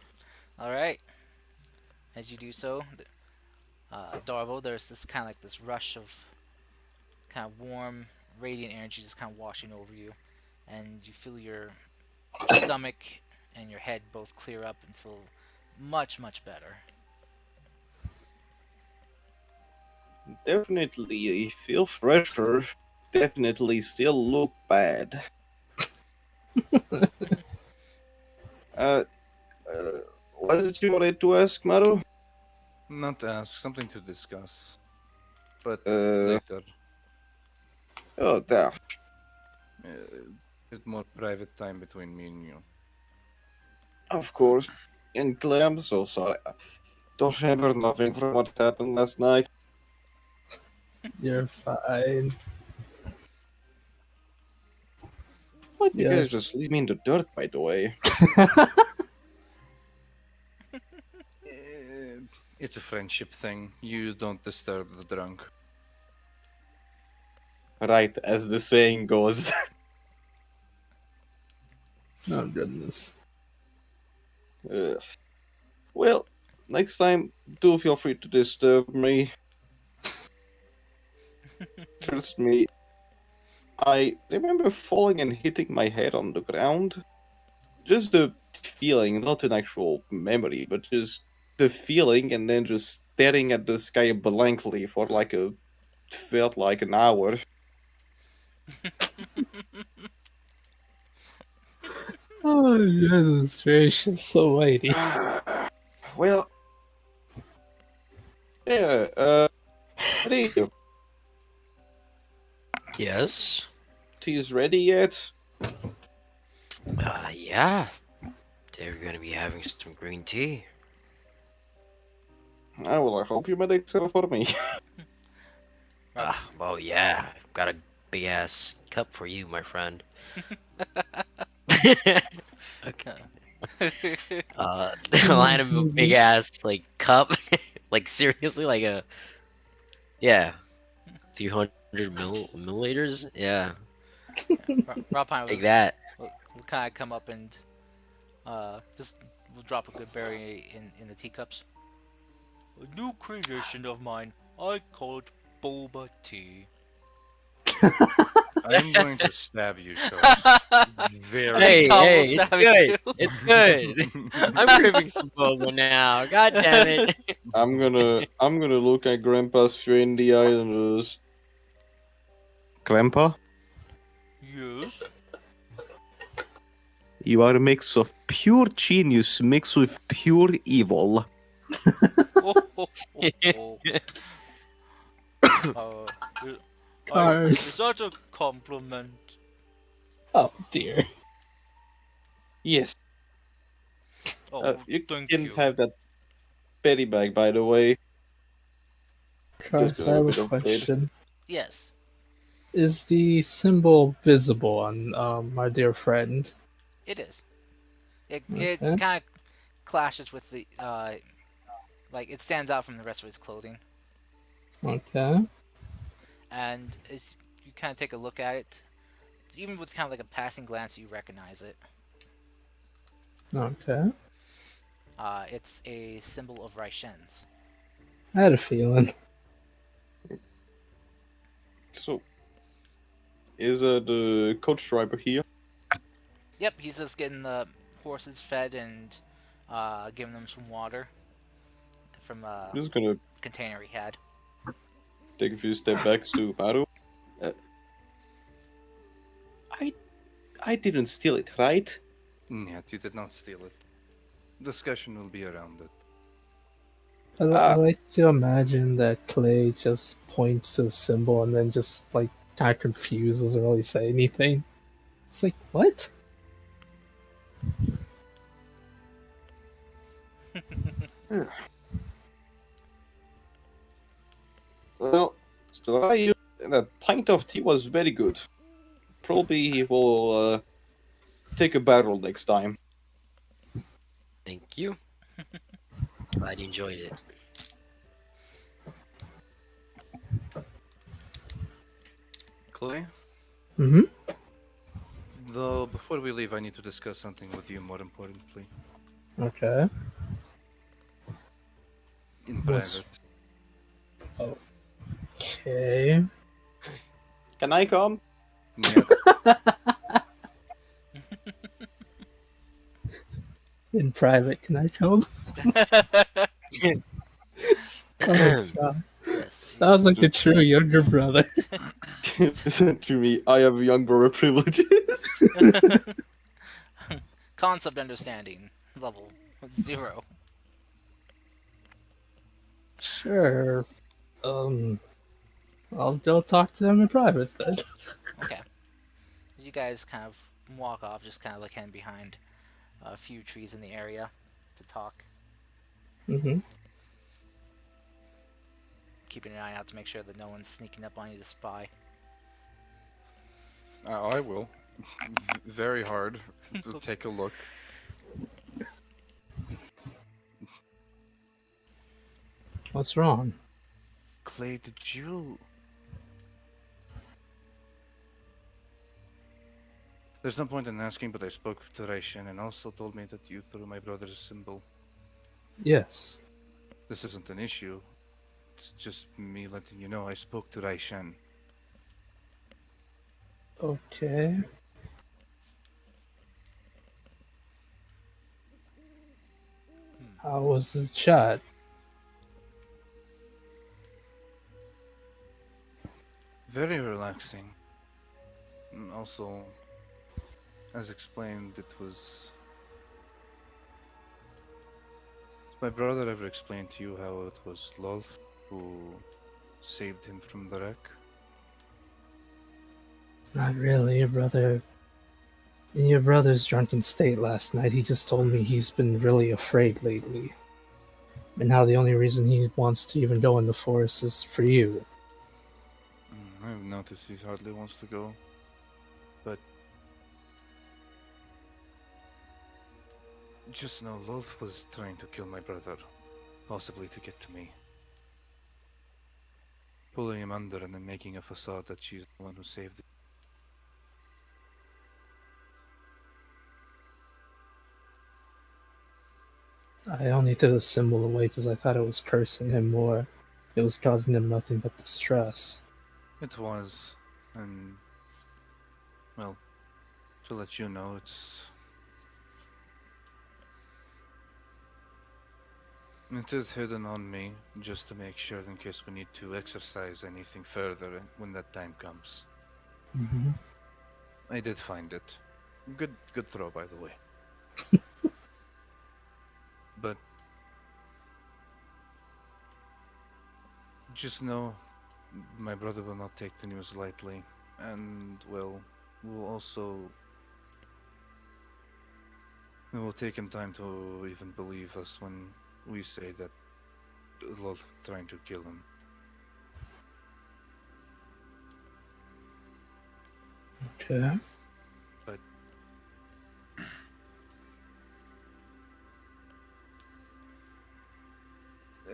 All right. As you do so, Darvo, there's this kind of like this rush of kind of warm, radiant energy just kind of washing over you, and you feel your stomach and your head both clear up and feel much much better. Definitely feel fresher. Definitely still look bad. Uh, uh what is it you wanted to ask, Maru? Not to ask, something to discuss. But Uh, later. oh, there. Bit more private time between me and you. Of course. And Clay, I'm so sorry. Don't remember nothing from what happened last night. You're fine. Why'd you guys Yes. just leave me in the dirt, by the way? Eh, It's a friendship thing. You don't disturb the drunk. Right, as the saying goes. Oh, goodness. Uh, well, next time, do feel free to disturb me. Trust me, I remember falling and hitting my head on the ground. Just the feeling, not an actual memory, but just the feeling, and then just staring at the sky blankly for like a felt like an hour. Oh, goodness gracious almighty. Well, yeah. What are you? Yes. Tea's ready yet? Yeah. They're gonna be having some green tea. Ah, well, I hope you made Excel for me. Rob, Well, yeah. I've got a big ass cup for you, my friend. Okay. Oh, Line of a big Jesus. ass like cup, like seriously, like a yeah, few hundred milliliters. Yeah, Rob Pine take that. will kind of come up and just will drop a good berry in the teacups. A new creation of mine. I call it boba tea. I am going to stab you, Sharks. Very And Hey, Tom much. will hey, it's stab it good. too. It's good. I'm craving some boba now. God damn it. I'm gonna look at Grandpa straight in the eye and just Grandpa, Yes. you are a mix of pure genius mixed with pure evil. Oh, ho, ho, ho. Uh, i- is Cars. that a compliment? Oh, dear. Yes. Oh, You thank can you. have that berry bag, by the way. Just Cars, got I a have a bit of bread. question. Yes, Is the symbol visible on our dear friend? it is. It Okay. kind of clashes with the like it stands out from the rest of his clothing, Okay. and as you kind of take a look at it, even with kind of like a passing glance, you recognize it. Okay. It's a symbol of Raishen's. I had a feeling. So, is the coach driver here? Yep, he's just getting the horses fed and giving them some water from a Just gonna container he had. take a few step backs to Haru. Uh, I I didn't steal it, right? Yet you did not steal it. Discussion will be around it. I Ah, like to imagine that Clay just points to the symbol and then just like kind of confused, doesn't really say anything. It's like, what? well, so that pint of tea was very good. Probably will take a barrel next time. Thank you. Glad you enjoyed it. Clay, Mm-hmm. though before we leave, I need to discuss something with you more importantly. Okay. In What's private. okay? Can I come? Yep. In private, can I come? Oh god, Yes. sounds like a true younger brother. To me, I have young brother privileges. Concept understanding level 0. Sure. Um, I'll go talk to them in private then. Okay. As you guys kind of walk off, just kind of like hidden behind a few trees in the area to talk, Mm-hmm. keeping an eye out to make sure that no one's sneaking up on you to spy. I will. Very hard to take a look. What's wrong? Clay, did you? There's no point in asking, but I spoke to Raishin and also told me that you threw my brother's symbol. Yes. This isn't an issue. It's just me letting you know I spoke to Raishin. Okay. How was the chat? Very relaxing. Also, as explained, it was. Has my brother ever explained to you how it was Lolth who saved him from the wreck? Not really, your brother. In your brother's drunken state last night, he just told me he's been really afraid lately. And now the only reason he wants to even go in the forest is for you. I've noticed he hardly wants to go. But just know Lolth was trying to kill my brother, possibly to get to me. Pulling him under and then making a facade that she's the one who saved him. I only threw the symbol away because I thought it was cursing him more. It was causing him nothing but distress. It was, and well, to let you know, it is hidden on me just to make sure in case we need to exercise anything further when that time comes. Mm-hmm. I did find it. Good throw, by the way. But just know, my brother will not take the news lightly, and will also. It will take him time to even believe us when we say that Lol trying to kill him. Okay. But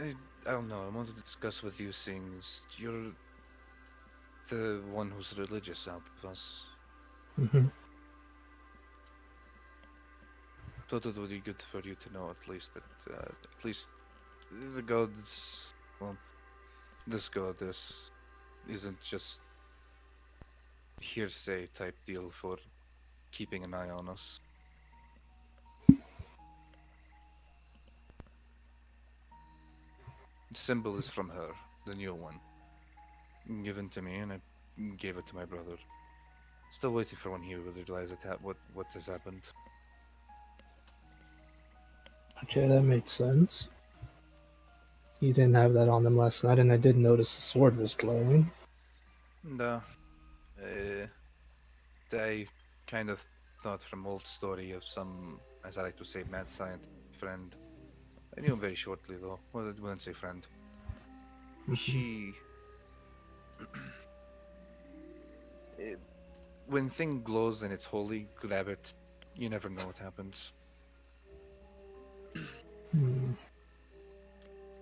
I don't know. I wanted to discuss with you things. You're the one who's religious out of us. Mm-hmm. Thought it would be good for you to know at least that at least the gods. Well, this goddess isn't just hearsay type deal for keeping an eye on us. The symbol is from her, the new one, given to me, and I gave it to my brother. Still waiting for when he will realize what has happened. Okay, that makes sense. You didn't have that on them last night, and I did notice the sword was glowing. No, uh, I kind of thought from old story of some, as I like to say, mad scientist friend. I knew him very shortly though. Well, I wouldn't say friend. She, eh, when thing glows and it's holy, grab it. You never know what happens. Hmm.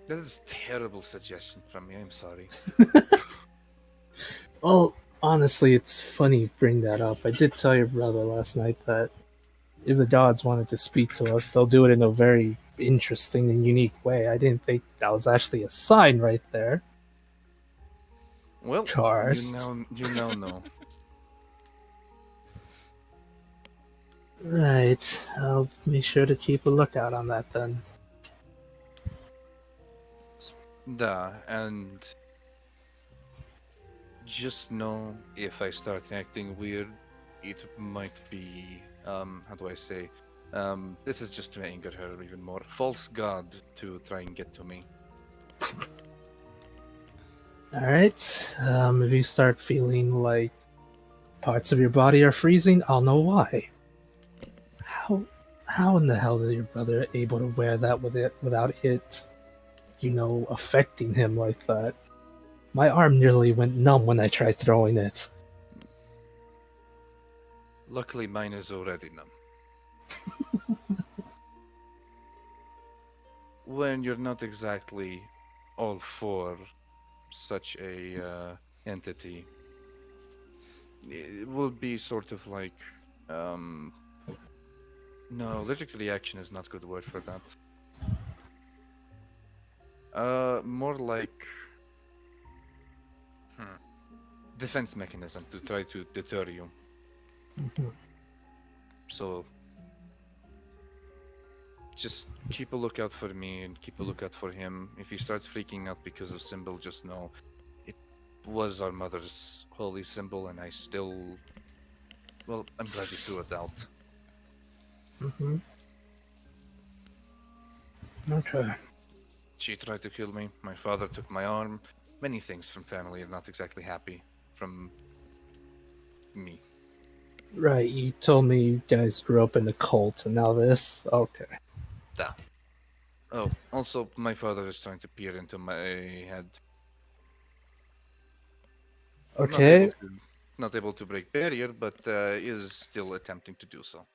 That is terrible suggestion from me. I'm sorry. Well, honestly, it's funny you bring that up. I did tell your brother last night that if the gods wanted to speak to us, they'll do it in a very interesting and unique way. I didn't think that was actually a sign right there. Well, Karst. you now know. Right. I'll make sure to keep a lookout on that then. Da, and just know if I start acting weird, it might be how do I say? This is just to anger her even more. False god to try and get to me. Alright. If you start feeling like parts of your body are freezing, I'll know why. How how in the hell is your brother able to wear that with it without it, affecting him like that? My arm nearly went numb when I tried throwing it. Luckily mine is already numb. When you're not exactly all for such a entity, it will be sort of like um no, allergic reaction is not good word for that. More like hmm, defense mechanism to try to deter you. Mhm. So just keep a lookout for me and keep a lookout for him. If he starts freaking out because of symbol, just know it was our mother's holy symbol, and I still, well, I'm glad you threw it out. Mhm. Okay. She tried to kill me. My father took my arm. Many things from family are not exactly happy from me. Right, you told me you guys grew up in a cult, and now this. Okay. Da. Oh, also, my father is trying to peer into my head. Not able Okay. to, not able to break barrier, but is still attempting to do so.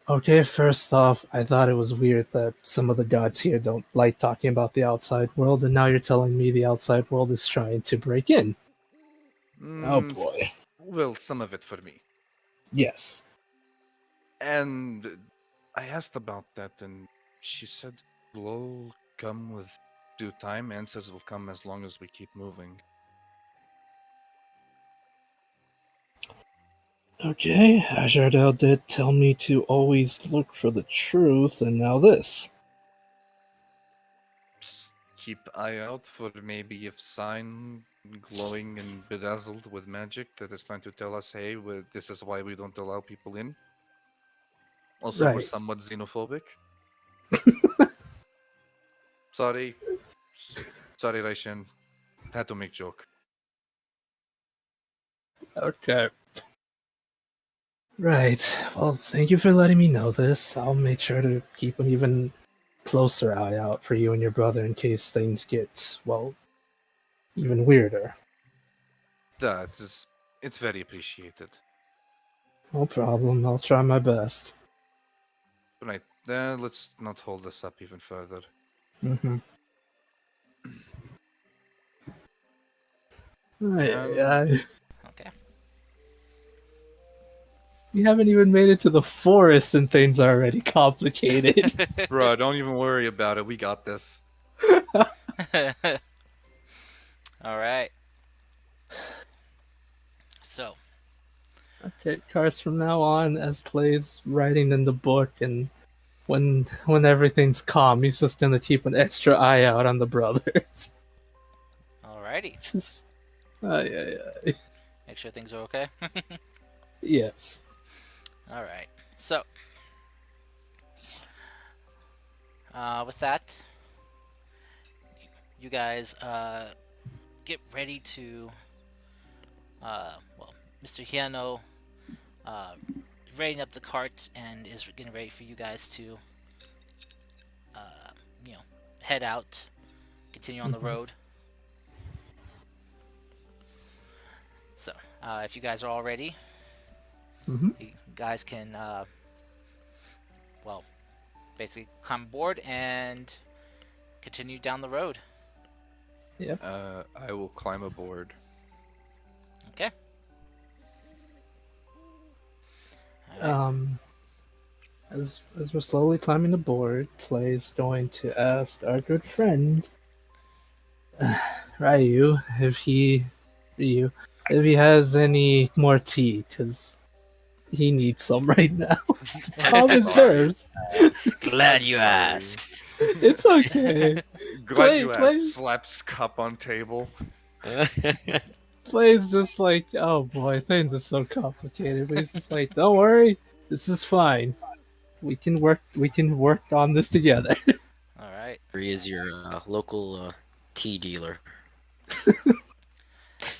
Okay, first off, I thought it was weird that some of the gods here don't like talking about the outside world, and now you're telling me the outside world is trying to break in. Oh Mm, boy. well, some of it for me. Yes. And I asked about that, and she said, "Will come with due time. Answers will come as long as we keep moving." Okay, Ajardel did tell me to always look for the truth, and now this. Keep eye out for maybe if sign glowing and bedazzled with magic that is trying to tell us, "Hey, this is why we don't allow people in." Also, we're Right. somewhat xenophobic. Sorry, sorry, Raishin. Had to make joke. Okay. Right. Well, thank you for letting me know this. I'll make sure to keep an even closer eye out for you and your brother in case things get, well, even weirder. That is, it's very appreciated. No problem. I'll try my best. Right, then let's not hold this up even further. Mm-hmm. And Okay. We haven't even made it to the forest and things are already complicated. bro, don't even worry about it. We got this. All right. So, Okay, cars from now on, as Clay's writing in the book, and when everything's calm, he's just gonna keep an extra eye out on the brothers. alrighty. Just, yeah, yeah. Make sure things are okay. Yes. All right. So, with that, you guys get ready to, well, Mr. Hiano uh, readying up the cart and is getting ready for you guys to, uh, you know, head out, continue on the Mhm. road. So, if you guys are all ready, Mhm. you guys can, well, basically climb aboard and continue down the road. Yep. I will climb aboard. Okay. All right. Um, as we're slowly climbing aboard, Clay's going to ask our good friend Ryu Ryu if he has any more tea, because he needs some right now to I'm calm his sorry. nerves. Glad I'm you sorry. asked. It's okay. Glad Clay, you Clay, asked. Slaps cup on table. Clay's just like, oh boy, things are so complicated. But he's just like, don't worry, this is fine. We can work on this together. All right. He is your local tea dealer.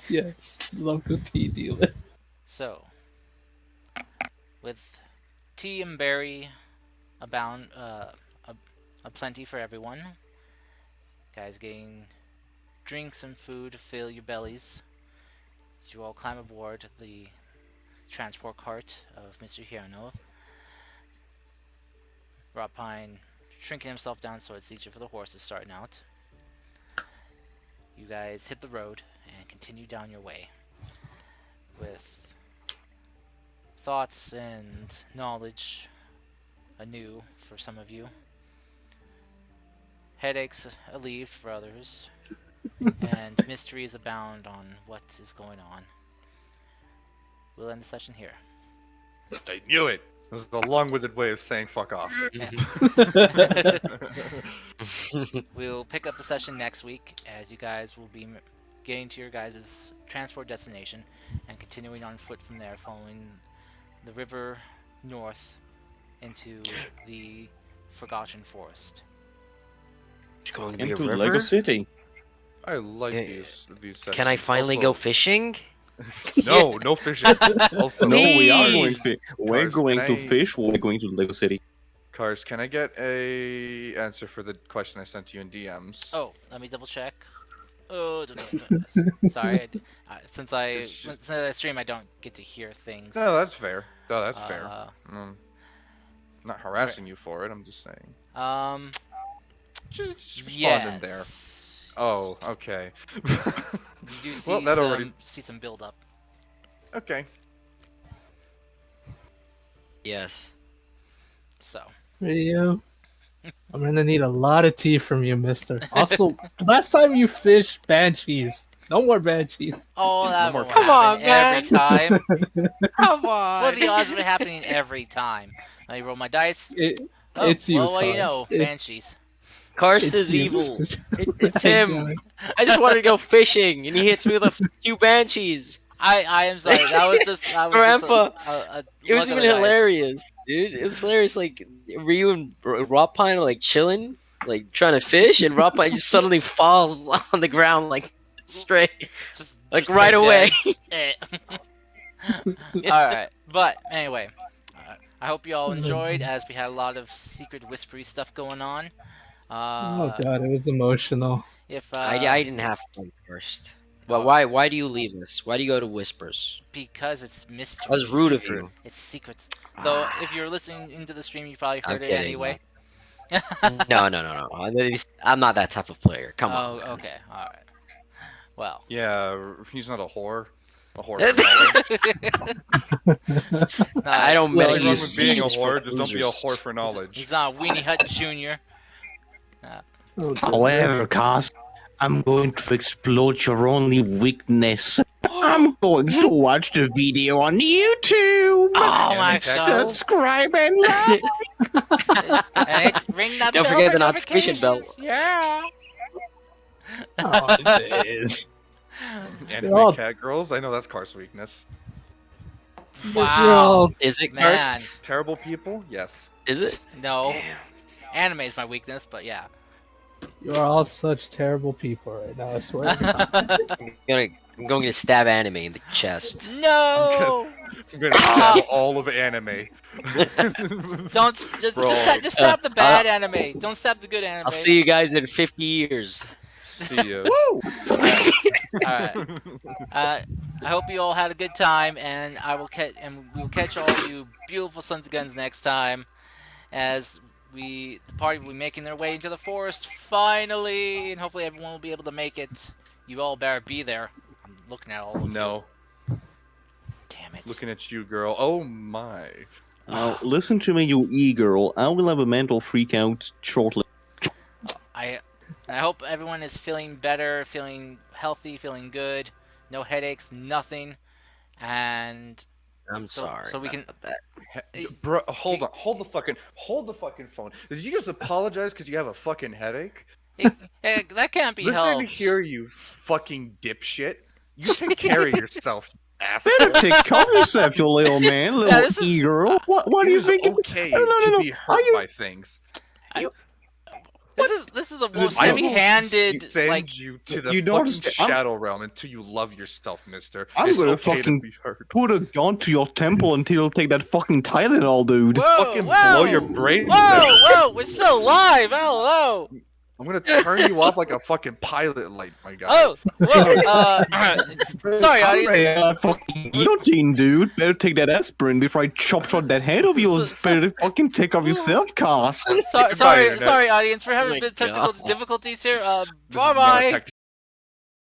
Yes, local tea dealer. So, with tea and berry abound, a plenty for everyone. Guys getting drinks and food to fill your bellies as you all climb aboard the transport cart of Mr. Hirano. Pine shrinking himself down so it's easier for the horses starting out. You guys hit the road and continue down your way with thoughts and knowledge anew for some of you, headaches alleviated for others, and mysteries abound on what is going on. We'll end the session here. I knew it. It was a long-winded way of saying fuck off. We'll pick up the session next week as you guys will be getting to your guys' transport destination and continuing on foot from there, following the river north into the Forgotten Forest. It's going to be a Into river. Lego City. I like Eh, these sessions. Can I finally Also, go fishing? No, no fishing. Also, No, we are going Please! to. We're Cars, going can to I- fish. We're going to Lego City. Cars, can I get a answer for the question I sent you in DMs? Oh, let me double check. Oh, sorry. Since I stream, I don't get to hear things. No, that's fair. No, that's fair. Uh, Not harassing you for it. I'm just saying. Um, Just respond in there. yes. Oh, okay. You do see Well, that already. some build up. Okay. Yes. So, Ryu, I'm gonna need a lot of tea from you, mister. Also, last time you fished banshees. No more banshees. oh, that more won't Come happen on, man. every time. Come What are on! the odds of it happening every time? I roll my dice. Oh, It's you, well, what do you Cars. know? Banshees. Karst It's is you, evil. mister. It's I him. know. I just wanted to go fishing, and he hits me with a few banshees. I am sorry. That was just Grandpa, a it was luck of even the dice. hilarious, dude. It was hilarious. Like Ryu and Rob Pine are like chilling, like trying to fish, and Rob Pine just suddenly falls on the ground like straight, Just like right away. Eh. All right, but anyway, I hope you all enjoyed as we had a lot of secret whispery stuff going on. Oh god, it was emotional. If I didn't have fun first. Well, Oh. why do you leave us? Why do you go to Whispers? because it's mystery. That was rude of Junior. you. It's secrets. Though if you're listening into the stream, you probably I'm heard it kidding, anyway. No. I'm not that type of player. Come on. Oh, man. okay, all right. Well, Yeah, he's not a whore. A whore. For knowledge. I don't Well, Nothing make wrong these with being a scenes for whore. Just don't be a losers. whore for knowledge. he's not a Weenie Hut Junior. Oh, However, Cos, I'm going to exploit your only weakness. I'm going to watch the video on YouTube. Oh my Anime cat god! Subscribe and like. And ring that Don't bell forget for the notification bell. notifications. Yeah. oh, days. Anime all- cat girls. I know that's Car's weakness. Wow. Is it Man. cursed? Terrible people. Yes. Is it? No. Damn. Anime is my weakness, but yeah. You are all such terrible people right now. I swear. to God. I'm going to stab anime in the chest. No! I'm gonna stab all of anime. Don't Bro. just stab the bad anime. Don't stab the good anime. I'll see you guys in 50 years. See ya. Alright. I hope you all had a good time, and we will catch all you beautiful sons of guns next time, as the party will be making their way into the forest finally, and hopefully everyone will be able to make it. You all better be there. I'm looking at all of you. No. Damn it. Looking at you, girl. Oh my. Now, listen to me, you e-girl. I will have a mental freak out shortly. I hope everyone is feeling better, feeling healthy, feeling good. No headaches, nothing. And I'm sorry. so we can. about that. Bro, hold on. Hold the fucking phone. Did you just apologize because you have a fucking headache? That can't be Listen helped. here, you fucking dipshit. You take care of yourself, you asshole. Better take care of yourself, you little man, little this is- e-girl. What do It you is think? okay No, no, to no. be Are hurt you- by things. This is the most I will heavy-handed. send Like you to the You don't fucking understand- shadow realm until you love yourself, mister. I'm It's gonna okay fucking to be hurt. put a gun to your temple until you take that fucking Tylenol, dude. whoa, Fucking whoa, blow your brains Whoa, out. whoa, we're still live. Hello. I'm gonna turn you off like a fucking pilot light, my guy. Oh, whoa. Sorry, I'm audience. ready to fucking guillotine, dude. Better take that aspirin before I chop that head of yours. Better fucking take off yourself, Cars. Sorry, Goodbye, Internet. sorry, audience. We're having Oh a my bit of technical God. difficulties here. This is Bye not a bye. tech